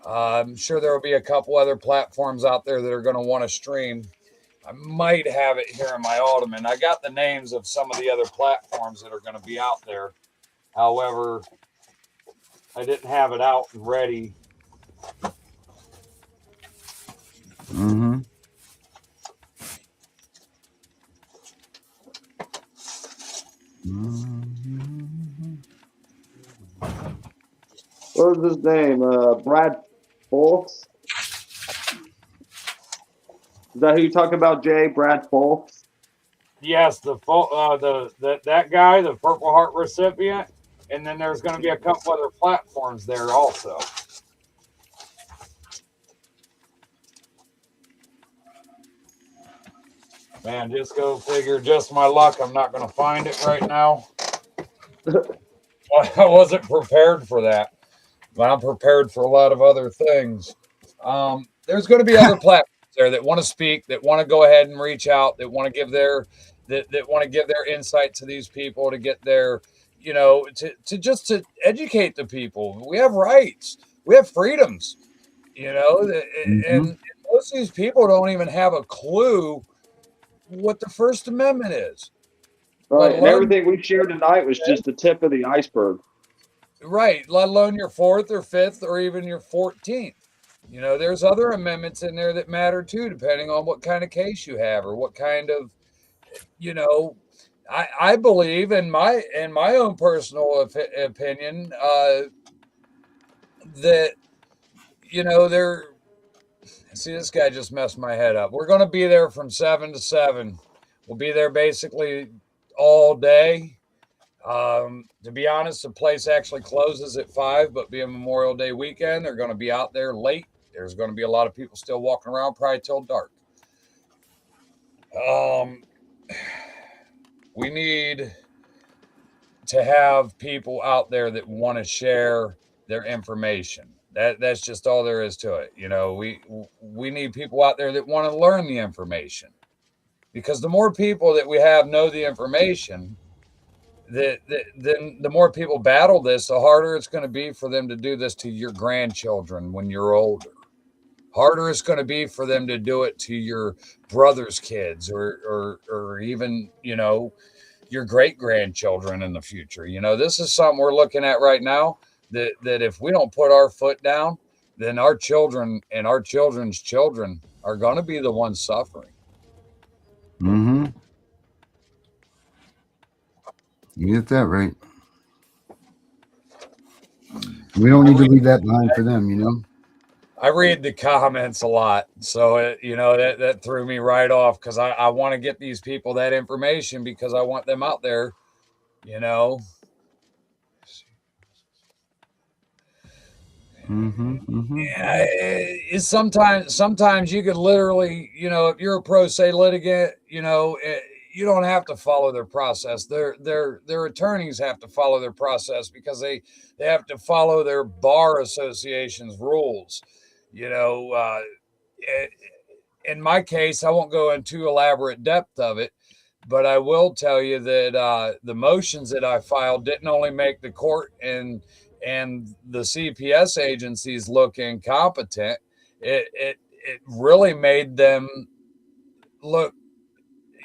I'm sure there will be a couple other platforms out there that are going to want to stream. I might have it here in my Ottoman. I got the names of some of the other platforms that are going to be out there. However, I didn't have it out and ready. What was his name? Brad Folks? Is that who you talking about, Jay? Brad Folks? Yes, that guy, the Purple Heart recipient, and then there's going to be a couple other platforms there also. Man, just go figure. Just my luck, I'm not going to find it right now. I wasn't prepared for that, but I'm prepared for a lot of other things. There's going to be other platforms there that want to speak, that want to go ahead and reach out, that want to give their insight to these people, to get their, to educate the people. We have rights, we have freedoms, and most of these people don't even have a clue what the First Amendment is. Right, and everything we shared tonight was just the tip of the iceberg. Right, let alone your 4th or 5th or even your 14th. There's other amendments in there that matter too, depending on what kind of case you have or what kind of, I believe in my own personal opinion that, see, this guy just messed my head up. We're going to be there from 7 to 7. We'll be there basically all day. To be honest, the place actually closes at 5, but being Memorial Day weekend, they're going to be out there late. There's going to be a lot of people still walking around probably till dark. We need to have people out there that want to share their information. That's just all there is to it. You know, we need people out there that want to learn the information, because the more people that we have know the information, then the more people battle this, the harder it's going to be for them to do this to your grandchildren when you're older. Harder it's going to be for them to do it to your brother's kids, or even, you know, your great grandchildren in the future. You know, this is something we're looking at right now, that if we don't put our foot down, then our children and our children's children are going to be the ones suffering. Mm-hmm. You get that right. We don't need to leave that behind for them, you know? I read the comments a lot, so you know, that threw me right off, because I want to get these people that information, because I want them out there, you know. Yeah, it's sometimes you could literally, you know, if you're a pro se litigant, you know, you don't have to follow their process. Their attorneys have to follow their process, because they have to follow their bar association's rules. You know, in my case, I won't go into elaborate depth of it, but I will tell you that the motions that I filed didn't only make the court and the CPS agencies look incompetent. It really made them look,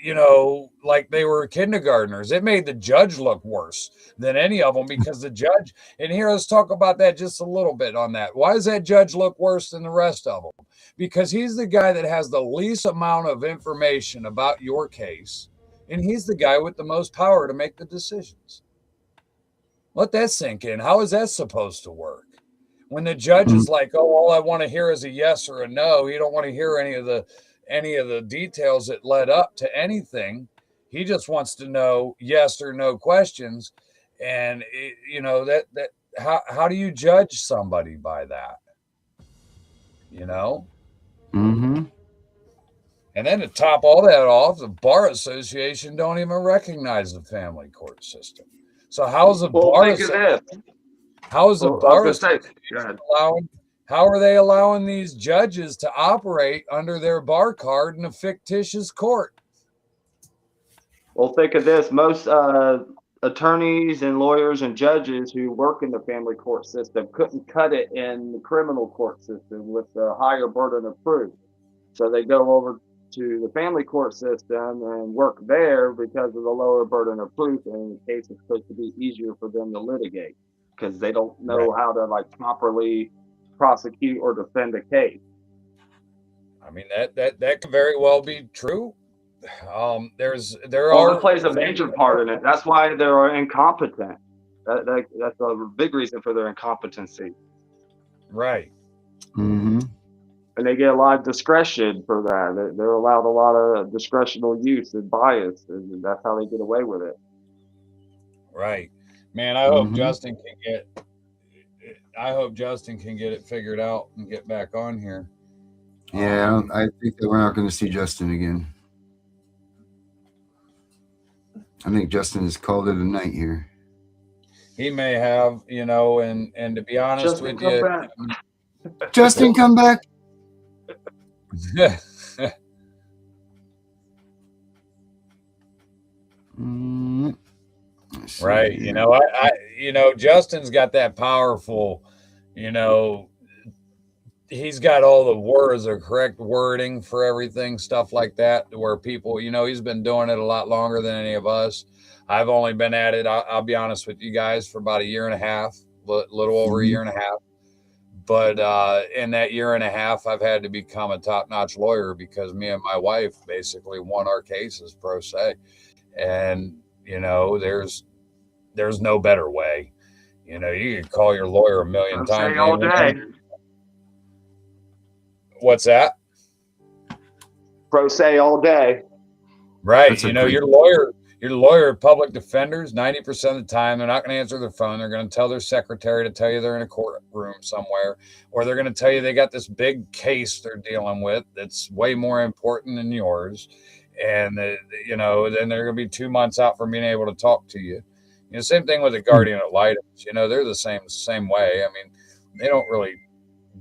you know, like they were kindergartners. It made the judge look worse than any of them, because the judge, and here, let's talk about that just a little bit on that. Why does that judge look worse than the rest of them? Because he's the guy that has the least amount of information about your case, and he's the guy with the most power to make the decisions. Let that sink in. How is that supposed to work? When the judge is like, oh, all I want to hear is a yes or a no. He don't want to hear any of the details that led up to anything. He just wants to know yes or no questions. And you know, that how do you judge somebody by that? You know? Mm-hmm. And then to top all that off, the bar association don't even recognize the family court system. So how is the bar association how are they allowing these judges to operate under their bar card in a fictitious court? Well, think of this. Most attorneys and lawyers and judges who work in the family court system couldn't cut it in the criminal court system with the higher burden of proof. So they go over to the family court system and work there because of the lower burden of proof, and the case is supposed to be easier for them to litigate because they don't know how to like properly prosecute or defend a case. I mean, that could very well be true. It plays a major part in it. That's why they're incompetent. That's a big reason for their incompetency. Right. Mm-hmm. And they get a lot of discretion for that. They're allowed a lot of discretional use and bias, and that's how they get away with it. Right. Man, I hope Justin can get it figured out and get back on here. Yeah, I think that we're not going to see Justin again. I think Justin has called it a night here. He may have, you know, and to be honest with you, Justin, come back. Right. You know, I you know, Justin's got that powerful, you know, he's got all the words or correct wording for everything, stuff like that, to where people, you know, he's been doing it a lot longer than any of us. I've only been at it, I'll be honest with you guys, for about a year and a half, little over a year and a half. But in that year and a half, I've had to become a top-notch lawyer because me and my wife basically won our cases pro se. And, you know, there's no better way. You know, you could call your lawyer a million times. All day. What's that? pro se all day. Right. That's a You know, great- your lawyer, public defenders, 90% of the time, they're not going to answer their phone. They're going to tell their secretary to tell you they're in a courtroom somewhere, or they're going to tell you they got this big case they're dealing with that's way more important than yours. And, you know, then they're going to be 2 months out from being able to talk to you. You know, same thing with the guardian ad litem. You know, they're the same way. I mean, they don't really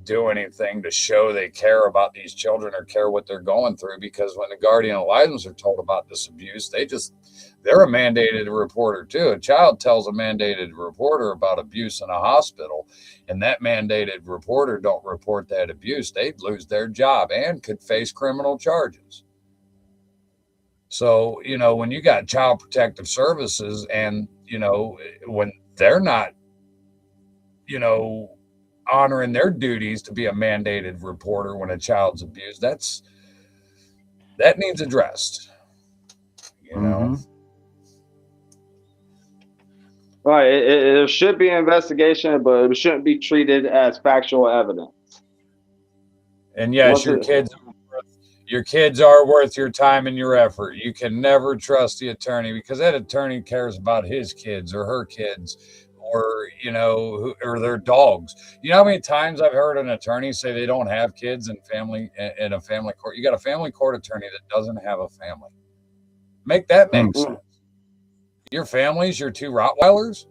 do anything to show they care about these children or care what they're going through, because when the guardian ad litems are told about this abuse, they're a mandated reporter too. A child tells a mandated reporter about abuse in a hospital, and that mandated reporter don't report that abuse, they'd lose their job and could face criminal charges. So, you know, when you got child protective services and, you know, when they're not, you know, honoring their duties to be a mandated reporter when a child's abused, that needs addressed, you know. Right. It should be an investigation, but it shouldn't be treated as factual evidence. And yes, your kids are worth your time and your effort. You can never trust the attorney, because that attorney cares about his kids or her kids, or, you know, or their dogs. You know how many times I've heard an attorney say they don't have kids in a family court? You got a family court attorney that doesn't have a family. Make that make sense. Your family's your two Rottweilers?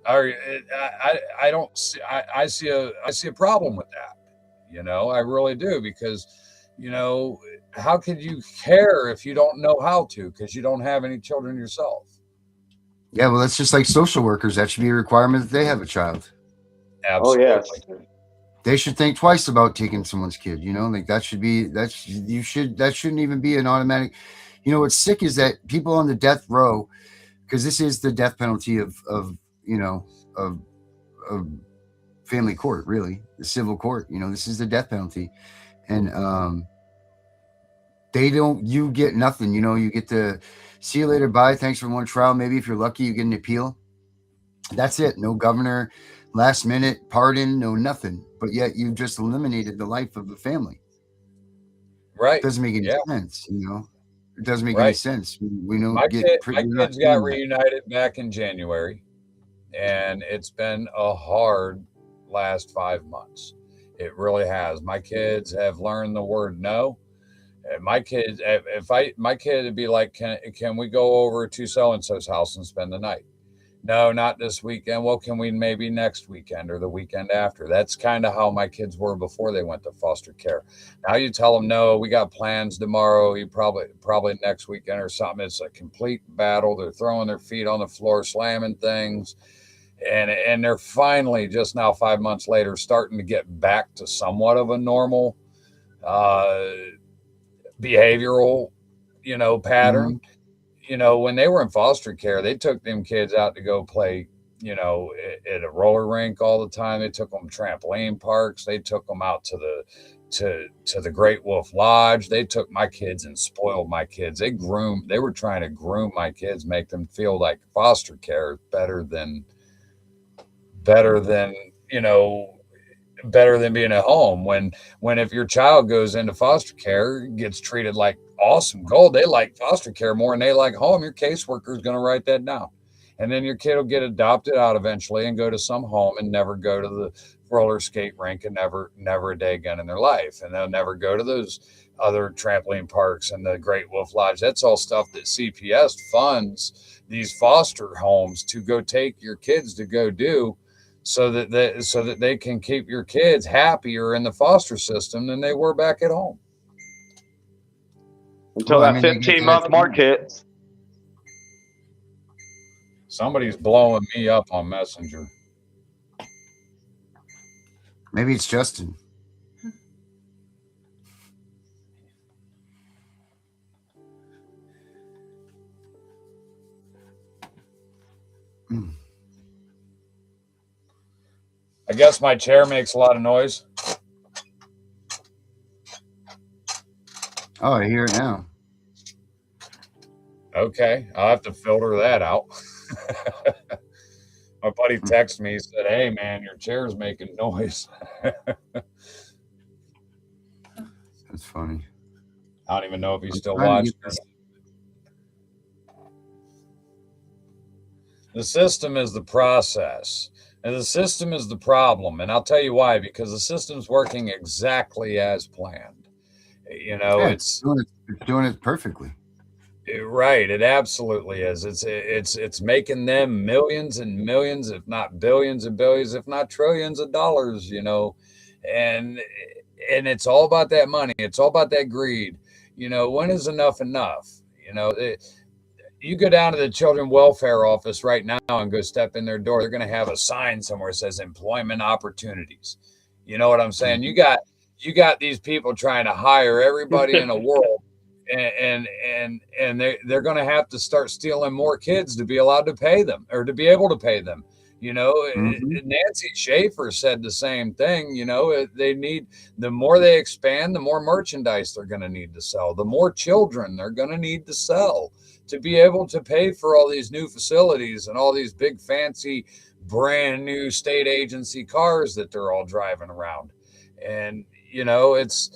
I don't see. I see a problem with that. You know, I really do, because, you know, how could you care if you don't know how to, because you don't have any children yourself? Yeah, well, that's just like social workers. That should be a requirement that they have a child. Absolutely. Oh, yes. They should think twice about taking someone's kid. You know, like that shouldn't even be an automatic. You know, what's sick is that people on the death row, because this is the death penalty of family court, really, the civil court. You know, this is the death penalty, and you get nothing. You know, you get to see you later, bye, thanks for one trial. Maybe if you're lucky, you get an appeal. That's it. No governor, last minute pardon, no nothing. But yet you just eliminated the life of the family. Right. It doesn't make any sense. You know, it doesn't make any sense. We know my kids got reunited back in January, and it's been a hard last 5 months. It really has. My kids have learned the word no. And my kids, my kid would be like, can we go over to so-and-so's house and spend the night? No, not this weekend. Well, can we maybe next weekend or the weekend after? That's kind of how my kids were before they went to foster care. Now you tell them, no, we got plans tomorrow. You probably next weekend or something. It's a complete battle. They're throwing their feet on the floor, slamming things. And they're finally, just now 5 months later, starting to get back to somewhat of a normal behavioral, you know, pattern. You know, when they were in foster care, they took them kids out to go play, you know, at a roller rink all the time. They took them trampoline parks. They took them out to the Great Wolf Lodge. They took my kids and spoiled my kids. They were trying to groom my kids, make them feel like foster care is better than, you know, better than being at home. When if your child goes into foster care, gets treated like awesome gold, they like foster care more than they like home, your caseworker is going to write that down. And then your kid will get adopted out eventually and go to some home and never go to the roller skate rink, and never a day again in their life. And they'll never go to those other trampoline parks and the Great Wolf Lodge. That's all stuff that CPS funds these foster homes to go take your kids to go do, so that they can keep your kids happier in the foster system than they were back at home. Until that 15-month mark hits. Somebody's blowing me up on Messenger. Maybe it's Justin. I guess my chair makes a lot of noise. Oh, I hear it now. Okay, I'll have to filter that out. My buddy texted me, he said, hey man, your chair's making noise. That's funny. I don't even know if he's still trying to watching. get this. The system is the process, and the system is the problem. And I'll tell you why, because the system's working exactly as planned. You know, Yeah, it's doing it perfectly. right. It absolutely is. It's making them millions and millions, if not billions and billions, if not trillions of dollars, you know. And and it's all about that money. It's all about that greed. You know, when is enough enough? You know, you go down to the children welfare office right now and go step in their door, they're going to have a sign somewhere that says employment opportunities. You know what I'm saying? Mhm. You got these people trying to hire everybody in the world, and they're going to have to start stealing more kids to be allowed to pay them or to be able to pay them. You know, Mhm. Nancy Schaefer said the same thing. You know, they need, the more they expand, the more merchandise they're going to need to sell, the more children they're going to need to sell to be able to pay for all these new facilities and all these big fancy brand new state agency cars that they're all driving around. And you know, it's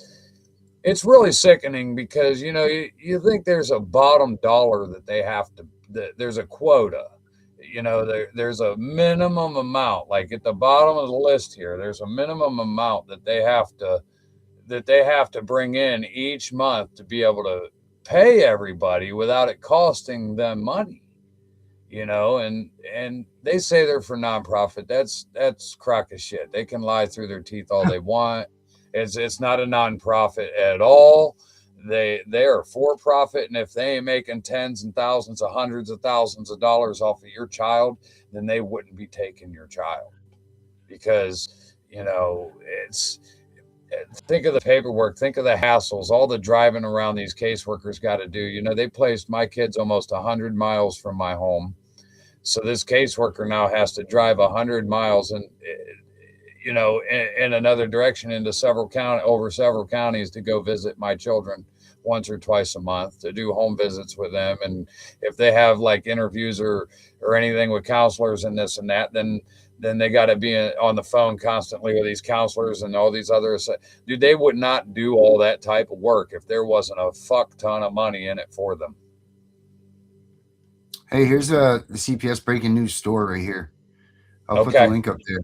really sickening because you know, you think there's a bottom dollar that they have to, that there's a quota. You know, there's a minimum amount, like at the bottom of the list here, there's a minimum amount that they have to bring in each month to be able to pay everybody without it costing them money. You know, and they say they're for nonprofit. That's crock of shit. They can lie through their teeth all they want. It's not a nonprofit at all. They are for profit, and if they ain't making tens and thousands of hundreds of thousands of dollars off of your child, then they wouldn't be taking your child, because you know, it's, think of the paperwork, think of the hassles, all the driving around these caseworkers got to do. You know, they placed my kids almost 100 miles from my home. So this caseworker now has to drive 100 miles and, you know, in another direction into over several counties to go visit my children once or twice a month to do home visits with them. And if they have like interviews or anything with counselors and this and that, then they got to be on the phone constantly with these counselors and all these others. Dude, they would not do all that type of work if there wasn't a fuck ton of money in it for them. Hey, here's the CPS breaking news store right here. I'll put the Okay. link up there.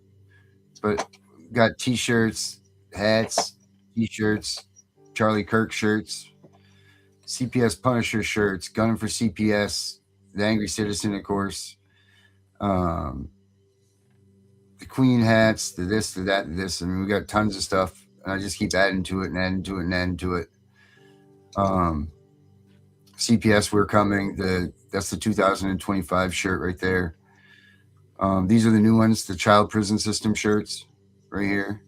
But got T-shirts, hats, T-shirts, Charlie Kirk shirts, CPS Punisher shirts, Gunning for CPS, the Angry Citizen, of course, the Queen hats, the this, the that, the this. I mean, we got tons of stuff, and I just keep adding to it and adding to it and adding to it. CPS, we're coming. That's the 2025 shirt right there. These are the new ones, the Child Prison System shirts right here.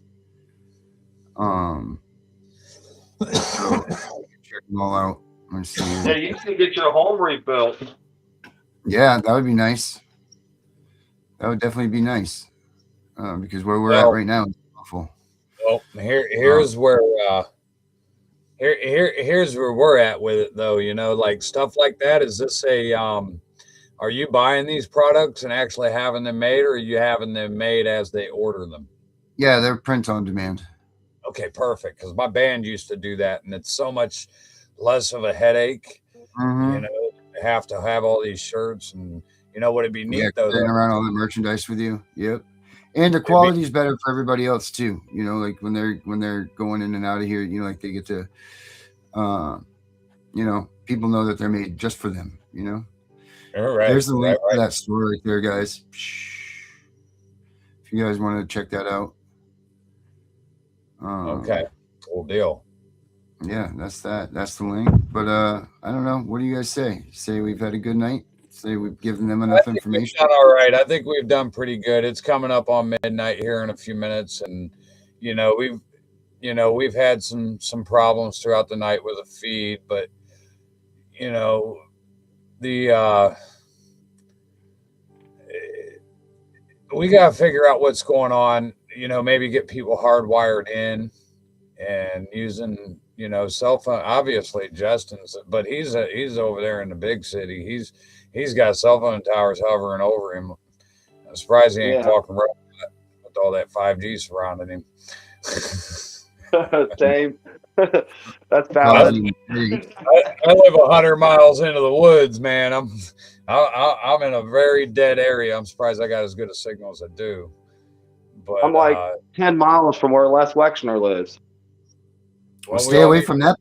So check them all out. Let's see. Yeah, you can get your home rebuilt. Yeah, that would be nice. That would definitely be nice. Because where we're at right now is awful. Well, here's where here's where we're at with it though. You know, like stuff like that. Is this a are you buying these products and actually having them made, or are you having them made as they order them? Yeah, they're print on demand. Okay, perfect. Because my band used to do that, and it's so much less of a headache. Mm-hmm. You know, have to have all these shirts, and you know what it'd be neat though. Carrying around all the merchandise with you. Yep. And the quality is better for everybody else too. You know, like when they're going in and out of here, you know, like they get to, you know, people know that they're made just for them. You know. All right. There's the link to that store right there, guys. If you guys want to check that out. Okay. Cool deal. Yeah, that's that. That's the link. But I don't know. What do you guys say? Say we've had a good night? Say we've given them enough information? We've done all right. I think we've done pretty good. It's coming up on midnight here in a few minutes, and you know we've had some problems throughout the night with the feed, but you know the we got to figure out what's going on. You know, maybe get people hardwired in and using, you know, cell phone. Obviously, Justin's, but he's over there in the big city. He's got cell phone towers hovering over him. I'm surprised he ain't talking right with all that 5G surrounding him. Same. That's Coffee valid. and tea. I live 100 miles into the woods, man. I'm in a very dead area. I'm surprised I got as good a signal as I do. But I'm like 10 miles from where Les Wexner lives. Well, stay away from that.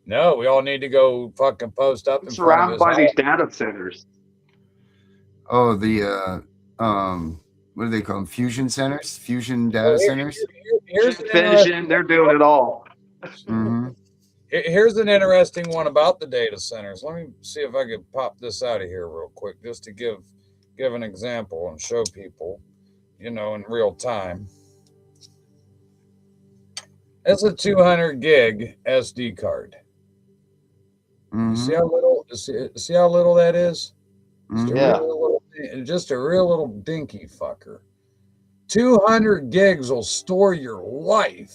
No, we all need to go fucking post up I'm in front of surrounded his by house. these data centers. Oh, the what do they call them? Fusion centers, fusion data centers. Here's an Fission, they're doing it all. Mm-hmm. Here's an interesting one about the data centers. Let me see if I could pop this out of here real quick, just to give an example and show people, in real time. It's a 200 gig SD card. Mm-hmm. You see how little that is? Just a real little dinky fucker. 200 gigs will store your life.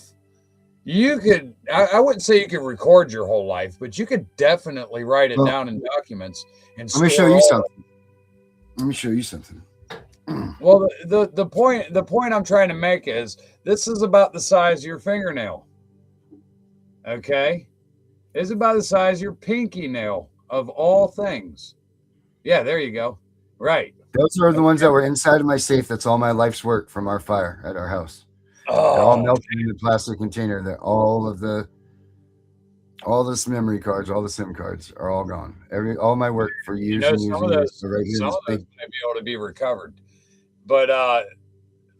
You could, I wouldn't say you could record your whole life, but you could definitely write it down in documents and Let me show you something. Let me show you something. Well, the point I'm trying to make is this is about the size of your fingernail. Okay? It's about the size of your pinky nail of all things. Yeah, there you go. Right. Those are the ones that were inside of my safe. That's all my life's work from our fire at our house. Oh, they're all melted in the plastic container. That all the memory cards, all the SIM cards are all gone. All my work for years and years and years. So right here, some of this those may be able to be recovered. But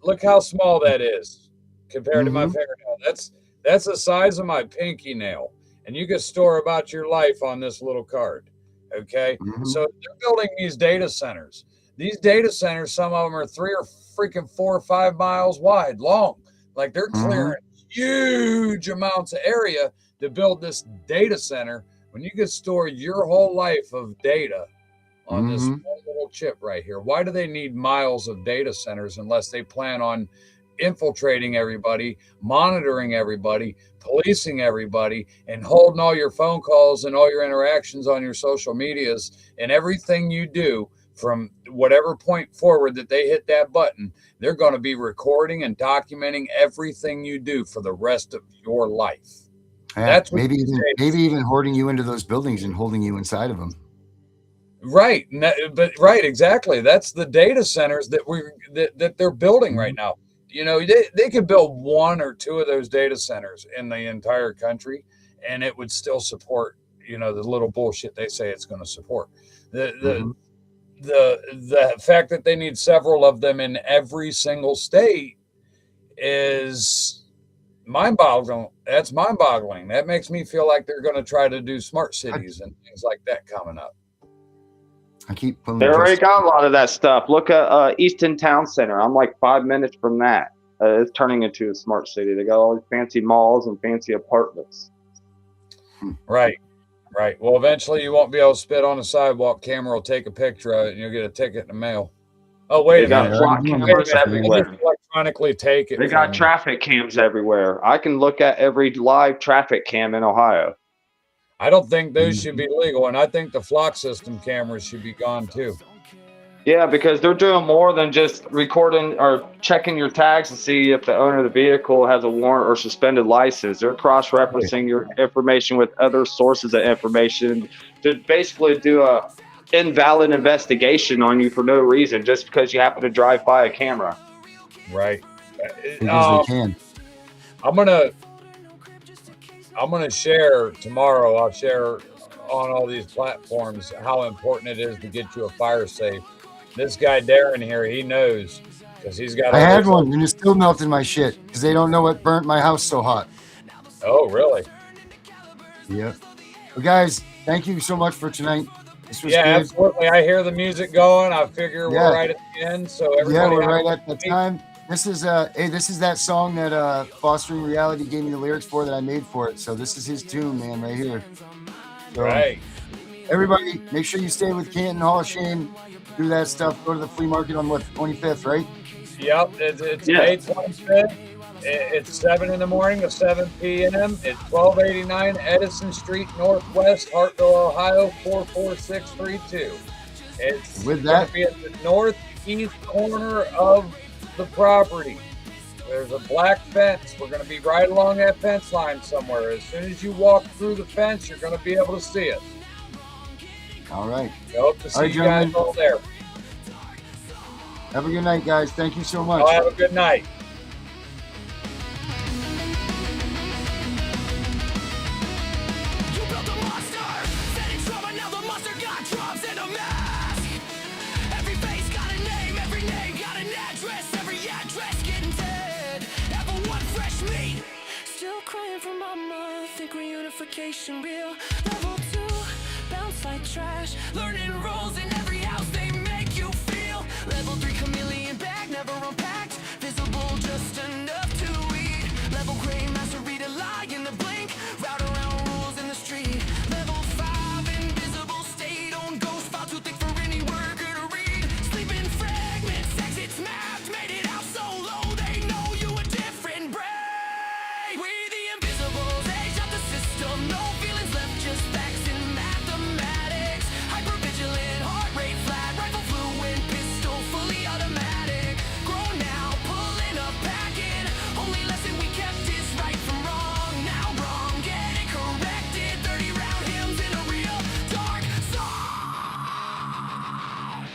look how small that is compared to my fingernail. That's the size of my pinky nail. And you can store about your life on this little card. Okay. So they're building these data centers. These data centers, some of them are 3 or freaking 4 or 5 miles wide, long. Like they're clearing huge amounts of area to build this data center when you can store your whole life of data on this small little chip right here. Why do they need miles of data centers unless they plan on infiltrating everybody, monitoring everybody, policing everybody, and holding all your phone calls and all your interactions on your social medias and everything you do from whatever point forward that they hit that button? They're going to be recording and documenting everything you do for the rest of your life. Yeah, that's maybe even hoarding you into those buildings and holding you inside of them. Right. But right, exactly. That's the data centers that they're building right now. They could build 1 or 2 of those data centers in the entire country, and it would still support, the little bullshit they say it's going to support. The fact that they need several of them in every single state is mind-boggling. That's mind-boggling. That makes me feel like they're going to try to do smart cities and things like that coming up. I keep pulling. They already got a lot of that stuff. Look at Easton Town Center. I'm like 5 minutes from that. It's turning into a smart city. They got all these fancy malls and fancy apartments. Right. Well, eventually you won't be able to spit on a sidewalk. Camera will take a picture of it, and you'll get a ticket in the mail. Oh, wait a minute. They got flock cameras everywhere. Electronically take it. They got traffic cams everywhere. I can look at every live traffic cam in Ohio. I don't think those should be legal, and I think the flock system cameras should be gone too. Yeah, because they're doing more than just recording or checking your tags to see if the owner of the vehicle has a warrant or suspended license. They're cross-referencing your information with other sources of information to basically do a invalid investigation on you for no reason, just because you happen to drive by a camera. Right. Because they can. I'm gonna share tomorrow. I'll share on all these platforms how important it is to get you a fire safe. This guy Darren here, he knows because he's got. I had one and it still melted my shit because they don't know what burnt my house so hot. Oh, really? Yep. Well, guys, thank you so much for tonight. This was good. Absolutely. I hear the music going. I figure we're right at the end. So everybody, we're right at the time. This is this is that song that Fostering Reality gave me the lyrics for that I made for it. So this is his tune, man, right here. So, right. Everybody, make sure you stay with Canton Hall of Shame. Do that stuff. Go to the flea market on what, 25th, right? Yep, it's May 25th. It's 7 in the morning to 7 p.m. It's 1289 Edison Street Northwest, Hartville, Ohio 44632. It's with that be at the northeast corner of the property. There's a black fence. We're going to be right along that fence line somewhere. As soon as you walk through the fence, you're going to be able to see us. All right. I hope to see you guys all there. Have a good night, guys. Thank you so much. I'll have a good night. You built a monster, set in trauma, now the monster got drums and a mask. Every face got a name got an address, every address getting dead. Ever want fresh meat? Still crying for mama, think reunification real. Level 2, bounce like trash, learning roles in every house they make you feel. Level 3, chameleon bag, never unpacked, visible just enough to eat. Level gray, master read a lie in the blink, route around rules in the street. Level 5, invisible state, on ghost file too thick for any worker to read. Sleeping fragments, exits mapped, made it out so low they know you a different breed. We the invisibles, age out the system, no feelings left, just facts and mathematics. Hypervigilant, heart rate flat, rifle fluent, pistol fully automatic. Grown now, pulling up, packing. Only lesson we kept is right from wrong. Now wrong, get it corrected. 30 round hymns in a real dark song.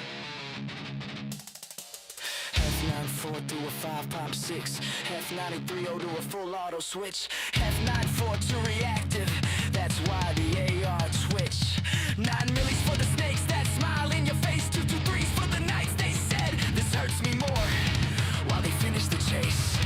F94 through a 5 pop 6. F93 to a full auto switch. F94 to reactive. That's why the AR twitch. 9 millis for the snakes that smile in your face. 223s for the nights they said this hurts me more. While they finish the chase.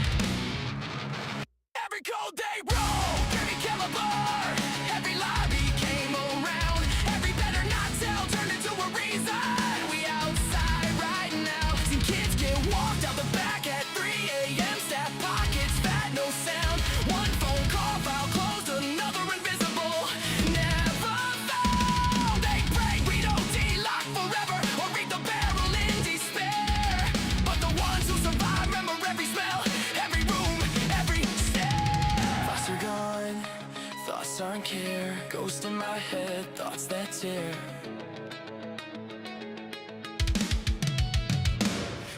Every code they wrote, every caliber, every lobby came around. Every better not tell turned into a reason. We outside right now. Seen kids get walked out the back at 3 a.m. Staff pockets, fat, no sound. One phone call, file closed, another invisible. Never found. They pray we don't D-lock forever or read the barrel in despair. But the ones who survive remember every smell, every room, every stare. Thoughts are gone, thoughts aren't care. Ghost in my head, thoughts that tear.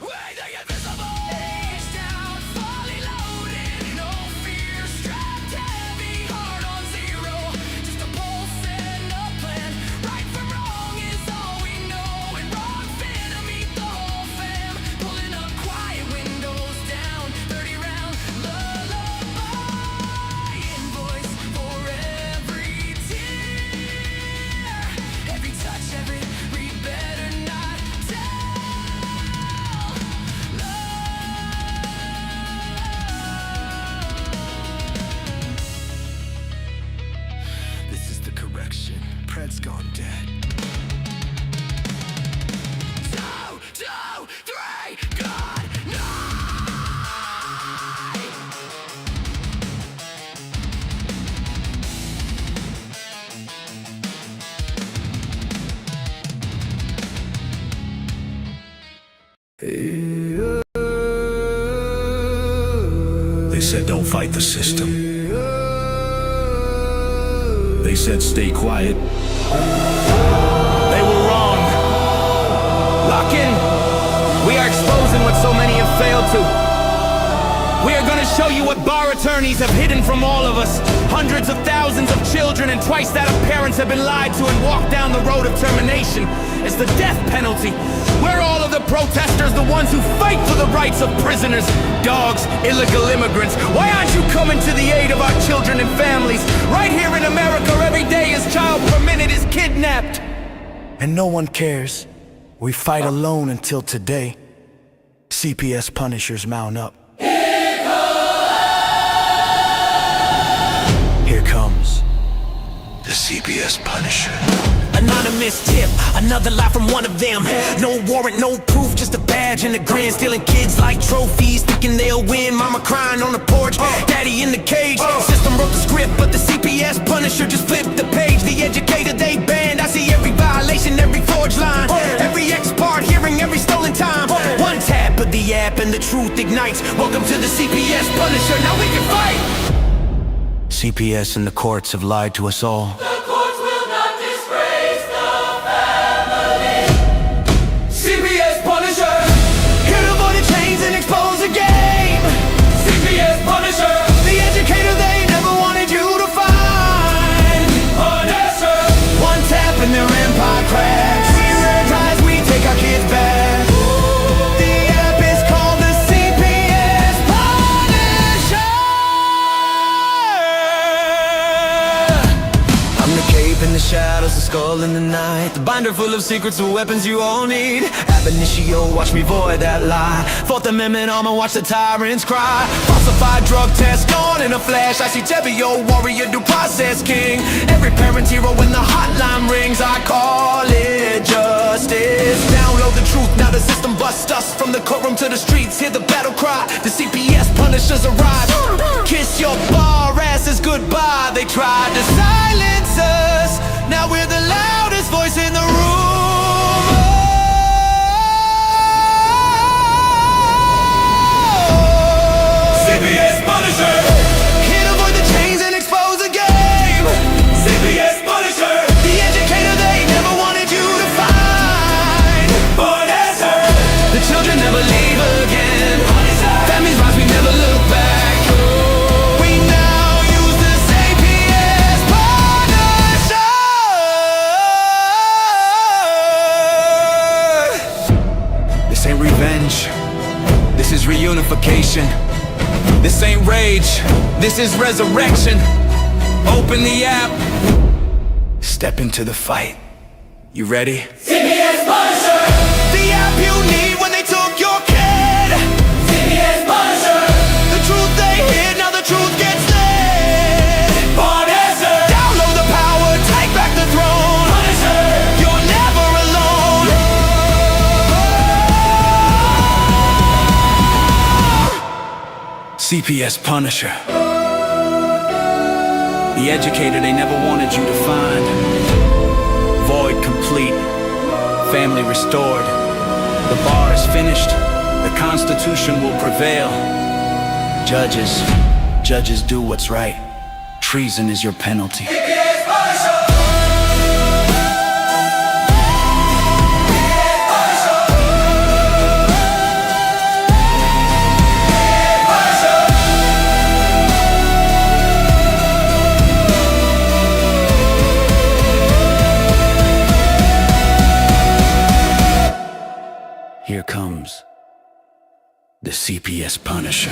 Way the invisible. Face down, fully loaded. No fear, strapped heavy, heart on zero. Just a pulse and a plan. Right from wrong is all we know. And wrong fit to meet the whole fam. Pulling up quiet, windows down. 30 round lullaby. Invoice for every tear. Every touch, every read better not tell. This is the correction. Pred's gone dead. 2, 2, 3, good night. They said don't fight the system. They said stay quiet. They were wrong. Lock in. We are exposing what so many have failed to. We are gonna show you what bar attorneys have hidden from all of us. Hundreds of thousands of children and twice that of parents have been lied to and walked down the road of termination. It's the death penalty. We're all of the protesters, the ones who fight for the rights of prisoners, dogs, illegal immigrants. Why aren't you coming to the aid of our children and families? Right here in America, every day a child per minute is kidnapped. And no one cares. We fight alone until today. CPS punishers mount up. Here comes The CPS Punisher. anonymous tip, another lie from one of them. No warrant, no proof, just a badge and a grin. Stealing kids like trophies, thinking they'll win. Mama crying on the porch, daddy in the cage. System wrote the script, but the CPS Punisher just flipped the page. The educator they banned, I see every violation, every forged line, every ex-part hearing, every stolen time. One tap of the app and the truth ignites. Welcome to the CPS Punisher, now we can fight. CPS and the courts have lied to us all. The courts will not disgrace the family. CPS Punisher, here to avoid the chains and expose the game. across the skull in the night. The binder full of secrets and weapons you all need. Ab initio, watch me void that lie. Fourth Amendment armor, watch the tyrants cry. Falsified drug test gone in a flash. I see Tebio, warrior, due process king. Every parent hero when the hotline rings. I call it justice. Download the truth, now the system busts us. From the courtroom to the streets, hear the battle cry. The CPS punishers arrive. Kiss your bar asses goodbye. They tried to silence us. Now we're the loudest voice in the room. CPS Punisher. Here to avoid the chains and expose the game. CPS Punisher. The educator they never wanted you to find. Born as her. The children never leave again. Families rise, we never look back. We now use the CPS Punisher. This ain't revenge. This is reunification. This ain't rage, this is resurrection. Open the app, step into the fight. You ready? CPS Punisher! The app you need when they took your kid. CPS Punisher! The truth they hid, now the truth gets lit. Punisher! Download the power, take back the throne. Punisher! You're never alone. CPS Punisher. The educator they never wanted you to find. Void complete. Family restored. The bar is finished. The Constitution will prevail. Judges do what's right. Treason is your penalty. CPS Punisher! Here comes the CPS Punisher.